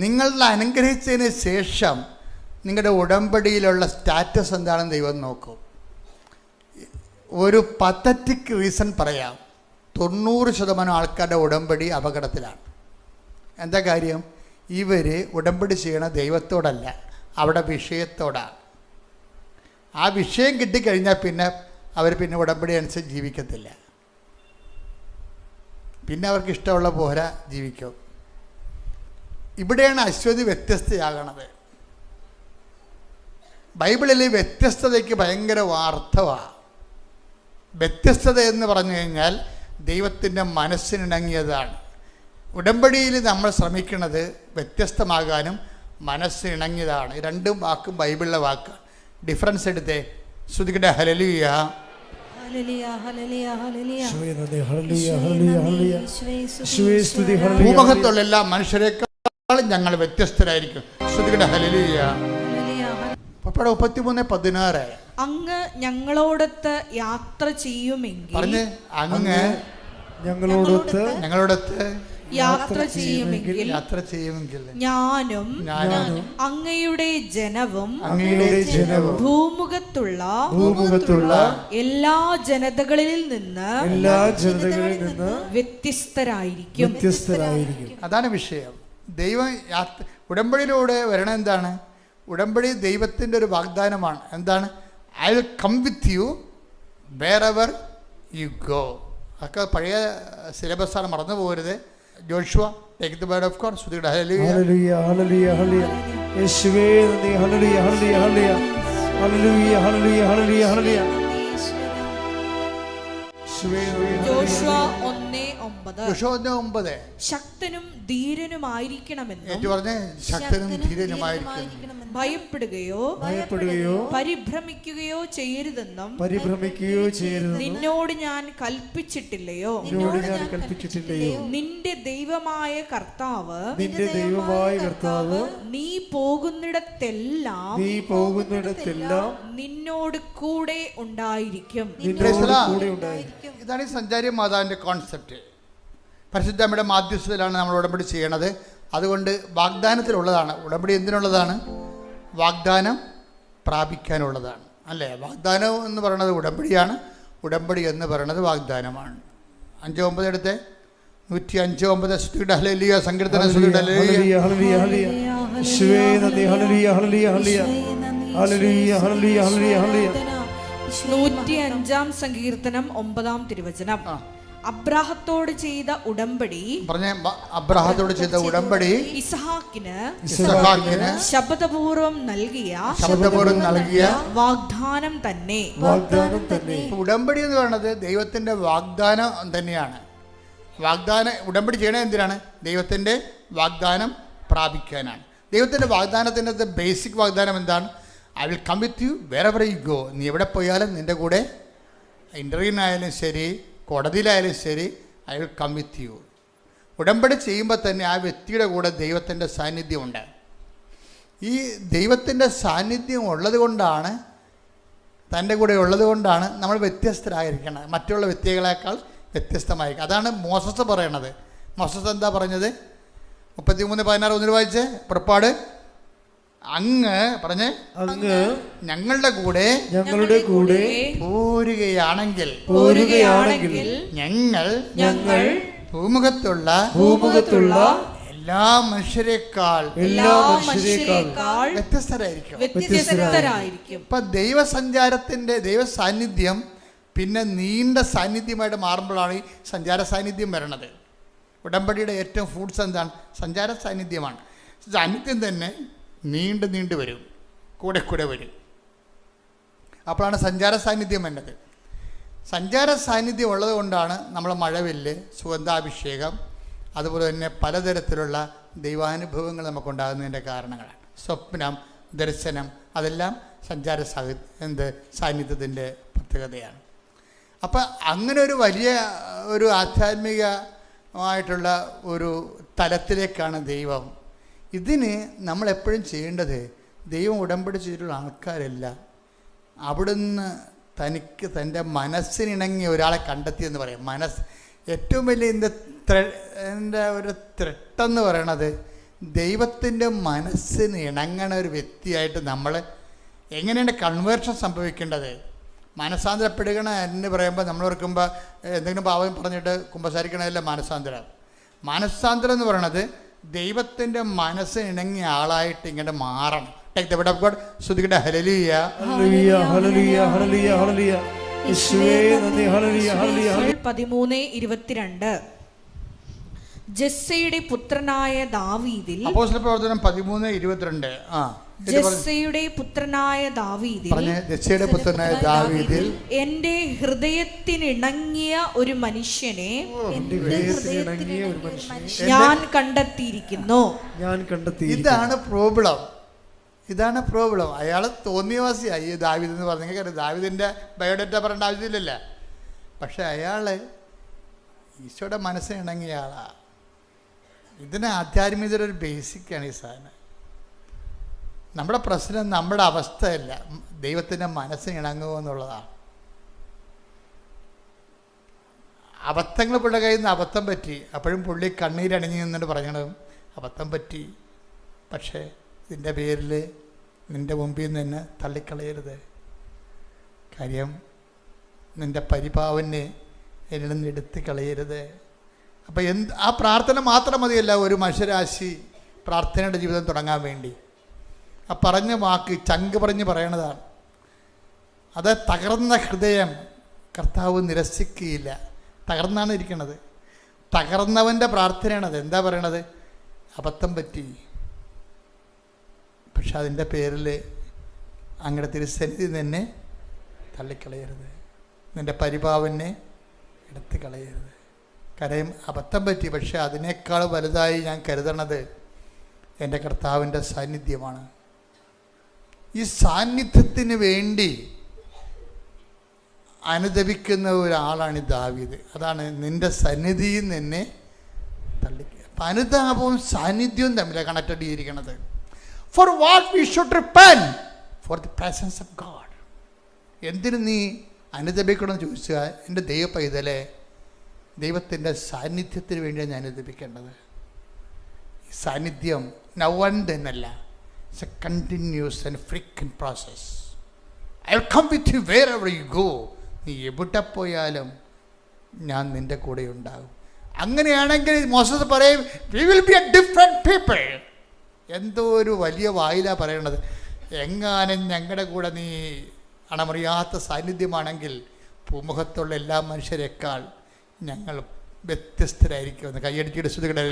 A: നിങ്ങളുടെ അനുഗ്രഹിച്ചതിന് ശേഷം നിങ്ങളുടെ ഉടമ്പടിയിലുള്ള സ്റ്റാറ്റസ് എന്താണെന്ന് ദൈവം നോക്കും. ഒരു പത്തറ്റിക് റീസൺ പറയാം. 90% ആൾക്കാരുടെ ഉടമ്പടി അപകടത്തിലാണ്. എന്താ കാര്യം? ഇവർ ഉടമ്പടി ചെയ്യണ ദൈവത്തോടല്ല, അവിടെ വിഷയത്തോടാണ്. ആ വിഷയം കിട്ടിക്കഴിഞ്ഞാൽ അവർ ഉടമ്പടി അനുസരിച്ച് ജീവിക്കത്തില്ല. അവർക്ക് ഇഷ്ടമുള്ള പോലെ ജീവിക്കും. ഇവിടെയാണ് അശ്വതി വ്യത്യസ്തയാകണത്. ബൈബിളിൽ വ്യത്യസ്തതയ്ക്ക് ഭയങ്കര അർത്ഥമാണ്. വ്യത്യസ്തത എന്ന് പറഞ്ഞു കഴിഞ്ഞാൽ ദൈവത്തിൻ്റെ മനസ്സിനിണങ്ങിയതാണ്. ഉടമ്പടിയിൽ നമ്മൾ ശ്രമിക്കുന്നത് വ്യത്യസ്തമാകാനും മനസ്സിനിണങ്ങിയതാണ്. 2 വാക്കും ബൈബിളിലെ വാക്കാണ്. ഡിഫറൻസ് എടുത്തേ. ശ്രുതിക്കട്ടെ ഹല്ലേലൂയ. ഭൂമുഖത്തുള്ള എല്ലാ മനുഷ്യരെക്കാളും ഞങ്ങൾ വ്യത്യസ്തരായിരിക്കും. ശ്രുതിക്കട്ടെ ഹല്ലേലൂയ. 33:16
B: അങ്ങ് ഞങ്ങളോടൊത്ത് യാത്ര ചെയ്യുമെങ്കിൽ
C: പറഞ്ഞ് അങ്ങ് ഞങ്ങളോടൊത്ത്
B: യാത്ര ചെയ്യുമെങ്കിൽ ഞാനും അങ്ങയുടെ ജനവും ഭൂമുഖത്തുള്ള എല്ലാ ജനതകളിൽ നിന്ന് വ്യത്യസ്തരായിരിക്കും.
A: അതാണ് വിഷയം. ദൈവം ഉടമ്പടിയിലൂടെ വരണം. എന്താണ് ഉടമ്പടി? ദൈവത്തിൻ്റെ ഒരു വാഗ്ദാനമാണ്. എന്താണ്? I will come with you wherever you go. അതൊക്കെ പഴയ സിലബസാണ്, മറന്നു പോകരുത്. Joshua, take the word of God. ശ്രുതിയുടെ ഹല്ലേലൂയ ഹല്ലേലൂയ ഹല്ലേലൂയ ഹല്ലേലൂയ. യേശുവേ നന്ദി. ഹല്ലേലൂയ ഹല്ലേലൂയ ഹല്ലേലൂയ ഹല്ലേലൂയ ഹല്ലേലൂയ ഹല്ലേലൂയ ഹല്ലേലൂയ.
B: ജോഷുവ 1:9.
A: ജോഷുവ 1:9.
B: ശക്തനും ധീരനുമായിരിക്കണമെന്നും
A: ശക്തനും ധീരനുമായിരിക്കണം.
B: ഭയപ്പെടുകയോ പരിഭ്രമിക്കുകയോ ചെയ്യരുതെന്നും നിന്നോട് ഞാൻ കൽപ്പിച്ചിട്ടില്ലയോ? നിന്റെ ദൈവമായ കർത്താവ് നീ പോകുന്നിടത്തെല്ലാം നിന്നോട് കൂടെ ഉണ്ടായിരിക്കും.
A: ഇതാണ് ഈ സഞ്ചാരി മാതാവിൻ്റെ കോൺസെപ്റ്റ്. പരിശുദ്ധ അമ്മയുടെ മാധ്യസ്ഥതയിലാണ് നമ്മൾ ഉടമ്പടി ചെയ്യണത്. അതുകൊണ്ട് വാഗ്ദാനത്തിലുള്ളതാണ് ഉടമ്പടി. എന്തിനുള്ളതാണ്? വാഗ്ദാനം പ്രാപിക്കാനുള്ളതാണ്, അല്ലേ? വാഗ്ദാനം എന്ന് പറയുന്നത് ഉടമ്പടിയാണ്, ഉടമ്പടി എന്ന് പറയുന്നത് വാഗ്ദാനമാണ്. 5:9 എടുത്ത് 105:9 സ്തുതിയുടെ ഹല്ലേലൂയ സങ്കീർത്തനം. സ്തുതിയുടെ ഹല്ലേലൂയ ഹല്ലേലൂയ ഹല്ലേലൂയ. യേശുവേ നന്ദി. ഹല്ലേലൂയ ഹല്ലേലൂയ ഹല്ലേലൂയ ഹല്ലേലൂയ ഹല്ലേലൂയ ഹല്ലേലൂയ ഹല്ലേലൂയ.
B: 105-ാം സങ്കീർത്തനം 9-ാം തിരുവചനം. അബ്രാഹത്തോട് ചെയ്ത ഉടമ്പടി,
A: അബ്രാഹത്തോട് ചെയ്ത ഉടമ്പടി
B: ഇസ്ഹാക്കിന്
A: ശബ്ദപൂർവം
B: നൽകിയ
A: വാഗ്ദാനം തന്നെ. ഉടമ്പടി എന്ന് പറയുന്നത് ദൈവത്തിന്റെ വാഗ്ദാനം തന്നെയാണ്. ഉടമ്പടി ചെയ്യണത് എന്തിനാണ്? ദൈവത്തിന്റെ വാഗ്ദാനം പ്രാപിക്കാനാണ്. ദൈവത്തിന്റെ വാഗ്ദാനത്തിന്റെ ബേസിക് വാഗ്ദാനം എന്താണ്? I will come with you wherever you go. നീ എവിടെ പോയാലും നിന്റെ കൂടെ, ഇന്റർവ്യൂവിനായാലും ശരി, കോടതിയിലായാലും ശരി, I will come with you. ഉടമ്പടി ചെയ്യുമ്പോൾ തന്നെ ആ വ്യക്തിയുടെ കൂടെ ദൈവത്തിൻ്റെ സാന്നിധ്യമുണ്ട്. ഈ ദൈവത്തിൻ്റെ സാന്നിധ്യം ഉള്ളത് കൊണ്ടാണ്, തൻ്റെ കൂടെ ഉള്ളത് കൊണ്ടാണ് നമ്മൾ വ്യത്യസ്തരായിരിക്കണം, മറ്റുള്ള വ്യക്തികളെക്കാൾ വ്യത്യസ്തമായിരിക്കും. അതാണ് മോസസ് പറയണത്. മോസസ് എന്താ പറഞ്ഞത്? 33:16 വായിച്ച്. പുറപ്പാട് അങ്ങ് ഞങ്ങളുടെ കൂടെ പോരുകയാണെങ്കിൽ ഞങ്ങൾ ഭൂമുഖത്തുള്ള എല്ലാ മനുഷ്യരെക്കാൾ വ്യത്യസ്തരായിരിക്കും. ഇപ്പൊ ദൈവ സാന്നിധ്യം പിന്നെ നീണ്ട സാന്നിധ്യമായിട്ട് മാറുമ്പോഴാണ് ഈ സഞ്ചാര സാന്നിധ്യം വരണത്. ഉടമ്പടിയുടെ ഏറ്റവും ഫ്രൂട്ട്സ് എന്താണ്? സഞ്ചാര സാന്നിധ്യമാണ്. സാന്നിധ്യം തന്നെ നീണ്ടു വരും, കൂടെ വരും. അപ്പോഴാണ് സഞ്ചാര സാന്നിധ്യം വേണ്ടത്. സഞ്ചാര സാന്നിധ്യം ഉള്ളത് കൊണ്ടാണ് നമ്മൾ മഴവില്ല്, സുഗന്ധാഭിഷേകം, അതുപോലെ തന്നെ പലതരത്തിലുള്ള ദൈവാനുഭവങ്ങൾ നമുക്കുണ്ടാകുന്നതിൻ്റെ കാരണങ്ങളാണ്. സ്വപ്നം, ദർശനം, അതെല്ലാം സഞ്ചാര സാന്നിധ്യത്തിൻ്റെ പ്രത്യേകതയാണ്. അപ്പം അങ്ങനെ ഒരു വലിയ ഒരു ആധ്യാത്മികമായിട്ടുള്ള ഒരു തലത്തിലേക്കാണ് ദൈവം. ഇതിന് നമ്മളെപ്പോഴും ചെയ്യേണ്ടത്, ദൈവം ഉടമ്പടി ചെയ്തിട്ടുള്ള ആൾക്കാരെല്ലാം അവിടുന്ന് തനിക്ക് തൻ്റെ മനസ്സിനിണങ്ങിയ ഒരാളെ കണ്ടെത്തിയെന്ന് പറയും. ഏറ്റവും വലിയ എൻ്റെ ഒരു ത്രെട്ടെന്ന് പറയണത്, ദൈവത്തിൻ്റെ മനസ്സിന് ഇണങ്ങണ ഒരു വ്യക്തിയായിട്ട് നമ്മൾ എങ്ങനെയാണ് കൺവേർഷൻ സംഭവിക്കേണ്ടത്? മനസാന്തരപ്പെടുകണ എന്ന് പറയുമ്പോൾ നമ്മൾ ഓർക്കുമ്പോൾ എന്തെങ്കിലും പാവം പറഞ്ഞിട്ട് കുമ്പസാരിക്കണതല്ല മാനസാന്തരം. മാനസാന്തരം എന്ന് പറയണത് ദൈവത്തിൻ്റെ മനസ്സിന് ഇണങ്ങിയ ആളായിട്ട് ഇങ്ങനെ മാറണം. Take the word of God. ശ്രുതിയുടെ ഹല്ലേലൂയ ഹല്ലേലൂയ ഹല്ലേലൂയ ഹല്ലേലൂയ ഹല്ലേലൂയ. യേശുവേ നന്ദി. ഹല്ലേലൂയ ഹല്ലേലൂയ.
B: 13:22 ജെസ്സയുടെ പുത്രനായ ദാവീദിൽ.
A: അപ്പോസ്തല പ്രവർത്തനം 13:22.
B: ജെസ്സയുടെ പുത്രനായ ദാവീദിൽ എൻ്റെ ഹൃദയത്തിനിണങ്ങിയ ഒരു മനുഷ്യനെ ഞാൻ കണ്ടെത്തിയിരിക്കുന്നു.
A: ഇതാണ് പ്രോബ്ലം. അയാൾ തോന്നിയവാസിയായി ദാവീദ് എന്ന് പറഞ്ഞെങ്കിൽ ദാവീദിൻ്റെ ബയോഡേറ്റ പറയേണ്ട ആവശ്യമില്ലല്ല. പക്ഷെ അയാൾ ഈശോയുടെ മനസ്സിന് ഇണങ്ങിയ ആളാണ്. ഇതിന് ആധ്യാത്മികതയുടെ ഒരു ബേസിക്കാണ് ഈ സാധനം. നമ്മുടെ പ്രശ്നം നമ്മുടെ അവസ്ഥയല്ല, ദൈവത്തിൻ്റെ മനസ്സിന് ഇണങ്ങുക എന്നുള്ളതാണ്. അബദ്ധങ്ങൾ പുള്ളിയുടെ കയ്യിൽ നിന്ന് അബദ്ധം പറ്റി. അപ്പോഴും പുള്ളി കണ്ണീരണിഞ്ഞ് നിന്നിട്ട് പറയണതും അബദ്ധം പറ്റി, പക്ഷേ ഇതിൻ്റെ പേരിൽ നിൻ്റെ മുമ്പിൽ നിന്ന് എന്നെ തള്ളിക്കളയരുത്. കാര്യം നിൻ്റെ പരിപാവനെ എന്നിൽ നിന്ന് എടുത്ത് കളയരുത്. അപ്പോൾ ആ പ്രാർത്ഥന മാത്രം മതിയല്ല ഒരു മനുഷ്യരാശി പ്രാർത്ഥനയുടെ ജീവിതം തുടങ്ങാൻ വേണ്ടി. ആ പറഞ്ഞ വാക്ക് ചങ്ക് പറഞ്ഞ് പറയണതാണ്. അത് തകർന്ന ഹൃദയം കർത്താവ് നിരസിക്കുകയില്ല. തകർന്നാണ് ഇരിക്കണത്. തകർന്നവൻ്റെ പ്രാർത്ഥനയാണത്. എന്താ പറയണത്? അബദ്ധം പറ്റി, പക്ഷെ അതിൻ്റെ പേരിൽ അങ്ങയുടെ തിരുസന്നിധി നിന്നെ തള്ളിക്കളയരുത്, നിൻ്റെ പരിപാവനെ എടുത്ത് കളയരുത്. കാര്യം അബദ്ധം പറ്റി, പക്ഷെ അതിനേക്കാൾ വലുതായി ഞാൻ കരുതണത് എൻ്റെ കർത്താവിൻ്റെ സാന്നിധ്യമാണ്. ഈ സാന്നിധ്യത്തിന് വേണ്ടി അനുദപിക്കുന്ന ഒരാളാണ് ദാവീദ്. അതാണ് നിൻ്റെ സന്നിധിയിൽ നിന്നെ തള്ളിക്കുക. അപ്പം അനുതാപവും സാന്നിധ്യവും തമ്മിലാണ് കണക്റ്റഡ് ചെയ്തിരിക്കുന്നത്. For what we should repent for the presence of God. എന്തിനു നീ അനുദപിക്കണമെന്ന് ചോദിച്ചാൽ, എൻ്റെ ദൈവ പൈതലെ, ദൈവത്തിൻ്റെ സാന്നിധ്യത്തിന് വേണ്ടിയാണ് ഞാൻ അനുദപിക്കേണ്ടത്. ഈ സാന്നിധ്യം നൗ ആൻഡ് ദെൻ അല്ല. It's a continuous and frequent process. I will come with you wherever you go. നീ എവിടെ പോയാലും ഞാൻ നിൻ്റെ കൂടെ ഉണ്ടാകും. അങ്ങനെയാണെങ്കിൽ മോശസ് പറയും, we will be A different people. എന്തോ ഒരു വലിയ വായിലാണ് പറയണത്. എങ്ങാനും ഞങ്ങളുടെ കൂടെ നീ അണമറിയാത്ത സാന്നിധ്യമാണെങ്കിൽ ഭൂമുഖത്തുള്ള എല്ലാ മനുഷ്യരെക്കാൾ ഞങ്ങൾ വ്യത്യസ്തരായിരിക്കും. കൈയടിച്ചിട്ട് സ്തുതിക്കട്ടെ.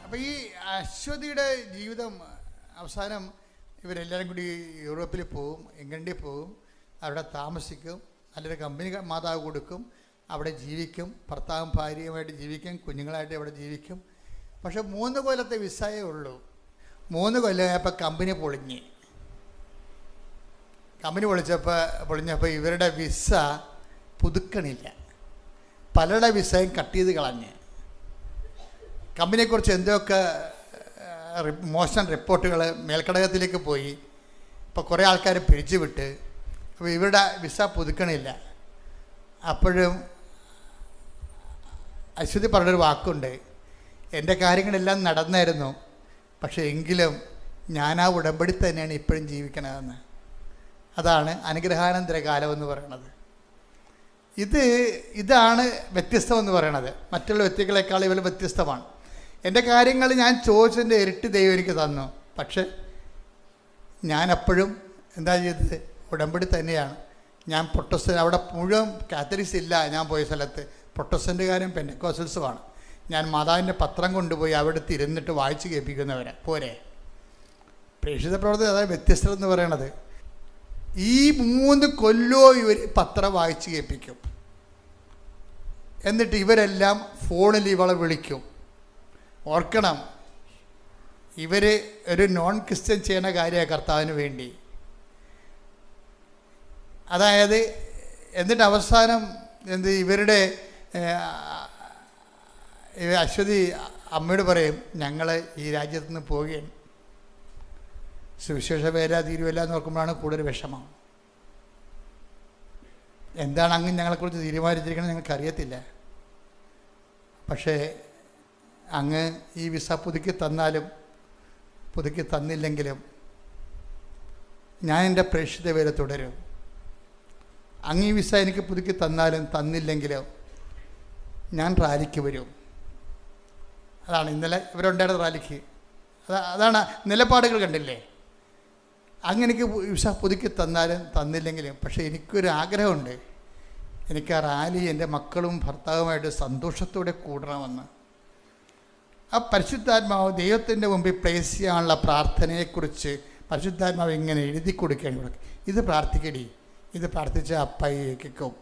A: അപ്പൊ ഈ അശ്വതിയുടെ ജീവിതം അവസാനം ഇവരെല്ലാവരും കൂടി യൂറോപ്പിൽ പോവും, ഇംഗ്ലണ്ടിൽ പോവും, അവിടെ താമസിക്കും, നല്ലൊരു കമ്പനി മാതാവ് കൊടുക്കും, അവിടെ ജീവിക്കും, ഭർത്താവും ഭാര്യയുമായിട്ട് ജീവിക്കും, കുഞ്ഞുങ്ങളായിട്ട് അവിടെ ജീവിക്കും. പക്ഷെ 3 കൊല്ലത്തെ വിസയേ ഉള്ളൂ. 3 കൊല്ലമായപ്പോൾ കമ്പനി പൊളിഞ്ഞ്. കമ്പനി പൊളിഞ്ഞപ്പോൾ ഇവരുടെ വിസ പുതുക്കണില്ല. പലരുടെ വിസയും കട്ട് ചെയ്ത് കളഞ്ഞ്. കമ്പനിയെക്കുറിച്ച് എന്തൊക്കെ മോശം റിപ്പോർട്ടുകൾ മേൽക്കടകത്തിലേക്ക് പോയി. ഇപ്പോൾ കുറേ ആൾക്കാർ പിരിച്ചുവിട്ട്. അപ്പോൾ ഇവരുടെ വിസ പുതുക്കണില്ല. അപ്പോഴും അശ്വതി പറഞ്ഞൊരു വാക്കുണ്ട്, എൻ്റെ കാര്യങ്ങളെല്ലാം നടന്നായിരുന്നു, പക്ഷേ എങ്കിലും ഞാൻ ആ ഉടമ്പടി തന്നെയാണ് ഇപ്പോഴും ജീവിക്കണതെന്ന്. അതാണ് അനുഗ്രഹാനന്തര കാലം എന്ന് പറയുന്നത്. ഇതാണ് വ്യത്യസ്തമെന്ന് പറയണത്. മറ്റുള്ള വ്യക്തികളെക്കാൾ ഇവർ വ്യത്യസ്തമാണ്. എൻ്റെ കാര്യങ്ങൾ ഞാൻ ചോദിച്ചതിൻ്റെ ഇരട്ടി ദൈവം എനിക്ക് തന്നു, പക്ഷെ ഞാൻ അപ്പോഴും എന്താ ചെയ്തത്? ഉടമ്പടി തന്നെയാണ്. ഞാൻ പ്രൊട്ടസ്റ്റൻ്റ്, അവിടെ മുഴുവൻ കാത്തലിക്സ് ഇല്ല. ഞാൻ പോയ സ്ഥലത്ത് പ്രൊട്ടസ്റ്റൻ്റുകാരും പെൻ്റക്കോസ്റ്റൽസുമാണ്. ഞാൻ മാതാവിൻ്റെ പത്രം കൊണ്ടുപോയി അവിടുത്തെ ഇരുന്നിട്ട് വായിച്ച് കേൾപ്പിക്കുന്നവരെ പോരെ. പ്രേക്ഷിത പ്രവർത്തനം അതായത് വ്യത്യസ്തത എന്ന് പറയണത്. ഈ 3 കൊല്ലവും ഇവർ പത്രം വായിച്ച് കേൾപ്പിക്കും. എന്നിട്ട് ഇവരെല്ലാം ഫോണിൽ ഇവളെ വിളിക്കും. ഓർക്കണം, ഇവർ ഒരു നോൺ ക്രിസ്ത്യൻ ചെയ്യുന്ന കാര്യമാണ് കർത്താവിന് വേണ്ടി. അതായത് എന്നിട്ട് അവസാനം ഇവരുടെ അശ്വതി അമ്മയോട് പറയും, ഞങ്ങൾ ഈ രാജ്യത്ത് നിന്ന് പോവുകയാണ്, സുവിശേഷ വേല തീരുവല്ല എന്ന് നോക്കുമ്പോഴാണ് കൂടുതൽ വിഷമം. എന്താണ് അങ്ങ് ഞങ്ങളെക്കുറിച്ച് തീരുമാനിച്ചിരിക്കുന്നത് ഞങ്ങൾക്കറിയത്തില്ല. പക്ഷേ അങ്ങ് ഈ വിസ പുതുക്കി തന്നാലും പുതുക്കി തന്നില്ലെങ്കിലും ഞാൻ എൻ്റെ പ്രേക്ഷിത വേല തുടരും. അങ്ങ് ഈ വിസ എനിക്ക് പുതുക്കി തന്നാലും തന്നില്ലെങ്കിലും ഞാൻ റാലിക്ക് വരും. അതാണ് ഇന്നലെ ഇവരുണ്ടായിരുന്ന റാലിക്ക്. അതാണ് നിലപാടുകൾ കണ്ടില്ലേ. അങ്ങ് എനിക്ക് വിസ പുതുക്കി തന്നാലും തന്നില്ലെങ്കിലും പക്ഷേ എനിക്കൊരു ആഗ്രഹമുണ്ട്, എനിക്ക് ആ റാലി എൻ്റെ മക്കളും ഭർത്താവുമായിട്ട് സന്തോഷത്തോടെ കൂടണമെന്ന്. ആ പരിശുദ്ധാത്മാവ് ദൈവത്തിൻ്റെ മുമ്പിൽ പ്ലേസ് ചെയ്യാനുള്ള പ്രാർത്ഥനയെക്കുറിച്ച് പരിശുദ്ധാത്മാവ് ഇങ്ങനെ എഴുതി കൊടുക്കുകയാണ്. ഇത് പ്രാർത്ഥിക്കടി, ഇത് പ്രാർത്ഥിച്ച അപ്പയ്ക്കും.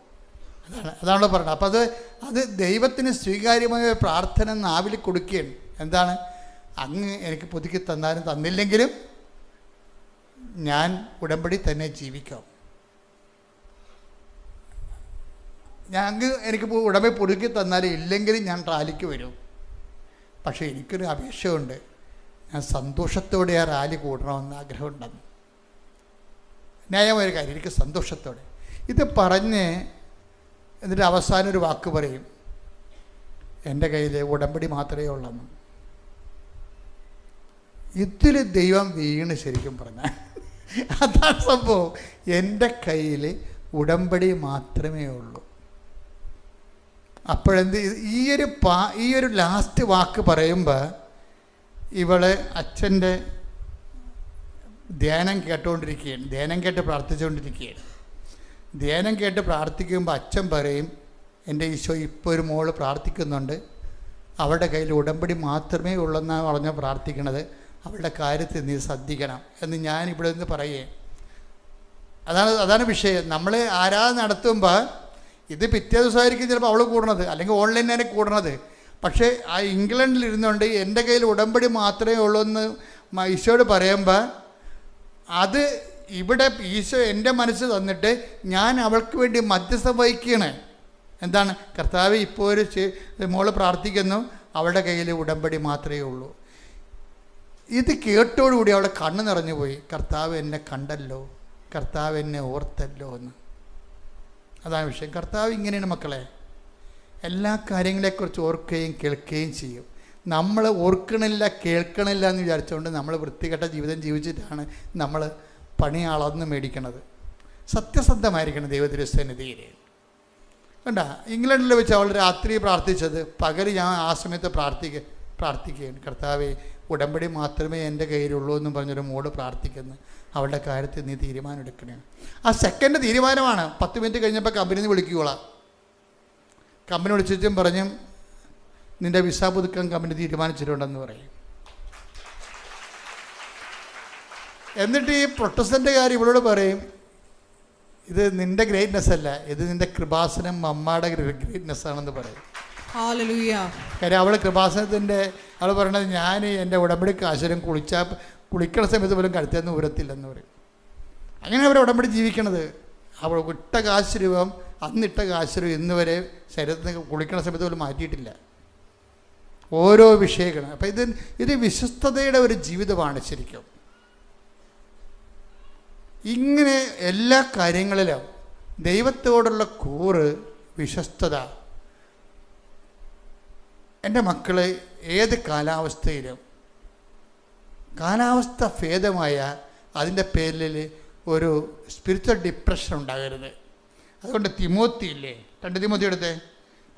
A: അതാണല്ലോ പറഞ്ഞത്. അപ്പോൾ അത് ദൈവത്തിന് സ്വീകാര്യമായ പ്രാർത്ഥന നാവിൽ കൊടുക്കുകയാണ്. എന്താണ്? അങ്ങ് എനിക്ക് പുതുക്കി തന്നാലും തന്നില്ലെങ്കിലും ഞാൻ ഉടമ്പടി തന്നെ ജീവിക്കാം. അങ്ങ് എനിക്ക് ഉടമ്പടി പുതുക്കി തന്നാലും ഇല്ലെങ്കിലും ഞാൻ റാലിക്ക് വരും. പക്ഷേ എനിക്കൊരു അപേക്ഷയുണ്ട്, ഞാൻ സന്തോഷത്തോടെ ആ റാലി കൂടണമെന്ന് ആഗ്രഹമുണ്ടെന്ന്. ന്യായമായൊരു കാര്യം, എനിക്ക് സന്തോഷത്തോടെ ഇത് പറഞ്ഞ് എന്നിട്ട് അവസാനം ഒരു വാക്ക് പറയും, എൻ്റെ കയ്യിൽ ഉടമ്പടി മാത്രമേ ഉള്ളെന്ന്. ഇതിൽ ദൈവം വീണ് ശരിക്കും പറഞ്ഞാൽ അതാണ് സംഭവം. എൻ്റെ കയ്യിൽ ഉടമ്പടി മാത്രമേ ഉള്ളൂ. അപ്പോഴെന്ത്, ഈ ഒരു ലാസ്റ്റ് വാക്ക് പറയുമ്പോൾ ഇവള് അച്ഛൻ്റെ ധ്യാനം കേട്ടുകൊണ്ടിരിക്കുകയാണ്, ധ്യാനം കേട്ട് പ്രാർത്ഥിച്ചുകൊണ്ടിരിക്കുകയാണ്. ധ്യാനം കേട്ട് പ്രാർത്ഥിക്കുമ്പോൾ അച്ഛൻ പറയും, എൻ്റെ ഈശോ ഇപ്പോൾ ഒരു മോള് പ്രാർത്ഥിക്കുന്നുണ്ട്, അവളുടെ കയ്യിൽ ഉടമ്പടി മാത്രമേ ഉള്ളെന്നാണ് പറഞ്ഞ് പ്രാർത്ഥിക്കണത്, അവളുടെ കാര്യത്തിൽ നീ ശ്രദ്ധിക്കണം എന്ന് ഞാൻ ഇവിടെ നിന്ന് പറയേ. അതാണ് വിഷയം. നമ്മൾ ആരാധന നടത്തുമ്പോൾ ഇത് പിറ്റേ ദിവസമായിരിക്കും ചിലപ്പോൾ അവൾ കൂടണത്, അല്ലെങ്കിൽ ഓൺലൈനാണ് കൂടണത്. പക്ഷേ ആ ഇംഗ്ലണ്ടിൽ ഇരുന്നുകൊണ്ട് എൻ്റെ കയ്യിൽ ഉടമ്പടി മാത്രമേ ഉള്ളൂ എന്ന് ഈശോയോട് പറയുമ്പോൾ അത് ഇവിടെ ഈശോ എൻ്റെ മനസ്സ് തന്നിട്ട് ഞാൻ അവൾക്ക് വേണ്ടി മധ്യസ്ഥം വഹിക്കുകയാണ്. എന്താണ്, കർത്താവ് ഇപ്പോൾ ഒരു മോള് പ്രാർത്ഥിക്കുന്നു, അവളുടെ കയ്യിൽ ഉടമ്പടി മാത്രമേ ഉള്ളൂ. ഇത് കേട്ടോടുകൂടി അവളെ കണ്ണ് നിറഞ്ഞു പോയി. കർത്താവ് എന്നെ കണ്ടല്ലോ, കർത്താവ് എന്നെ ഓർത്തല്ലോ എന്ന്. അതാണ് വിഷയം. കർത്താവ് ഇങ്ങനെയാണ് മക്കളെ, എല്ലാ കാര്യങ്ങളെക്കുറിച്ച് ഓർക്കുകയും കേൾക്കുകയും ചെയ്യും. നമ്മൾ ഓർക്കണില്ല കേൾക്കണില്ല എന്ന് വിചാരിച്ചുകൊണ്ട് നമ്മൾ വൃത്തികെട്ട ജീവിതം ജീവിച്ചിട്ടാണ് നമ്മൾ പണി അളന്ന് മേടിക്കണത്. സത്യസന്ധമായിരിക്കണം ദൈവത്തിരുസന്നിധിയിൽ. കണ്ട, ഇംഗ്ലണ്ടിൽ വെച്ച് അവൾ രാത്രി പ്രാർത്ഥിച്ചത്, പകൽ ഞാൻ ആ സമയത്ത് പ്രാർത്ഥിക്കുകയാണ്, കർത്താവേ ഉടമ്പടി മാത്രമേ എൻ്റെ കയ്യിലുള്ളൂ എന്നും പറഞ്ഞൊരു മോള് പ്രാർത്ഥിക്കുന്നു, അവളുടെ കാര്യത്തിൽ നീ തീരുമാനം എടുക്കണേ. ആ സെക്കൻഡ് തീരുമാനമാണ്. 10 മിനിറ്റ് കഴിഞ്ഞപ്പോൾ കമ്പനിയിൽ നിന്ന് വിളിക്കുകയോളാം. കമ്പനി വിളിച്ചും പറഞ്ഞും നിൻ്റെ വിസ പുതുക്കാൻ കമ്പനി തീരുമാനിച്ചിട്ടുണ്ടെന്ന് പറയും. എന്നിട്ട് ഈ പ്രൊട്ടസ്റ്റൻ്റുകാർ ഇവളോട് പറയും, ഇത് നിൻ്റെ ഗ്രേറ്റ്നെസ് അല്ല, ഇത് നിൻ്റെ കൃപാസനം മമ്മയുടെ ഗ്രേറ്റ്നെസ് ആണെന്ന് പറയും. കാര്യം അവൾ കൃപാസനത്തിൻ്റെ അവൾ പറയണത്, ഞാൻ എൻ്റെ ഉടമ്പടി കാശരം കുളിക്കണ സമയത്ത് പോലും കഴുത്തേന്ന് ഊരത്തില്ലെന്ന് പറയും. അങ്ങനെ അവർ ഉടമ്പടി ജീവിക്കണത്. അവൾ ഇട്ട കാശുരൂപം, അന്നിട്ട കാശുരൂപം ഇന്ന് വരെ ശരീരത്തിന് കുളിക്കണ സമയത്ത് പോലും മാറ്റിയിട്ടില്ല. ഓരോ വിഷയങ്ങളും. അപ്പം ഇത് വിശ്വസ്തതയുടെ ഒരു ജീവിതമാണ് ശരിക്കും. ഇങ്ങനെ എല്ലാ കാര്യങ്ങളിലും ദൈവത്തോടുള്ള കൂറ്, വിശ്വസ്തത. എൻ്റെ മക്കളെ ഏത് കാലാവസ്ഥയിലും, കാലാവസ്ഥ ഭേദമായ അതിൻ്റെ പേരിൽ ഒരു സ്പിരിച്വൽ ഡിപ്രഷൻ ഉണ്ടാകരുത്. അതുകൊണ്ട് തിമോത്തി ഇല്ലേ, 2 തിമോത്തി എടുത്തേ,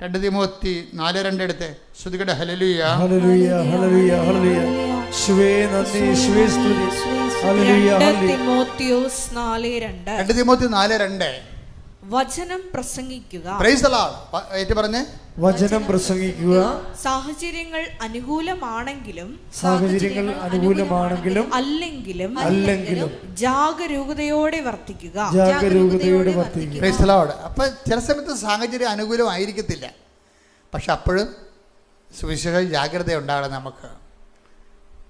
A: 2 തിമോത്തി 4:2 എടുത്തേ. ശ്രുതികട ഹല്ലേലൂയ
C: ഹല്ലേലൂയ ഹല്ലേലൂയ ഹല്ലേലൂയ. യേശുവേ നന്ദി, യേശുവേ സ്തുതി. ഹല്ലേലൂയ ഹല്ലേലൂയ.
B: 2
A: തിമോത്തി 4:2
B: വചനം പ്രസംഗിക്കുക.
A: Price the Lord. ഏറ്റു പറഞ്ഞേ,
C: വചനം പ്രസംഗിക്കുക.
B: സാഹചര്യങ്ങൾ അനുകൂലമാണെങ്കിലും അല്ലെങ്കിലും ജാഗരൂകതയോടെ വർത്തിക്കുക.
A: Praise the Lord. അപ്പം ചില സമയത്ത് സാഹചര്യം അനുകൂലമായിരിക്കത്തില്ല, പക്ഷെ അപ്പോഴും സുവിശേഷ ജാഗ്രത ഉണ്ടാകണം നമുക്ക്.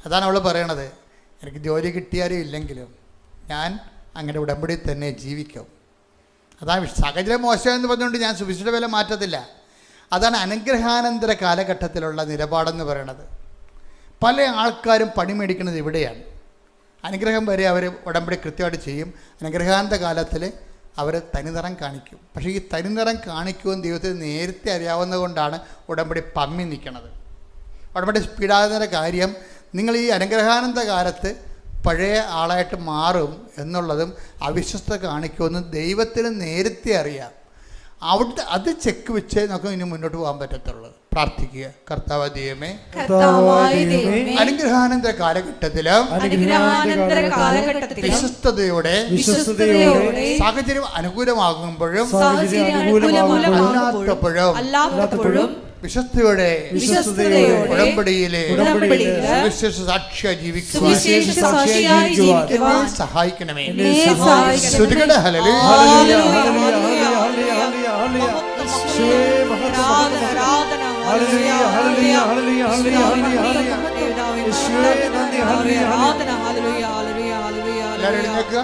A: അതാണ് അവൾ പറയണത്, എനിക്ക് ജോലി കിട്ടിയാലും ഇല്ലെങ്കിലും ഞാൻ അങ്ങനെ ഉടമ്പടി തന്നെ ജീവിക്കും. അതാണ് സാഹചര്യം മോശമെന്ന് പറഞ്ഞുകൊണ്ട് ഞാൻ സുവിശേഷ വില മാറ്റത്തില്ല. അതാണ് അനുഗ്രഹാനന്തര കാലഘട്ടത്തിലുള്ള നിലപാടെന്ന് പറയണത്. പല ആൾക്കാരും പണി മേടിക്കുന്നത് ഇവിടെയാണ്. അനുഗ്രഹം വരെ അവർ ഉടമ്പടി കൃത്യമായിട്ട് ചെയ്യും, അനുഗ്രഹാനന്ത കാലത്തിൽ അവർ തനിനിറം കാണിക്കും. പക്ഷേ ഈ തനിനിറം കാണിക്കുമെന്ന് ദൈവത്തിന് നേരത്തെ അറിയാവുന്നത് കൊണ്ടാണ് ഉടമ്പടി പമ്മി നിൽക്കുന്നത്. ഉടമ്പടി സ്പീഡാകുന്നതിൻ്റെ കാര്യം, നിങ്ങൾ ഈ അനുഗ്രഹാനന്ത കാലത്ത് പഴയ ആളായിട്ട് മാറും എന്നുള്ളതും അവിശ്വസ്ത കാണിക്കുമെന്നും ദൈവത്തിന് നേരത്തെ അറിയാം. അവിടെ അത് ചെക്ക് വെച്ച് നമുക്ക് ഇനി മുന്നോട്ട് പോകാൻ പറ്റത്തുള്ളൂ. പ്രാർത്ഥിക്കുക, കർത്താവ് ദൈവമേ, അനുഗ്രഹാനന്തര കാലഘട്ടത്തിലും വിശ്വസ്തയോടെ സാഹചര്യം അനുകൂലമാകുമ്പോഴും അല്ലാത്തപ്പോഴും വിശ്വസ്തയോടെ ഉടമ്പടിയിലെ സുവിശേഷ സാക്ഷിയായി ജീവിക്കുവാൻ സഹായിക്കണമേ. ശ്രുതികട ഹല്ലേലൂയ. എല്ലാവരും എഴുന്നേൽക്കുക.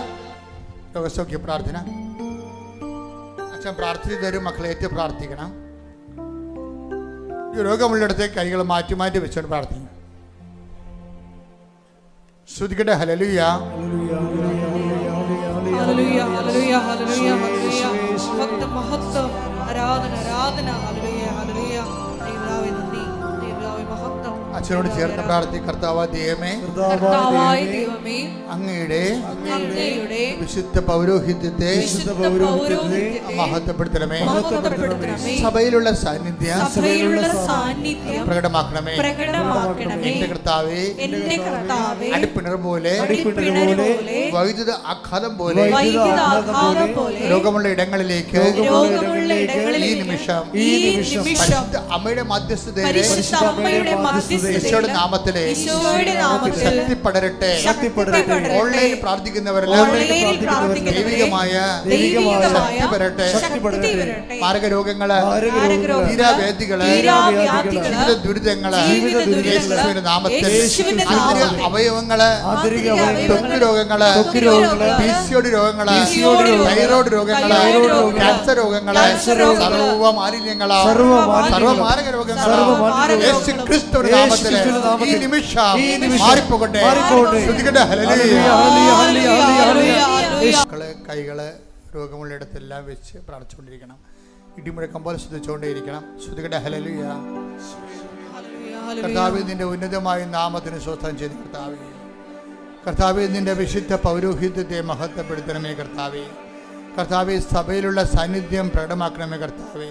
A: രോഗസൗഖ്യ പ്രാർത്ഥന. അച്ഛൻ പ്രാർത്ഥിച്ചു തരും, മക്കളെ ഏറ്റു പ്രാർത്ഥിക്കണം. രോഗമുള്ളിടത്തെ കൈകൾ മാറ്റി മാറ്റി വെച്ചുകൊണ്ട് പ്രാർത്ഥിക്കും. ശ്രുതിക്കട്ടെ. ഹല്ലേലൂയ.
B: ഹല്ലേലൂയ, ഹല്ലേലൂയ, ഹല്ലേലൂയ, ഹല്ലേലൂയ. മഹത്വം, മഹത്വം, ആരാധന, ആരാധന. ഹല്ലേലൂയ, ഹല്ലേലൂയ. ദൈവമേ നന്ദി, ദൈവമേ മഹത്വം.
A: അച്ഛനോട് ചേർന്ന് പ്രാർത്ഥി. കർത്താവായ ദൈവമേ,
B: കർത്താവായ ദൈവമേ,
A: അങ്ങയുടെ
B: അങ്ങയുടെ
A: വിശുദ്ധ പൗരോഹിത്യത്തെ
B: വിശുദ്ധ പൗരോഹിത്യത്തെ
A: മഹത്വപ്പെടുത്തണമേ.
B: മഹത്വപ്പെടുത്തണമേ.
A: സഭയിലുള്ള സാന്നിധ്യം പ്രകടമാക്കണമേ. എന്റെ കർത്താവേ,
B: എന്റെ കർത്താവേ,
A: അടിപ്പിണർ പോലെ വൈദ്യുത ആഘാതം പോലെ രോഗമുള്ള ഇടങ്ങളിലേക്ക് ഈ നിമിഷം പരിശുദ്ധ അമ്മയുടെ മധ്യസ്ഥതയിലെ ഈശോയുടെ നാമത്തിലെ ശക്തി പടരട്ടെ. ഓൺലൈനിൽ പ്രാർത്ഥിക്കുന്നവരെല്ലാം ദൈവികമായ ശക്തി പടരട്ടെ. മാരകരോഗങ്ങള്, തീരാവേദികള്, ജീവിത ദുരിതങ്ങള് യേശുവിന്റെ നാമത്തിൽ, ആന്തരിക അവയവങ്ങള്, ത്വക്ക് രോഗങ്ങള്, പിസിഒഡി രോഗങ്ങള്, തൈറോയ്ഡ് രോഗങ്ങള്, ക്യാൻസർ രോഗങ്ങള്, സർവ്വ മാലിന്യങ്ങള്, സർവ്വമാരക രോഗങ്ങള് യേശു ക്രിസ്തുവിന്റെ നാമത്തിൽ ഈ നിമിഷം മാറിപ്പോകട്ടെ. കൈകള് രോഗമുള്ളിടത്തെല്ലാം വെച്ച് പ്രാർത്ഥിച്ചുകൊണ്ടിരിക്കണം. ഇടിമുഴക്കം പോലെ ശ്രദ്ധിച്ചുകൊണ്ടേയിരിക്കണം. ശ്രുതികട്ടെ. ഹല്ലേലൂയ. കർത്താവേ, നിന്റെ ഉന്നതമായ നാമത്തിന് സ്വസ്ഥം ചെയ്ത് കർത്താവേ. കർത്താവേ, നിന്റെ വിശുദ്ധ പൗരോഹിത്യത്തെ മഹത്വപ്പെടുത്തണമേ കർത്താവേ. കർത്താവേ, സഭയിലുള്ള സാന്നിധ്യം പ്രകടമാക്കണമേ കർത്താവേ.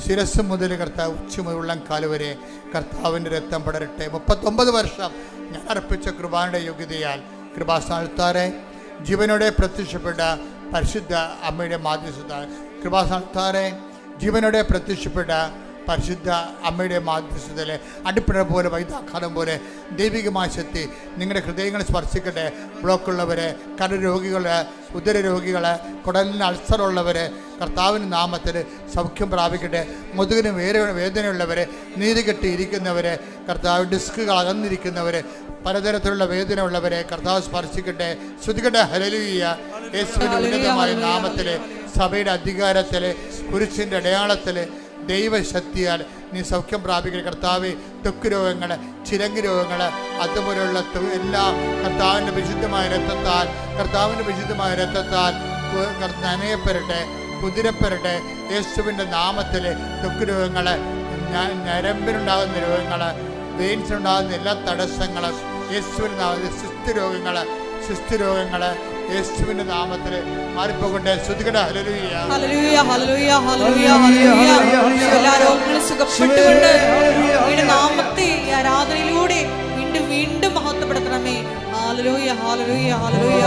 A: ശിരസ് മുതൽ കർത്താവ് ഉച്ച മുതൽ ഉള്ളംകാല് വരെ കർത്താവിൻ്റെ രക്തം പടരട്ടെ. 39 വർഷം ഞാൻ അർപ്പിച്ച കൃപായുടെ യോഗ്യതയാൽ കൃപാസ്ഥാനത്താറെ ജീവനോടെ പ്രത്യക്ഷപ്പെട്ട പരിശുദ്ധ അമ്മയുടെ മാധ്യസ്ഥത, കൃപാസ്ഥാനത്താറെ ജീവനോടെ പ്രത്യക്ഷപ്പെട്ട പരിശുദ്ധ അമ്മയുടെ മാധ്യസ്ഥതയിലെ അടിപ്പിണർ പോലെ വൈദ്യാഘാതം പോലെ ദൈവികമായ ശക്തി നിങ്ങളുടെ ഹൃദയങ്ങളെ സ്പർശിക്കട്ടെ. ബ്ലോക്കുള്ളവർ, കരരോഗികൾ, ഉദരരോഗികൾ, കുടലിന് അൾസറുള്ളവർ കർത്താവിൻ്റെ നാമത്തിൽ സൗഖ്യം പ്രാപിക്കട്ടെ. മുതുകിന് വേദനയുള്ളവർ, നീതി കെട്ടിയിരിക്കുന്നവർ, കർത്താവ് ഡിസ്കുകൾ അകന്നിരിക്കുന്നവർ, പലതരത്തിലുള്ള വേദന ഉള്ളവരെ കർത്താവ് സ്പർശിക്കട്ടെ. ശ്രുതിക്കട്ടെ. ഹല്ലേലൂയ. യേശുവിൻ്റെ ഉന്നതമായ നാമത്തിൽ, സഭയുടെ അധികാരത്തിൽ, കുരിശിൻ്റെ അടയാളത്തിൽ, ദൈവശക്തിയാൽ നീ സൗഖ്യം പ്രാപിക്കുന്ന കർത്താവെ. ത്വക്ക് രോഗങ്ങൾ, ചിരങ്ങ് രോഗങ്ങൾ, അതുപോലെയുള്ള എല്ലാ കർത്താവിൻ്റെ വിശുദ്ധമായ രക്തത്താൽ നനയപ്പെരട്ടെ, കുതിരപ്പെരട്ടെ. യേശുവിൻ്റെ നാമത്തിൽ ത്വക്ക് രോഗങ്ങൾ, ഞരമ്പിനുണ്ടാകുന്ന രോഗങ്ങൾ, വെയിൻസിനുണ്ടാകുന്ന എല്ലാ തടസ്സങ്ങളും യേശുവിൻ്റെ നാമത്തിൽ, സിസ്റ്റുരോഗങ്ങൾ യേശുവിന്റെ നാമത്തിൽ മാറിപ്പോകട്ടെ. ശ്രുതികട. ഹല്ലേലൂയ.
B: ഹല്ലേലൂയ, ഹല്ലേലൂയ, ഹല്ലേലൂയ, ഹല്ലേലൂയ. എല്ലാ രോഗങ്ങളും സുഖപ്പെട്ടുകൊണ്ട് അങ്ങയുടെ നാമത്തെ ഈ ആരാധനയിലൂടെ വീണ്ടും വീണ്ടും മഹത്വപ്പെടുത്തണമേ. ഹല്ലേലൂയ, ഹല്ലേലൂയ, ഹല്ലേലൂയ.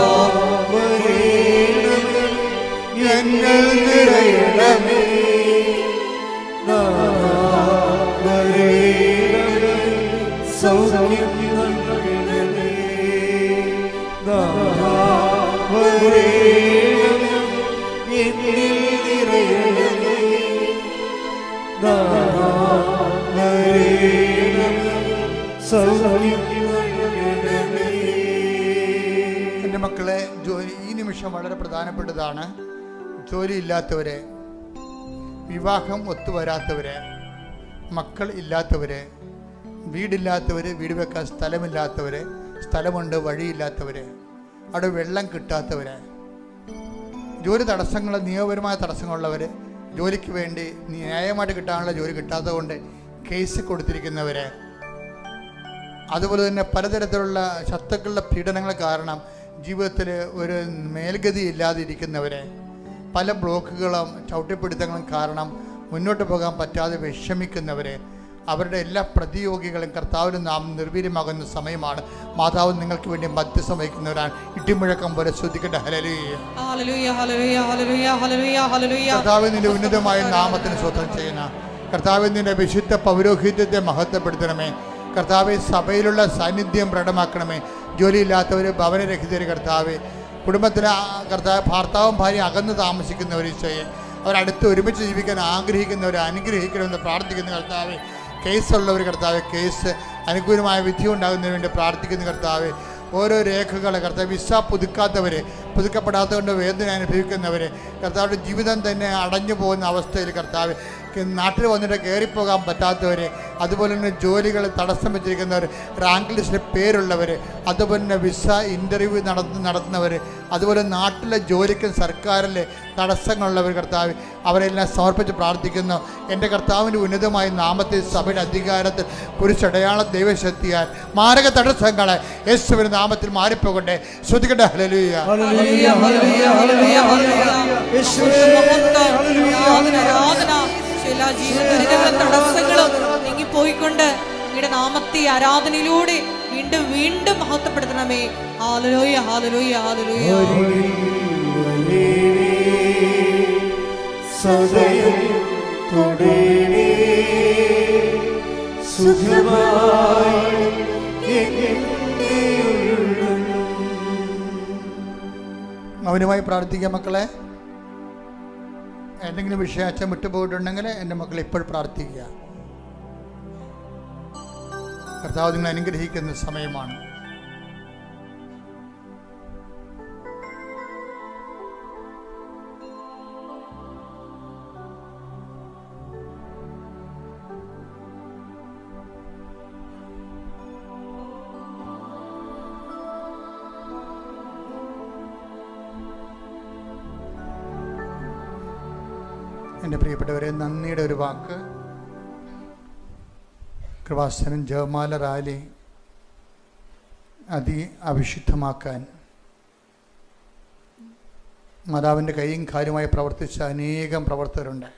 C: ഞങ്ങൾ നിറയണമേ, സൗഖ്യം
A: എൻ്റെ മക്കളെ, ജോലി ഈ നിമിഷം വളരെ പ്രധാനപ്പെട്ടതാണ്. ജോലിയില്ലാത്തവരെ, വിവാഹം ഒത്തുവരാത്തവരെ, മക്കൾ ഇല്ലാത്തവരെ, വീടില്ലാത്തവർ, വീട് വെക്കാൻ സ്ഥലമില്ലാത്തവർ, സ്ഥലമുണ്ട് വഴിയില്ലാത്തവർ, അവിടെ വെള്ളം കിട്ടാത്തവർ, ജോലി തടസ്സങ്ങൾ, നിയമപരമായ തടസ്സങ്ങളുള്ളവർ, ജോലിക്ക് വേണ്ടി ന്യായമായിട്ട് കിട്ടാനുള്ള ജോലി കിട്ടാത്തത് കൊണ്ട് കേസ് കൊടുത്തിരിക്കുന്നവർ, അതുപോലെ തന്നെ പലതരത്തിലുള്ള ശത്രുക്കളുടെ പീഡനങ്ങൾ കാരണം ജീവിതത്തിൽ ഒരു മേൽഗതി ഇല്ലാതെ ഇരിക്കുന്നവർ, പല ബ്ലോക്കുകളും ചവിട്ടിപ്പിടുത്തങ്ങളും കാരണം മുന്നോട്ട് പോകാൻ പറ്റാതെ വിഷമിക്കുന്നവർ, അവരുടെ എല്ലാ പ്രതിയോഗികളും കർത്താവിന് നാം നിർവീര്യമാകുന്ന സമയമാണ്. മാതാവ് നിങ്ങൾക്ക് വേണ്ടി മധ്യസ്ഥം വഹിക്കുന്നവരാണ്. ഇടിമുഴക്കം പോലെ ശ്രദ്ധിക്കട്ടെ. ഹല്ലേലൂയ. കർത്താവ് നിന്റെ ഉന്നതമായ നാമത്തിന് സ്വന്തം ചെയ്യുന്ന കർത്താവ് നിന്റെ വിശുദ്ധ പൗരോഹിത്യത്തെ മഹത്വപ്പെടുത്തണമേ. കർത്താവ് സഭയിലുള്ള സാന്നിധ്യം പ്രകടമാക്കണമേ. ജോലിയില്ലാത്തവർ, ഭവനരഹിതർ, കർത്താവ് കുടുംബത്തിലെ കർത്താവ് ഭർത്താവും ഭാര്യ അകന്ന് താമസിക്കുന്നവർ, ഈശോയെ അവരടുത്ത് ഒരുമിച്ച് ജീവിക്കാൻ ആഗ്രഹിക്കുന്നവർ അനുഗ്രഹിക്കണമെന്ന് പ്രാർത്ഥിക്കുന്ന കർത്താവ്. കേസുള്ളവർ കർത്താവ്, കേസ് അനുകൂലമായ വിധി ഉണ്ടാകുന്നതിന് വേണ്ടി പ്രാർത്ഥിക്കുന്ന കർത്താവ്. ഓരോ രേഖകൾ കർത്താവ്, വിസ പുതുക്കാത്തവർ, പുതുക്കപ്പെടാത്തതുകൊണ്ട് വേദന അനുഭവിക്കുന്നവർ, കർത്താവിൻ്റെ ജീവിതം തന്നെ അടഞ്ഞു പോകുന്ന അവസ്ഥയിൽ കർത്താവ് നാട്ടിൽ വന്നിട്ട് കയറിപ്പോകാൻ പറ്റാത്തവർ, അതുപോലെ തന്നെ ജോലികൾ തടസ്സം വെച്ചിരിക്കുന്നവർ, റാങ്ക് ലിസ്റ്റിൽ പേരുള്ളവർ, അതുപോലെ തന്നെ വിസ ഇൻ്റർവ്യൂ നടത്തുന്നവർ, അതുപോലെ നാട്ടിലെ ജോലിക്കും സർക്കാരിൽ തടസ്സങ്ങളുള്ളവർ കർത്താവ് അവരെല്ലാം സമർപ്പിച്ച് പ്രാർത്ഥിക്കുന്നു. എൻ്റെ കർത്താവിൻ്റെ ഉന്നതമായ നാമത്തിൽ സഭയുടെ അധികാരത്തിൽ കുരിശടയാള ദൈവശക്തിയാൽ മാരക തടസ്സങ്ങളെ യേശുവിൻ്റെ നാമത്തിൽ മാറിപ്പോകട്ടെ. ശ്രുതിക്കട്ടെ. ഹല്ലേലൂയ.
B: എല്ലാ ജീവിതത്തിലെ തടസ്സങ്ങളും നീങ്ങിപ്പോയിക്കൊണ്ട് അങ്ങയുടെ നാമത്തെ ആരാധനയിലൂടെ വീണ്ടും വീണ്ടും മഹത്വപ്പെടുത്തണമേ. ഹല്ലേലൂയ, ഹല്ലേലൂയ, ഹല്ലേലൂയ.
A: അവനുമായി പ്രാർത്ഥിക്കാം മക്കളെ. എന്തെങ്കിലും വിഷയം അച്ഛൻ വിട്ടുപോയിട്ടുണ്ടെങ്കിൽ എൻ്റെ മക്കൾ ഇപ്പോൾ പ്രാർത്ഥിക്കുക. കർത്താവ് നിങ്ങൾ അനുഗ്രഹിക്കുന്ന സമയമാണ്. എൻ്റെ പ്രിയപ്പെട്ടവരെ, നന്ദിയുടെ ഒരു വാക്ക്. കൃപാസനം ജപമാല റാലി അവിശുദ്ധമാക്കാൻ മാതാവിൻ്റെ കൈയും കാലുമായി പ്രവർത്തിച്ച അനേകം പ്രവർത്തകരുണ്ട്.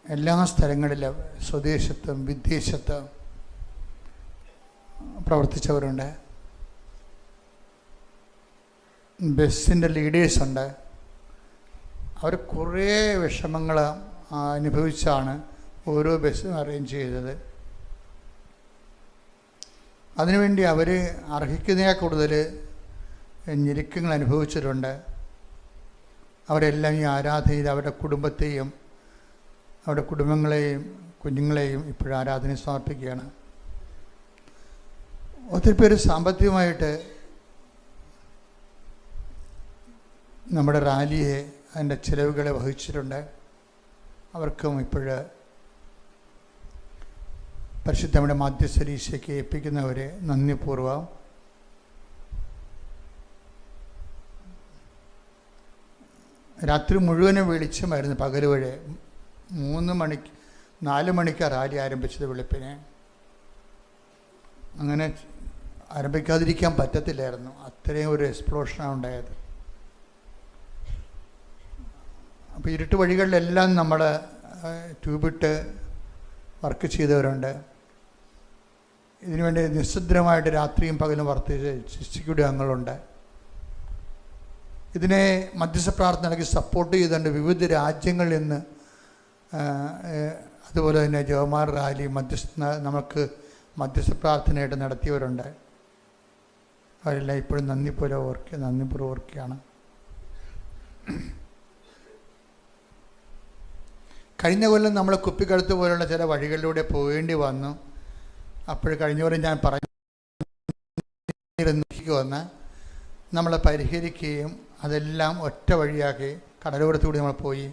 A: എല്ലാ സ്ഥലങ്ങളിലും സ്വദേശത്തും വിദേശത്തും പ്രവർത്തിച്ചവരുണ്ട്. ബസ്സിൻ്റെ ലീഡേഴ്സുണ്ട്. അവർ കുറേ വിഷമങ്ങൾ അനുഭവിച്ചാണ് ഓരോ ബസ്സും അറേഞ്ച് ചെയ്തത്. അതിനുവേണ്ടി അവർ അർഹിക്കുന്നതിനേക്കാൾ കൂടുതൽ ഞെരുക്കങ്ങൾ അനുഭവിച്ചിട്ടുണ്ട്. അവരെല്ലാം ഈ ആരാധനയിൽ അവരുടെ കുടുംബത്തെയും അവരുടെ കുടുംബങ്ങളെയും കുഞ്ഞുങ്ങളെയും ഇപ്പോഴും ആരാധന സമർപ്പിക്കുകയാണ്. ഒത്തിരി പേര് സാമ്പത്തികമായിട്ട് നമ്മുടെ റാലിയെ അതിൻ്റെ ചിലവുകളെ വഹിച്ചിട്ടുണ്ട്. അവർക്കും ഇപ്പോഴ് പരിശുദ്ധയുടെ മാധ്യസ്ഥരീശയ്ക്ക് ഏൽപ്പിക്കുന്നവരെ നന്ദിപൂർവ്വം രാത്രി മുഴുവനും വെളിച്ചമായിരുന്നു. പകൽ വഴി 4 മണിക്കാണ് റാലി ആരംഭിച്ചത്. വെളുപ്പിനെ അങ്ങനെ ആരംഭിക്കാതിരിക്കാൻ പറ്റത്തില്ലായിരുന്നു. അത്രയും ഒരു എക്സ്പ്ലോഷനാണ് ഉണ്ടായത്. അപ്പോൾ ഇരുട്ട് വഴികളിലെല്ലാം നമ്മൾ ട്യൂബിട്ട് വർക്ക് ചെയ്തവരുണ്ട്. ഇതിനുവേണ്ടി നിസ്സദ്രമായിട്ട് രാത്രിയും പകലും വർത്തിച്ച ശിശുക്കളുടെ അംഗങ്ങളുണ്ട്. ഇതിനെ മധ്യസ്ഥ പ്രാർത്ഥനയ്ക്ക് സപ്പോർട്ട് ചെയ്തുകൊണ്ട് വിവിധ രാജ്യങ്ങളിൽ നിന്ന്, അതുപോലെ തന്നെ ജവമാർ റാലി നമുക്ക് മധ്യസ്ഥ പ്രാർത്ഥനയായിട്ട് നടത്തിയവരുണ്ട്. അവരെല്ലാം ഇപ്പോഴും നന്ദിപൂർവ്വം ഓർക്കുകയാണ്. കഴിഞ്ഞ കൊല്ലം നമ്മൾ കുപ്പിക്കടുത്ത് പോലുള്ള ചില വഴികളിലൂടെ പോകേണ്ടി വന്നു. അപ്പോൾ കഴിഞ്ഞ കൊല്ലം ഞാൻ വന്ന് നമ്മളെ പരിഹരിക്കുകയും അതെല്ലാം ഒറ്റ വഴിയാക്കി കടലോരത്തുകൂടി നമ്മൾ പോയി.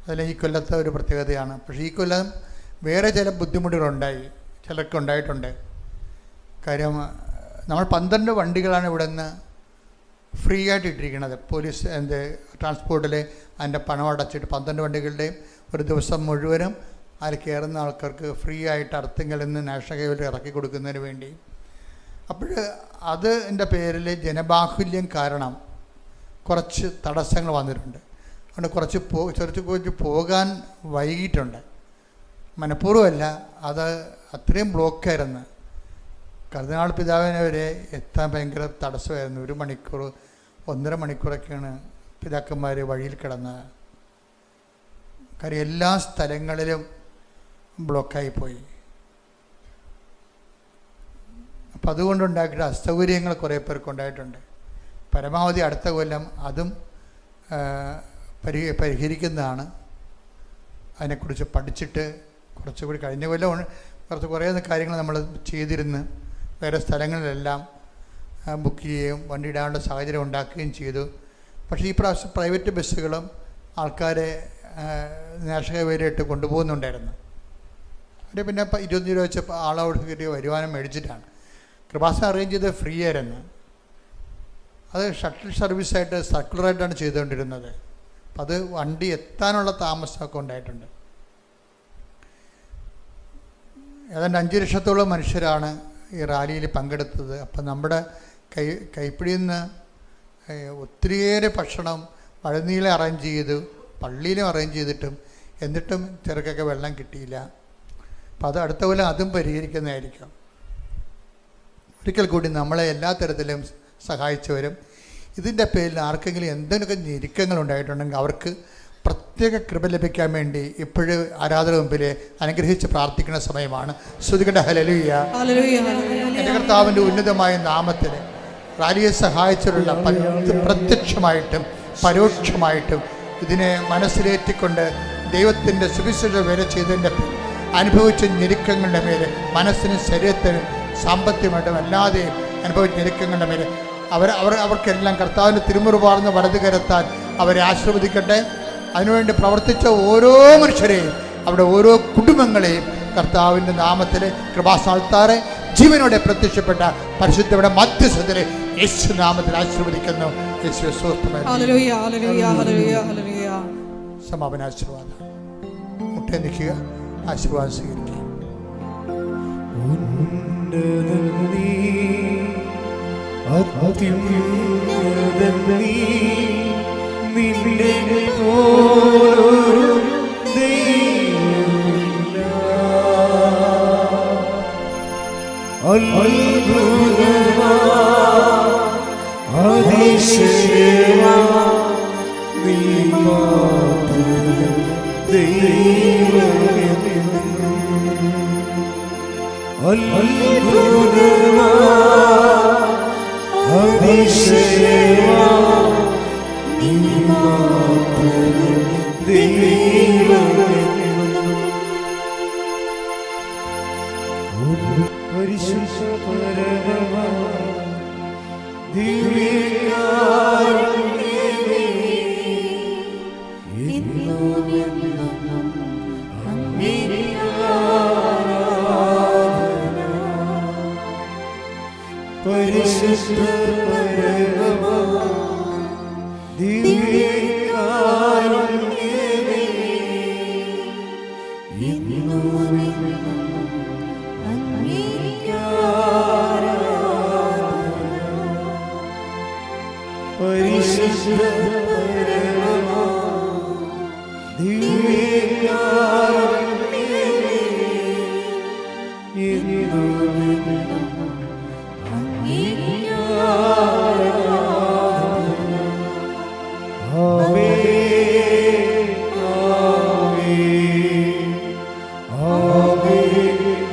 A: അതെല്ലാം ഈ കൊല്ലത്തെ ഒരു പ്രത്യേകതയാണ്. പക്ഷേ ഈ കൊല്ലം വേറെ ചില ബുദ്ധിമുട്ടുകളുണ്ടായി, ചിലർക്ക് ഉണ്ടായിട്ടുണ്ട്. കാര്യം നമ്മൾ 12 വണ്ടികളാണ് ഇവിടെ നിന്ന് ഫ്രീ ആയിട്ട് ഇട്ടിരിക്കുന്നത്. പോലീസ് ട്രാൻസ്പോർട്ടിൽ അതിൻ്റെ പണം അടച്ചിട്ട് 12 വണ്ടികളുടെയും ഒരു ദിവസം മുഴുവനും അതിൽ കയറുന്ന ആൾക്കാർക്ക് ഫ്രീ ആയിട്ട് അർത്തിങ്കിൽ നിന്ന് നാഷണൽ ഹൈവേയിൽ ഇറക്കി കൊടുക്കുന്നതിന് വേണ്ടി. അപ്പോൾ അതിൻ്റെ പേരിൽ ജനബാഹുല്യം കാരണം കുറച്ച് തടസ്സങ്ങൾ വന്നിട്ടുണ്ട്. അതുകൊണ്ട് കുറച്ച് പോകാൻ വൈകിട്ടുണ്ട്. മനഃപൂർവ്വമല്ല, അത് അത്രയും ബ്ലോക്കായിരുന്നു. കർദിനാൾ പിതാവിനെ വരെ എത്താൻ ഭയങ്കര തടസ്സമായിരുന്നു. 1 മണിക്കൂർ 1.5 മണിക്കൂറൊക്കെയാണ് പിതാക്കന്മാർ വഴിയിൽ കിടന്നത്. കാര്യം എല്ലാ സ്ഥലങ്ങളിലും ബ്ലോക്കായിപ്പോയി. അപ്പം അതുകൊണ്ടുണ്ടാക്കിയിട്ട് അസൗകര്യങ്ങൾ കുറേ പേർക്ക് ഉണ്ടായിട്ടുണ്ട്. പരമാവധി അടുത്ത കൊല്ലം അതും പരിഹരിക്കുന്നതാണ്. അതിനെക്കുറിച്ച് പഠിച്ചിട്ട് കുറച്ചുകൂടി കഴിഞ്ഞ കൊല്ലം കുറേ കാര്യങ്ങൾ നമ്മൾ ചെയ്തിരുന്നു. വേറെ സ്ഥലങ്ങളിലെല്ലാം ബുക്ക് ചെയ്യുകയും വണ്ടി ഇടാനുള്ള സാഹചര്യം ഉണ്ടാക്കുകയും ചെയ്തു. പക്ഷേ ഈ പ്രാവശ്യം പ്രൈവറ്റ് ബസ്സുകളും ആൾക്കാരെ നാഷകവേരിയായിട്ട് കൊണ്ടുപോകുന്നുണ്ടായിരുന്നു. അവിടെ പിന്നെ 25 രൂപ വെച്ചപ്പോൾ ആളോട് കയറി വരുമാനം മേടിച്ചിട്ടാണ്. കൃപാസനം അറേഞ്ച് ചെയ്ത് ഫ്രീ ആയിരുന്നു. അത് ഷട്ടിൽ സർവീസായിട്ട് സർക്കുലറായിട്ടാണ് ചെയ്തുകൊണ്ടിരുന്നത്. അപ്പം അത് വണ്ടി എത്താനുള്ള താമസമൊക്കെ ഉണ്ടായിട്ടുണ്ട്. ഏതാണ്ട് 5 ലക്ഷത്തോളം മനുഷ്യരാണ് ഈ റാലിയിൽ പങ്കെടുത്തത്. അപ്പം നമ്മുടെ കൈപ്പിടിയിൽ നിന്ന് ഒത്തിരിയേറെ ഭക്ഷണം വഴുനീളം അറേഞ്ച് ചെയ്തു, പള്ളിയിലും അറേഞ്ച് ചെയ്തിട്ടും എന്നിട്ടും ചെറുക്കൊക്കെ വെള്ളം കിട്ടിയില്ല. അപ്പം അത് അടുത്ത കൊല്ലം അതും പരിഹരിക്കുന്നതായിരിക്കും. ഒരിക്കൽ കൂടി നമ്മളെ എല്ലാ തരത്തിലും സഹായിച്ചവരും ഇതിൻ്റെ പേരിൽ ആർക്കെങ്കിലും എന്തെങ്കിലുമൊക്കെ ഞെരുക്കങ്ങൾ ഉണ്ടായിട്ടുണ്ടെങ്കിൽ അവർക്ക് പ്രത്യേക കൃപ ലഭിക്കാൻ വേണ്ടി ഇപ്പോഴും ആരാധന മുമ്പിൽ അനുഗ്രഹിച്ച് പ്രാർത്ഥിക്കുന്ന സമയമാണ്. ശ്രുതികണ്ഠ ഹല്ലേലൂയ. എൻ്റെ കർത്താവിൻ്റെ ഉന്നതമായ നാമത്തിൽ റാലിയെ സഹായിച്ചവരുള്ള പ്രത്യക്ഷമായിട്ടും പരോക്ഷമായിട്ടും ഇതിനെ മനസ്സിലേറ്റിക്കൊണ്ട് ദൈവത്തിൻ്റെ സുവിശേഷ വേല ചെയ്തതിൻ്റെ അനുഭവിച്ച ഞെരുക്കങ്ങളുടെ മേലെ മനസ്സിനും ശരീരത്തിനും സാമ്പത്തികമായിട്ടും അല്ലാതെ അനുഭവിച്ച ഞെരുക്കങ്ങളുടെ മേലെ അവർക്കെല്ലാം കർത്താവിൻ്റെ തിരുമുറുപാർന്ന വലത് കരത്താൻ അവരെ ആശീർവദിക്കട്ടെ. അതിനുവേണ്ടി പ്രവർത്തിച്ച ഓരോ മനുഷ്യരെയും അവിടെ ഓരോ കുടുംബങ്ങളെയും കർത്താവിൻ്റെ നാമത്തിൽ കൃപാസ്ഥാനത്താറെ ജീവനോടെ പ്രത്യക്ഷപ്പെട്ട പരിശുദ്ധയുടെ മധ്യസ്ഥത്തിലെ യേശു നാമത്തിൽ ആശീർവദിക്കുന്നു. യേശുവേ സ്തോത്രം. സമാപന ആശീർവാദം. മുട്ടേ നിൽക്കുക, ആശീർവാദം സ്വീകരിക്കുക.
C: Amen.